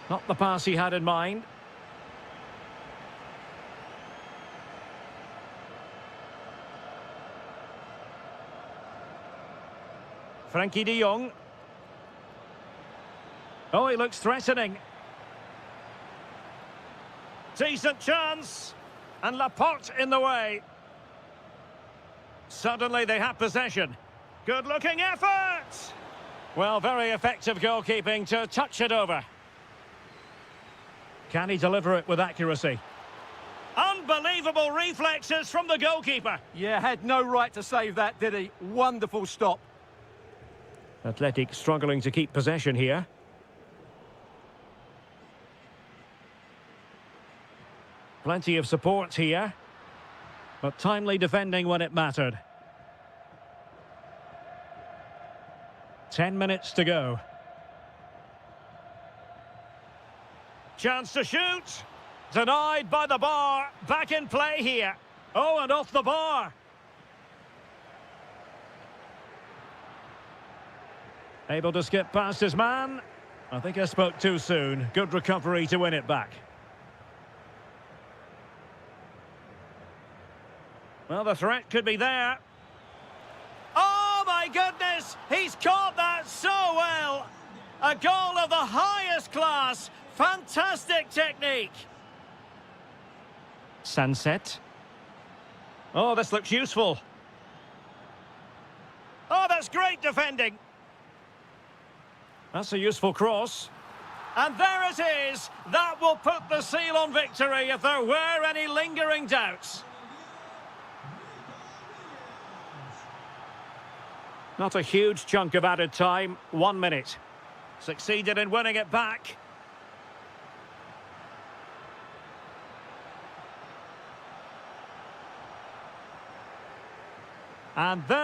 Not the pass he had in mind. Frankie de Jong. Oh, he looks threatening. Decent chance. And Laporte in the way. Suddenly they have possession. Good-looking effort! Well, very effective goalkeeping to touch it over. Can he deliver it with accuracy? Unbelievable reflexes from the goalkeeper. Yeah, had no right to save that, did he? Wonderful stop. Athletic struggling to keep possession here. Plenty of support here. But timely defending when it mattered. 10 minutes to go. Chance to shoot. Denied by the bar. Back in play here. Oh, and off the bar. Able to skip past his man. I think I spoke too soon. Good recovery to win it back. Well, the threat could be there. Oh, my goodness! He's caught that so well! A goal of the highest class. Fantastic technique. Sunset. Oh, this looks useful. Oh, that's great defending. That's a useful cross. And there it is. That will put the seal on victory if there were any lingering doubts. Not a huge chunk of added time. 1 minute. Succeeded in winning it back. And then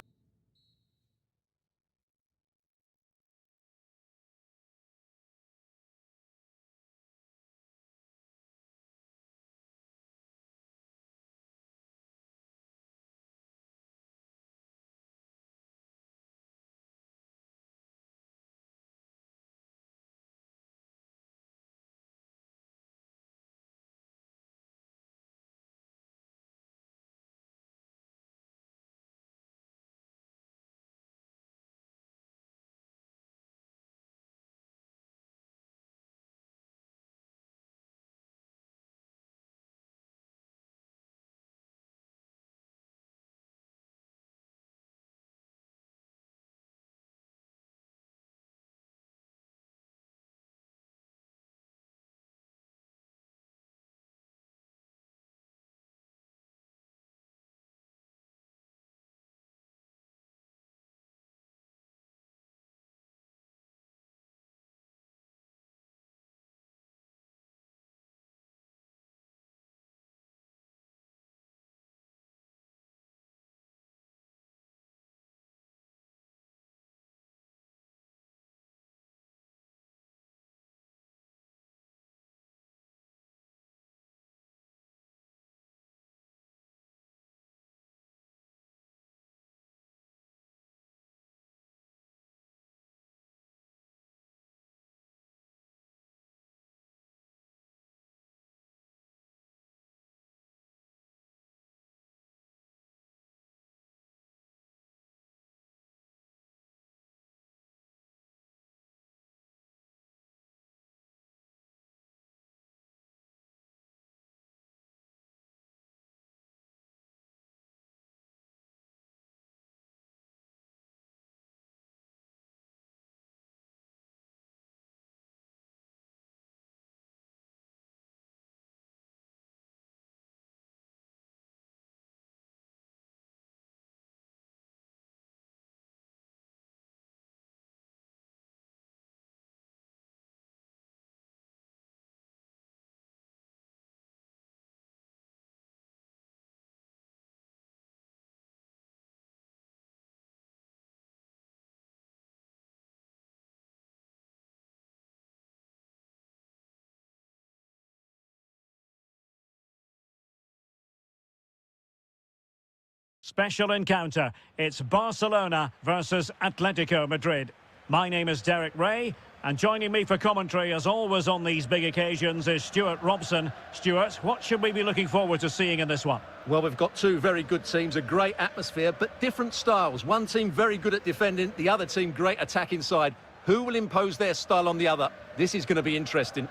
Special encounter. It's Barcelona versus Atletico Madrid. My name is Derek Ray, and joining me for commentary, as always on these big occasions, is Stuart Robson. Stuart, what should we be looking forward to seeing in this one? Well, we've got two very good teams, a great atmosphere, but different styles. One team very good at defending, the other team great attack inside. Who will impose their style on the other? This is going to be interesting.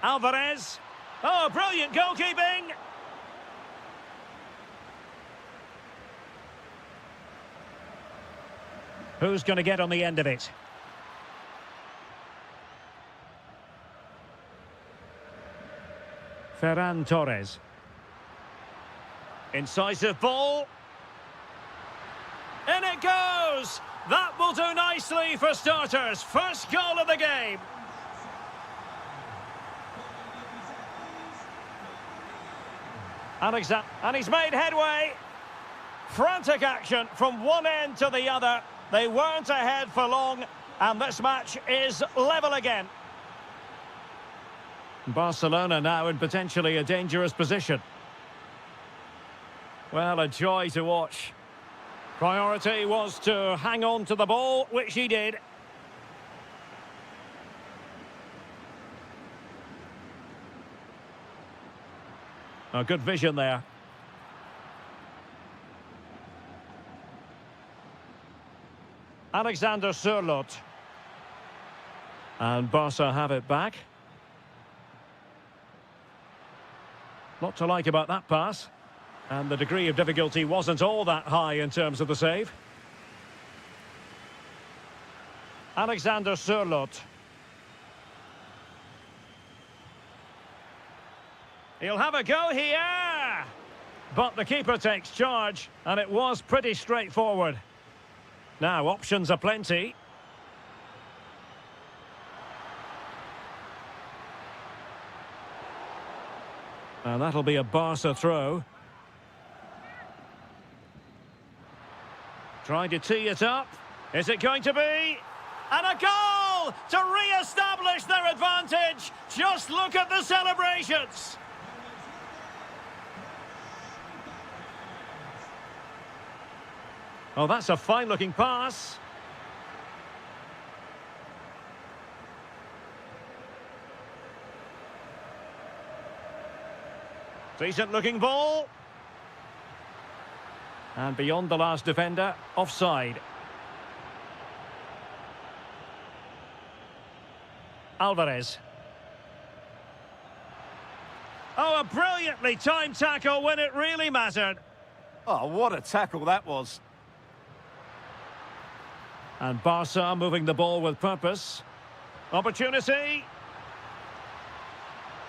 Alvarez. Oh, brilliant goalkeeping! Who's going to get on the end of it? Ferran Torres. Incisive ball. In it goes! That will do nicely for starters. First goal of the game. Alexander, and he's made headway. Frantic action from one end to the other. They weren't ahead for long, and this match is level again. Barcelona now in potentially a dangerous position. Well, a joy to watch. Priority was to hang on to the ball, which he did. A good vision there. Alexander Sørloth. And Barca have it back. Lot to like about that pass. And the degree of difficulty wasn't all that high in terms of the save. Alexander Sørloth. He'll have a go here! But the keeper takes charge, and it was pretty straightforward. Now, options are plenty. And that'll be a Barca throw. Trying to tee it up. Is it going to be? And a goal to re-establish their advantage. Just look at the celebrations. Oh, that's a fine-looking pass. Decent-looking ball. And beyond the last defender, offside. Alvarez. Oh, a brilliantly timed tackle when it really mattered. Oh, what a tackle that was. And Barca moving the ball with purpose. Opportunity.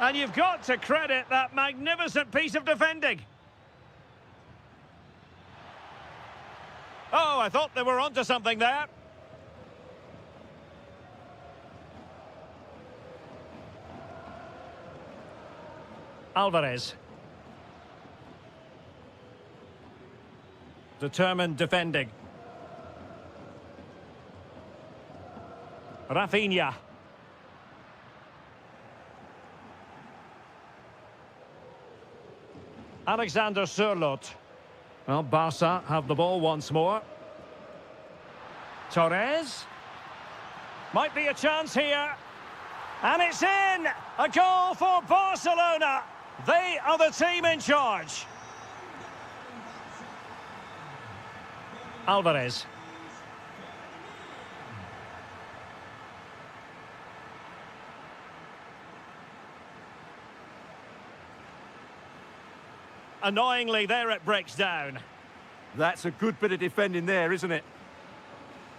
And you've got to credit that magnificent piece of defending. Oh, I thought they were onto something there. Alvarez. Determined defending. Rafinha. Alexander Sørloth. Well, Barca have the ball once more. Torres. Might be a chance here. And it's in! A goal for Barcelona. They are the team in charge. Alvarez. Annoyingly, there it breaks down. That's a good bit of defending there, isn't it?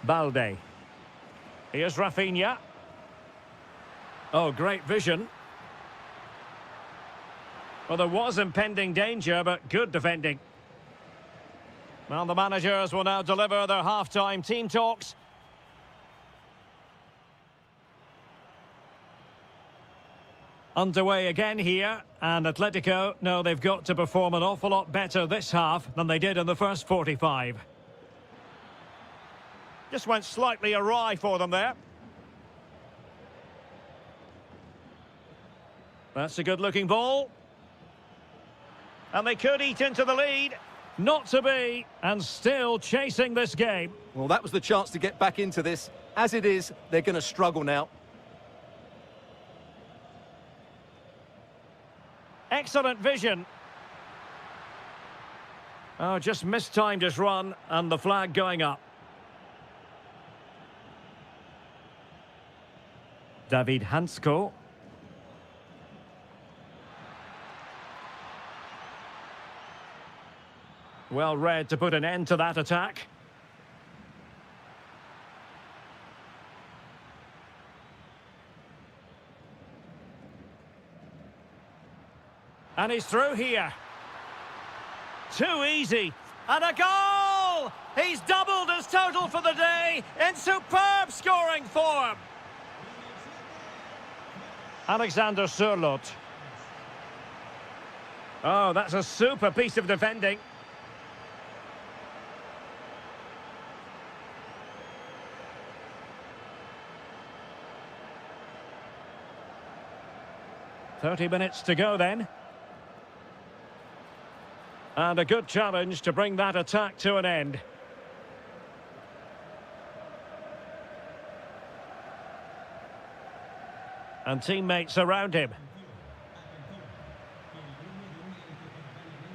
Balde. Here's Rafinha. Oh, great vision. Well, there was impending danger, but good defending. Well, the managers will now deliver their half-time team talks. Underway again here, and Atletico know they've got to perform an awful lot better this half than they did in the first 45. Just went slightly awry for them there. That's a good-looking ball. And they could eat into the lead. Not to be, and still chasing this game. Well, that was the chance to get back into this. As it is, they're going to struggle now. Excellent vision. Oh, just mistimed his run, and the flag going up. David Hansko. Well read to put an end to that attack. And he's through here. Too easy. And a goal! He's doubled his total for the day in superb scoring form. Alexander Sørloth. Oh, that's a super piece of defending. "30 minutes to go then. And a good challenge to bring that attack to an end. And teammates around him.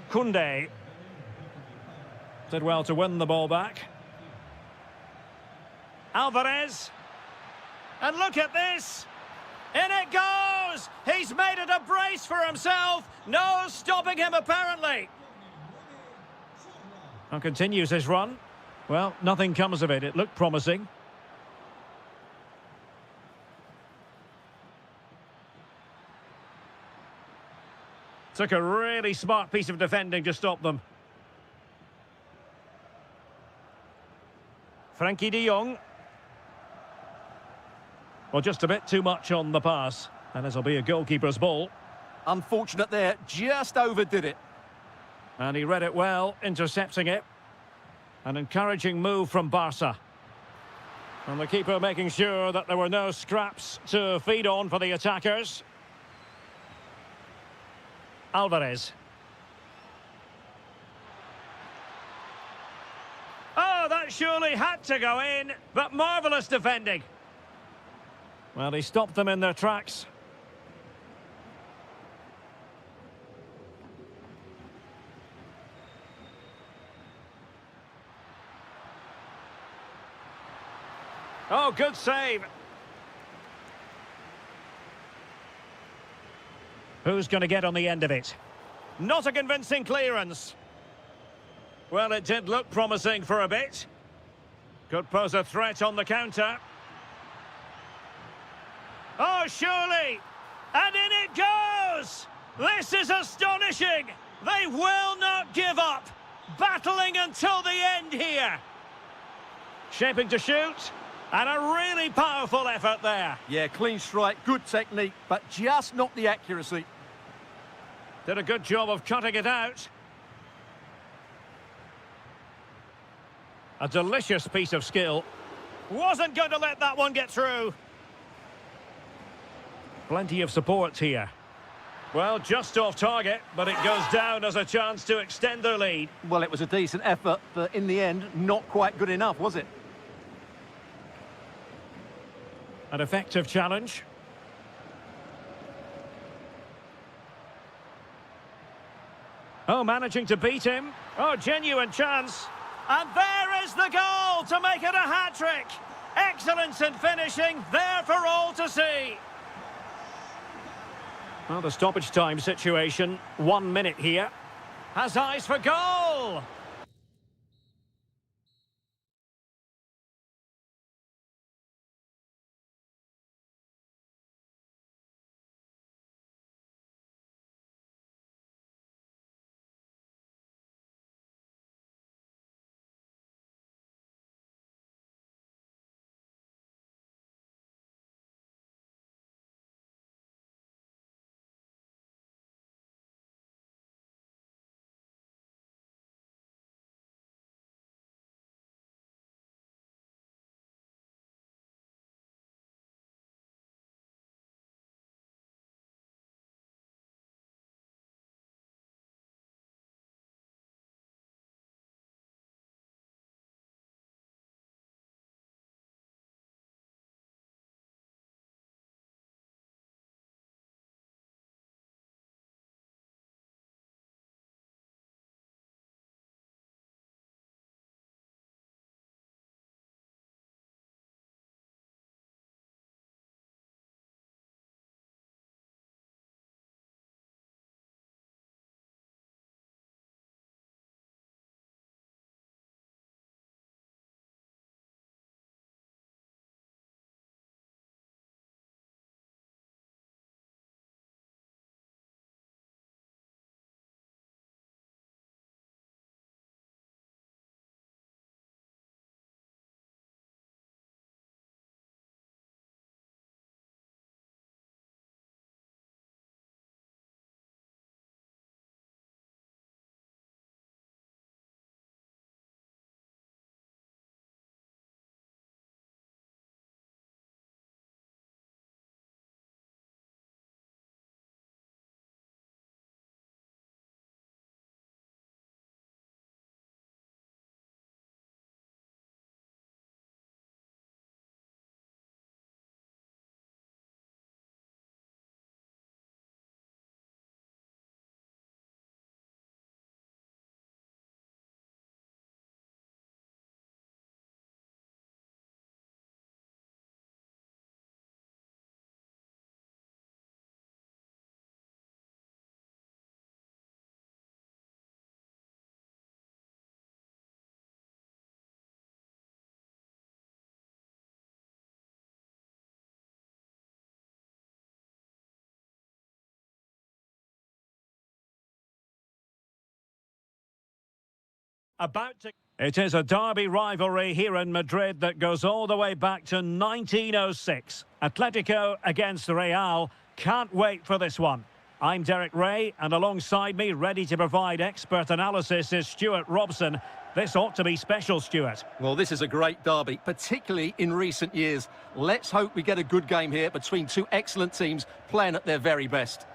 Koundé did well to win the ball back. Alvarez. And look at this. In it goes! He's made it a brace for himself. No stopping him, apparently. And continues his run. Well, nothing comes of it. It looked promising. Took a really smart piece of defending to stop them. Frankie de Jong. Well, just a bit too much on the pass. And this will be a goalkeeper's ball. Unfortunate there, just overdid it. And he read it well, intercepting it. An encouraging move from Barca. And the keeper making sure that there were no scraps to feed on for the attackers. Alvarez. Oh, that surely had to go in, but marvellous defending. Well, he stopped them in their tracks. Oh, good save. Who's going to get on the end of it? Not a convincing clearance. Well, it did look promising for a bit. Could pose a threat on the counter. Oh, surely! And in it goes! This is astonishing! They will not give up! Battling until the end here! Shaping to shoot. And a really powerful effort there. Yeah, clean strike, good technique, but just not the accuracy. Did a good job of cutting it out. A delicious piece of skill. Wasn't going to let that one get through. Plenty of support here. Well, just off target, but it goes down as a chance to extend their lead. Well, it was a decent effort, but in the end, not quite good enough, was it? An effective challenge. Oh, managing to beat him. Oh, genuine chance. And there is the goal to make it a hat-trick. Excellence in finishing, there for all to see. Well, the stoppage time situation, 1 minute here. Has eyes for goal. About to... It is a derby rivalry here in Madrid that goes all the way back to 1906. Atletico against Real. Can't wait for this one. I'm Derek Ray, and alongside me, ready to provide expert analysis, is Stuart Robson. This ought to be special, Stuart. Well, this is a great derby, particularly in recent years. Let's hope we get a good game here between two excellent teams playing at their very best.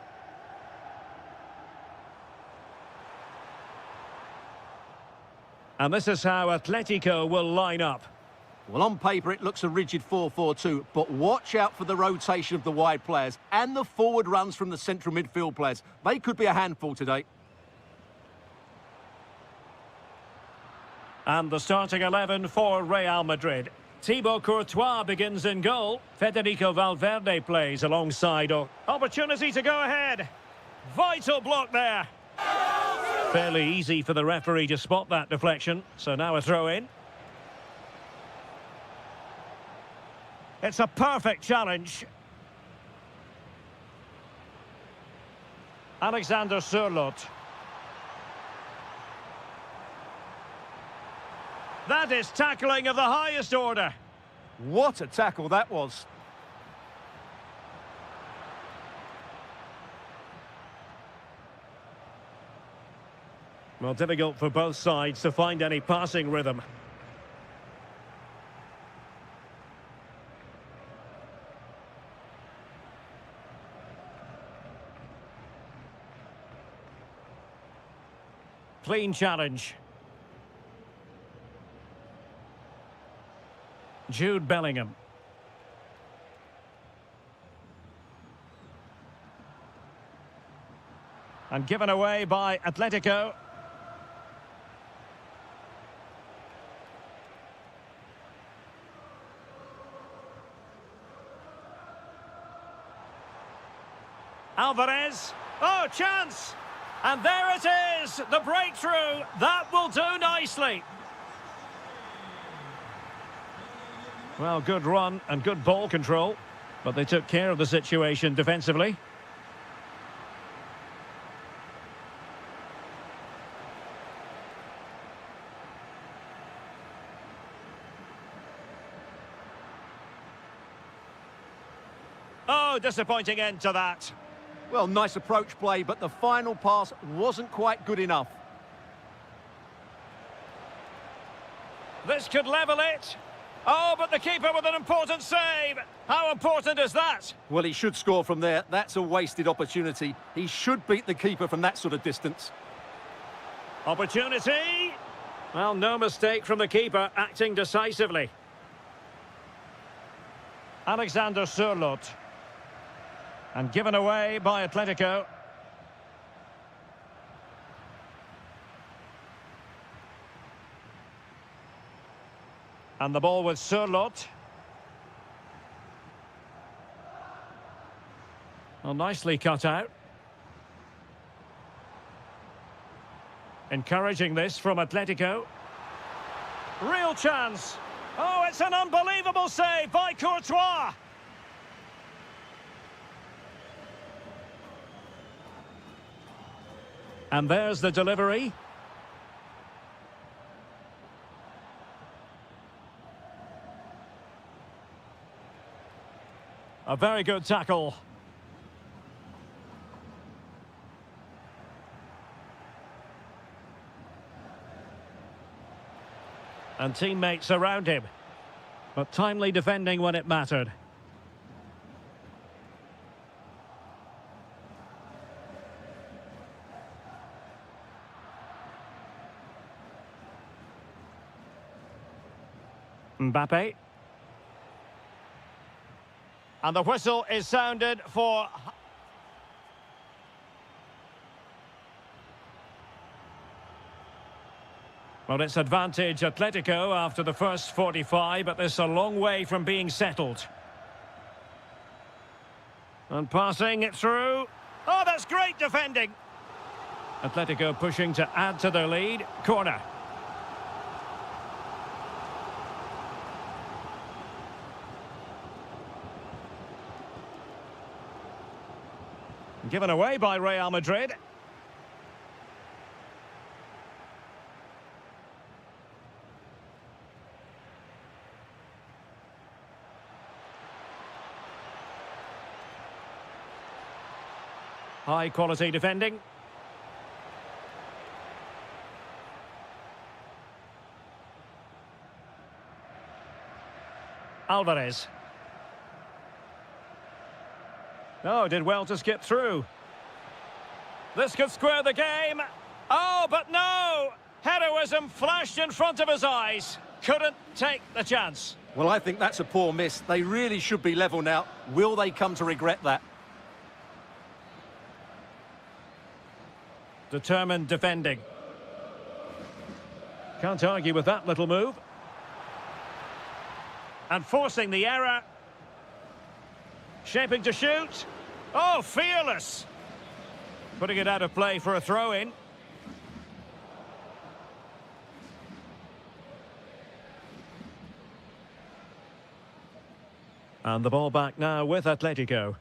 And this is how Atletico will line up. Well, on paper, it looks a rigid 4-4-2, but watch out for the rotation of the wide players and the forward runs from the central midfield players. They could be a handful today. And the starting 11 for Real Madrid. Thibaut Courtois begins in goal. Federico Valverde plays alongside. Opportunity to go ahead. Vital block there. Fairly easy for the referee to spot that deflection. So now a throw in. It's a perfect challenge. Alexander Sørloth. That is tackling of the highest order. What a tackle that was. Well, difficult for both sides to find any passing rhythm. Clean challenge. Jude Bellingham. And given away by Atletico. Alvarez. Oh, chance! And there it is! The breakthrough! That will do nicely. Well, good run and good ball control, but they took care of the situation defensively. Oh, disappointing end to that. Well, nice approach play, but the final pass wasn't quite good enough. This could level it. Oh, but the keeper with an important save. How important is that? Well, he should score from there. That's a wasted opportunity. He should beat the keeper from that sort of distance. Opportunity. Well, no mistake from the keeper, acting decisively. Alexander Sørloth. And given away by Atletico. And the ball with Sørloth. Well, nicely cut out. Encouraging this from Atletico. Real chance. Oh, it's an unbelievable save by Courtois. And there's the delivery. A very good tackle. And teammates around him. But timely defending when it mattered. Mbappe. And the whistle is sounded for... Well, it's advantage Atletico after the first 45, but this is a long way from being settled. And passing it through. Oh, that's great defending. Atletico pushing to add to their lead. Corner. Given away by Real Madrid. High quality defending. Alvarez. Oh, did well to skip through. This could square the game. Oh, but no! Heroism flashed in front of his eyes. Couldn't take the chance. Well, I think that's a poor miss. They really should be level now. Will they come to regret that? Determined defending. Can't argue with that little move. And forcing the error. Shaping to shoot. Oh, fearless. Putting it out of play for a throw-in. And the ball back now with Atletico.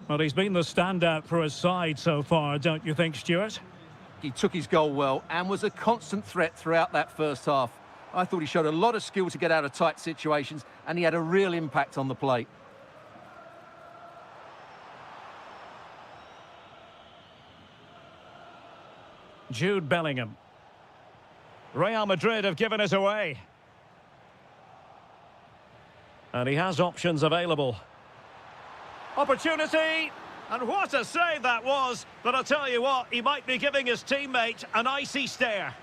Well, he's been the standout for his side so far, don't you think, Stuart? He took his goal well and was a constant threat throughout that first half. I thought he showed a lot of skill to get out of tight situations, and he had a real impact on the plate. Jude Bellingham. Real Madrid have given us away. And he has options available. Opportunity! And what a save that was! But I'll tell you what, he might be giving his teammate an icy stare.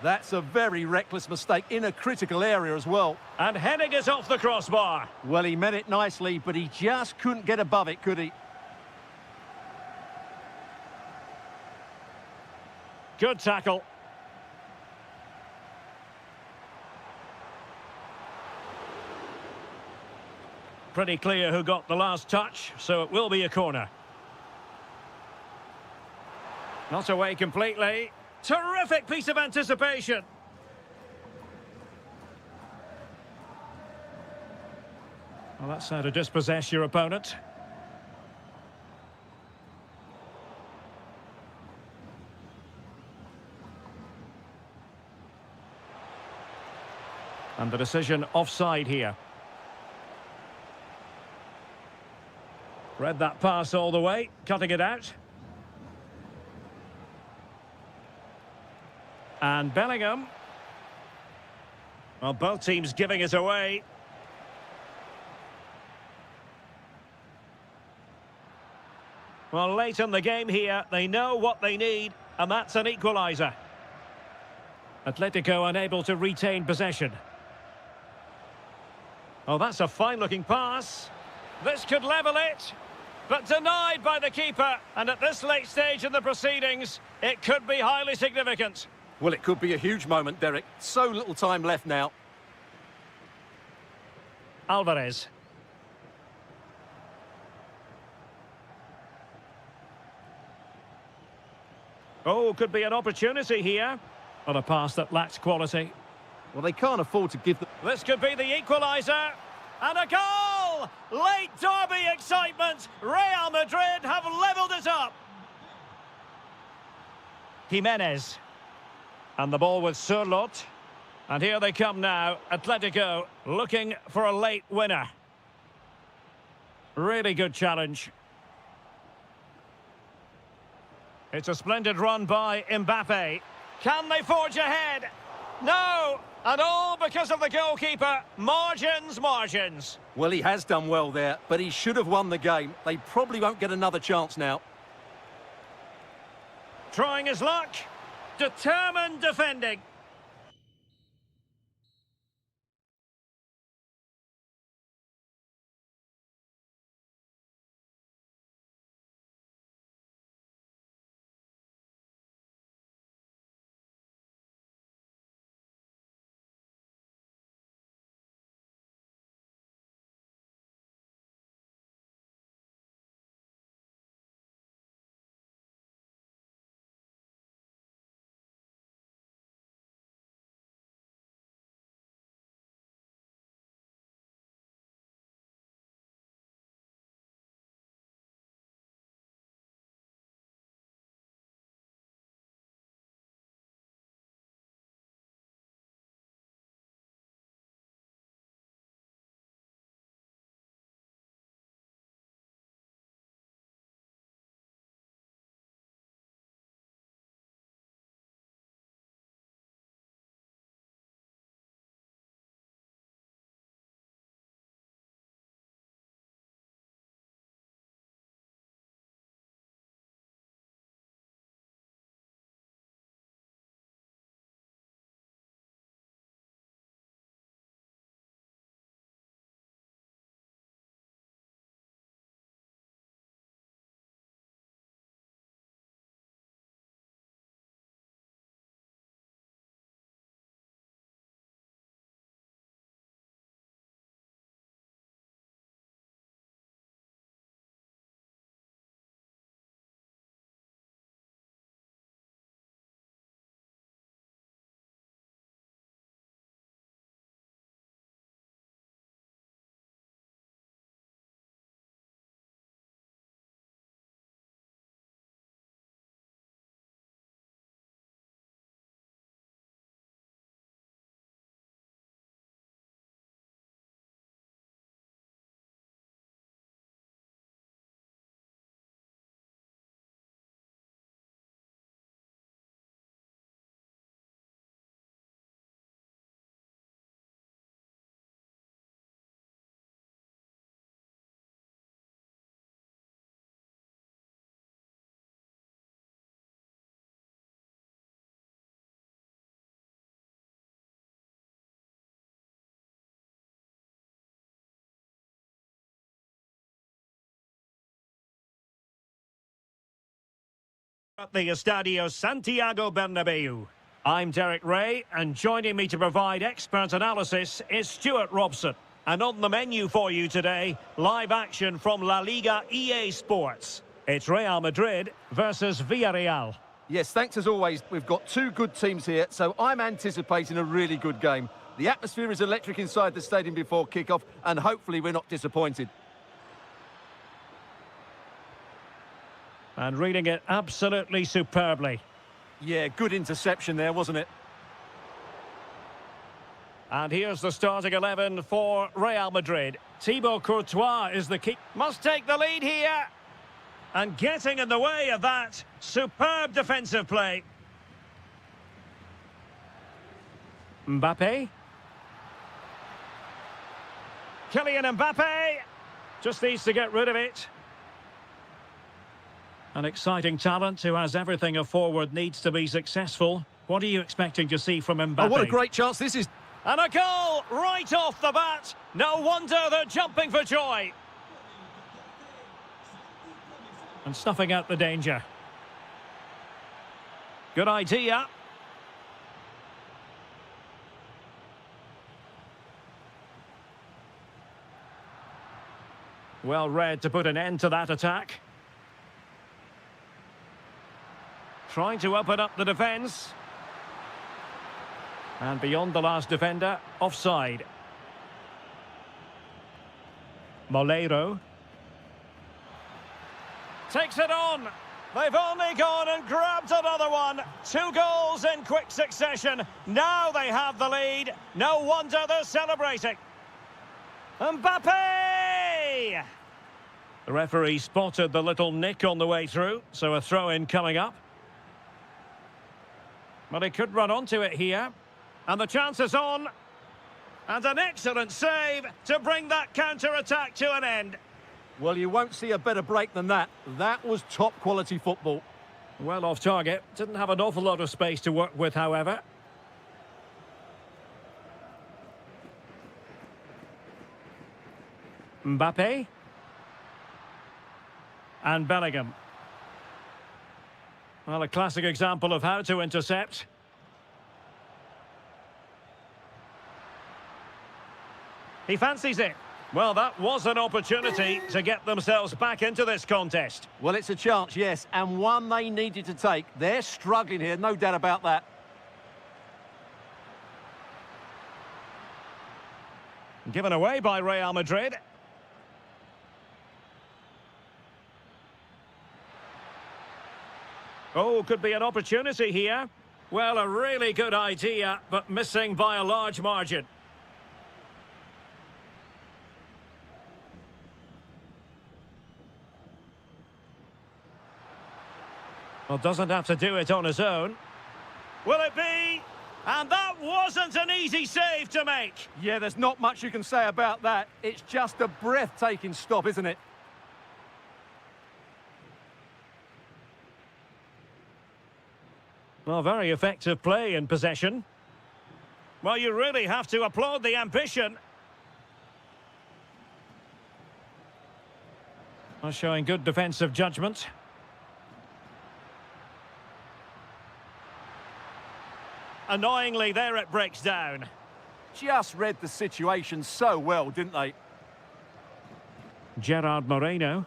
That's a very reckless mistake in a critical area as well. And heading it off the crossbar. Well, he meant it nicely, but he just couldn't get above it, could he? Good tackle. Pretty clear who got the last touch, so it will be a corner. Not away completely. Terrific piece of anticipation. Well, that's how to dispossess your opponent. And the decision offside here. Read that pass all the way, cutting it out. And Bellingham. Well, both teams giving it away. Well, late in the game here, they know what they need, and that's an equaliser. Atletico unable to retain possession. Oh, that's a fine-looking pass. This could level it, but denied by the keeper. And at this late stage in the proceedings, it could be highly significant. Well, it could be a huge moment, Derek. So little time left now. Alvarez. Oh, could be an opportunity here. On a pass that lacks quality. Well, they can't afford to give the... This could be the equaliser. And a goal! Late derby excitement. Real Madrid have levelled it up. Jimenez. And the ball with Surlot. And here they come now. Atletico looking for a late winner. Really good challenge. It's a splendid run by Mbappe. Can they forge ahead? No! And all because of the goalkeeper. Margins, margins. Well, he has done well there, but he should have won the game. They probably won't get another chance now. Trying his luck. Determined defending. At the Estadio Santiago Bernabeu. I'm Derek Ray, and joining me to provide expert analysis is Stuart Robson. And on the menu for you today, live action from La Liga EA Sports. It's Real Madrid versus Villarreal. Yes, thanks as always. We've got two good teams here, so I'm anticipating a really good game. The atmosphere is electric inside the stadium before kick-off, and hopefully we're not disappointed. And reading it absolutely superbly. Yeah, good interception there, wasn't it? And here's the starting 11 for Real Madrid. Thibaut Courtois is the key. Must take the lead here. And getting in the way of that. Superb defensive play. Mbappe. Kylian Mbappe. Just needs to get rid of it. An exciting talent who has everything a forward needs to be successful. What are you expecting to see from Mbappe? Oh, what a great chance this is. And a goal right off the bat. No wonder they're jumping for joy. And snuffing out the danger. Good idea. Well read to put an end to that attack. Trying to open up the defence. And beyond the last defender, offside. Moleiro. Takes it on. They've only gone and grabbed another one. 2 goals in quick succession. Now they have the lead. No wonder they're celebrating. Mbappe! The referee spotted the little nick on the way through, so a throw-in coming up. But he could run onto it here. And the chance is on. And an excellent save to bring that counter-attack to an end. Well, you won't see a better break than that. That was top-quality football. Well off target. Didn't have an awful lot of space to work with, however. Mbappe. And Bellingham. Well, a classic example of how to intercept. He fancies it. Well, that was an opportunity to get themselves back into this contest. Well, it's a chance, yes, and one they needed to take. They're struggling here, no doubt about that. Given away by Real Madrid. Oh, could be an opportunity here. Well, a really good idea, but missing by a large margin. Well, doesn't have to do it on his own. Will it be? And that wasn't an easy save to make. Yeah, there's not much you can say about that. It's just a breathtaking stop, isn't it? Well, very effective play in possession. Well, you really have to applaud the ambition. Well, showing good defensive judgment. Annoyingly, there it breaks down. Just read the situation so well, didn't they? Gerard Moreno.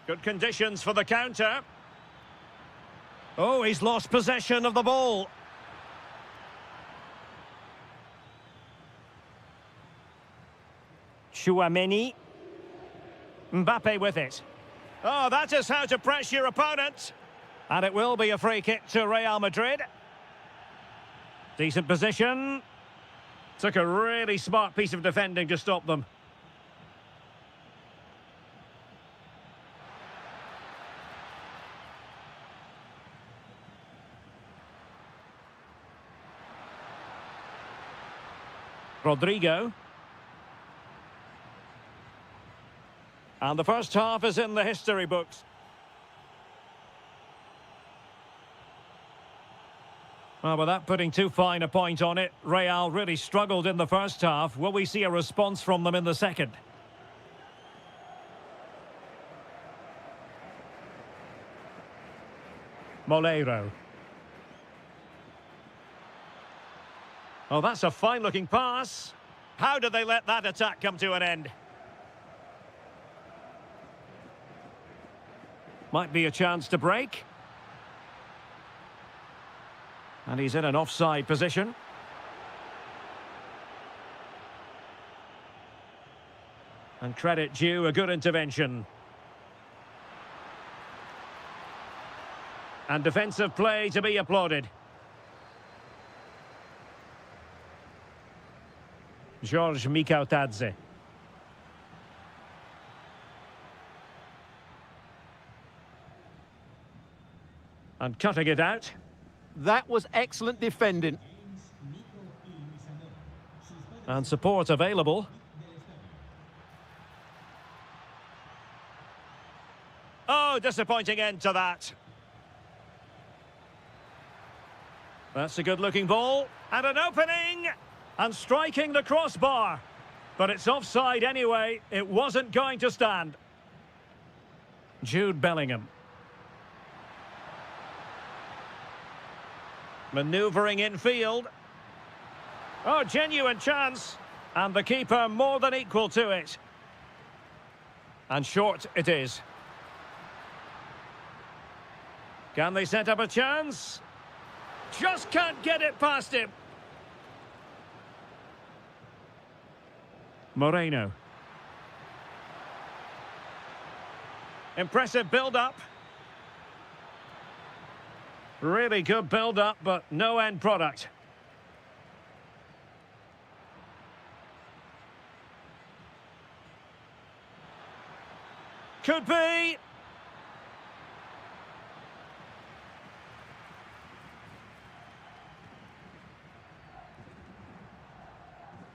Good conditions for the counter. Oh, he's lost possession of the ball. Chouameni. Mbappe with it. Oh, that is how to press your opponent. And it will be a free kick to Real Madrid. Decent position. Took a really smart piece of defending to stop them. Rodrigo. And the first half is in the history books. Well, without putting too fine a point on it, Real really struggled in the first half. Will we see a response from them in the second? Molero. Oh, that's a fine-looking pass. How did they let that attack come to an end? Might be a chance to break. And he's in an offside position. And credit due, a good intervention. And defensive play to be applauded. George Mikautadze. And cutting it out. That was excellent defending. And support available. Oh, disappointing end to that. That's a good-looking ball. And an opening. And striking the crossbar. But it's offside anyway. It wasn't going to stand. Jude Bellingham. Manoeuvring infield. Oh, genuine chance. And the keeper more than equal to it. And short it is. Can they set up a chance? Just can't get it past him. Moreno. Impressive build-up. Really good build-up, but no end product. Could be.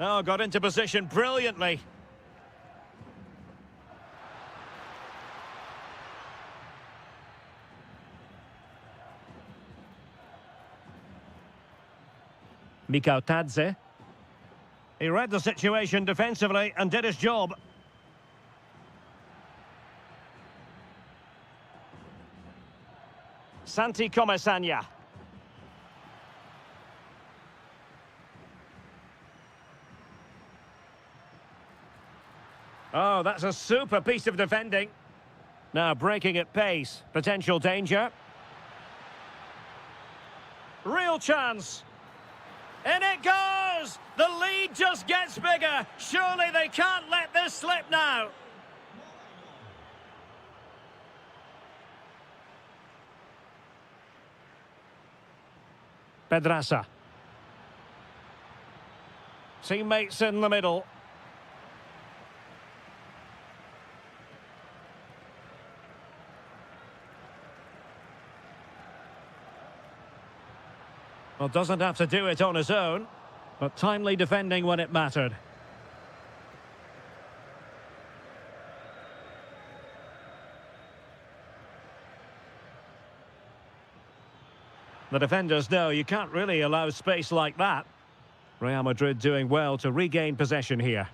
Oh, got into position brilliantly. Mikautadze. He read the situation defensively and did his job. Santi Comesanya. Oh, that's a super piece of defending. Now breaking at pace. Potential danger. Real chance. In it goes! The lead just gets bigger. Surely they can't let this slip now. Pedraza. Teammates in the middle. Well, doesn't have to do it on his own, but timely defending when it mattered. The defenders know you can't really allow space like that. Real Madrid doing well to regain possession here.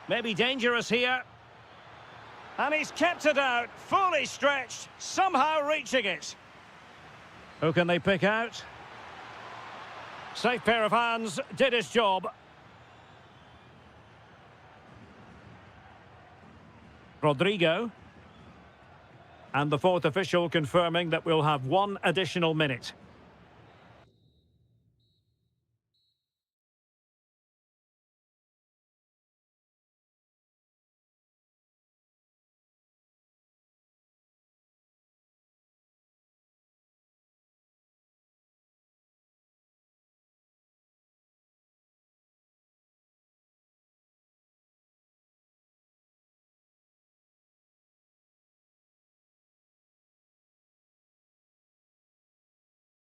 Maybe dangerous here. And he's kept it out, fully stretched, somehow reaching it. Who can they pick out? Safe pair of hands, did his job. Rodrigo. And the fourth official confirming that we'll have one additional minute.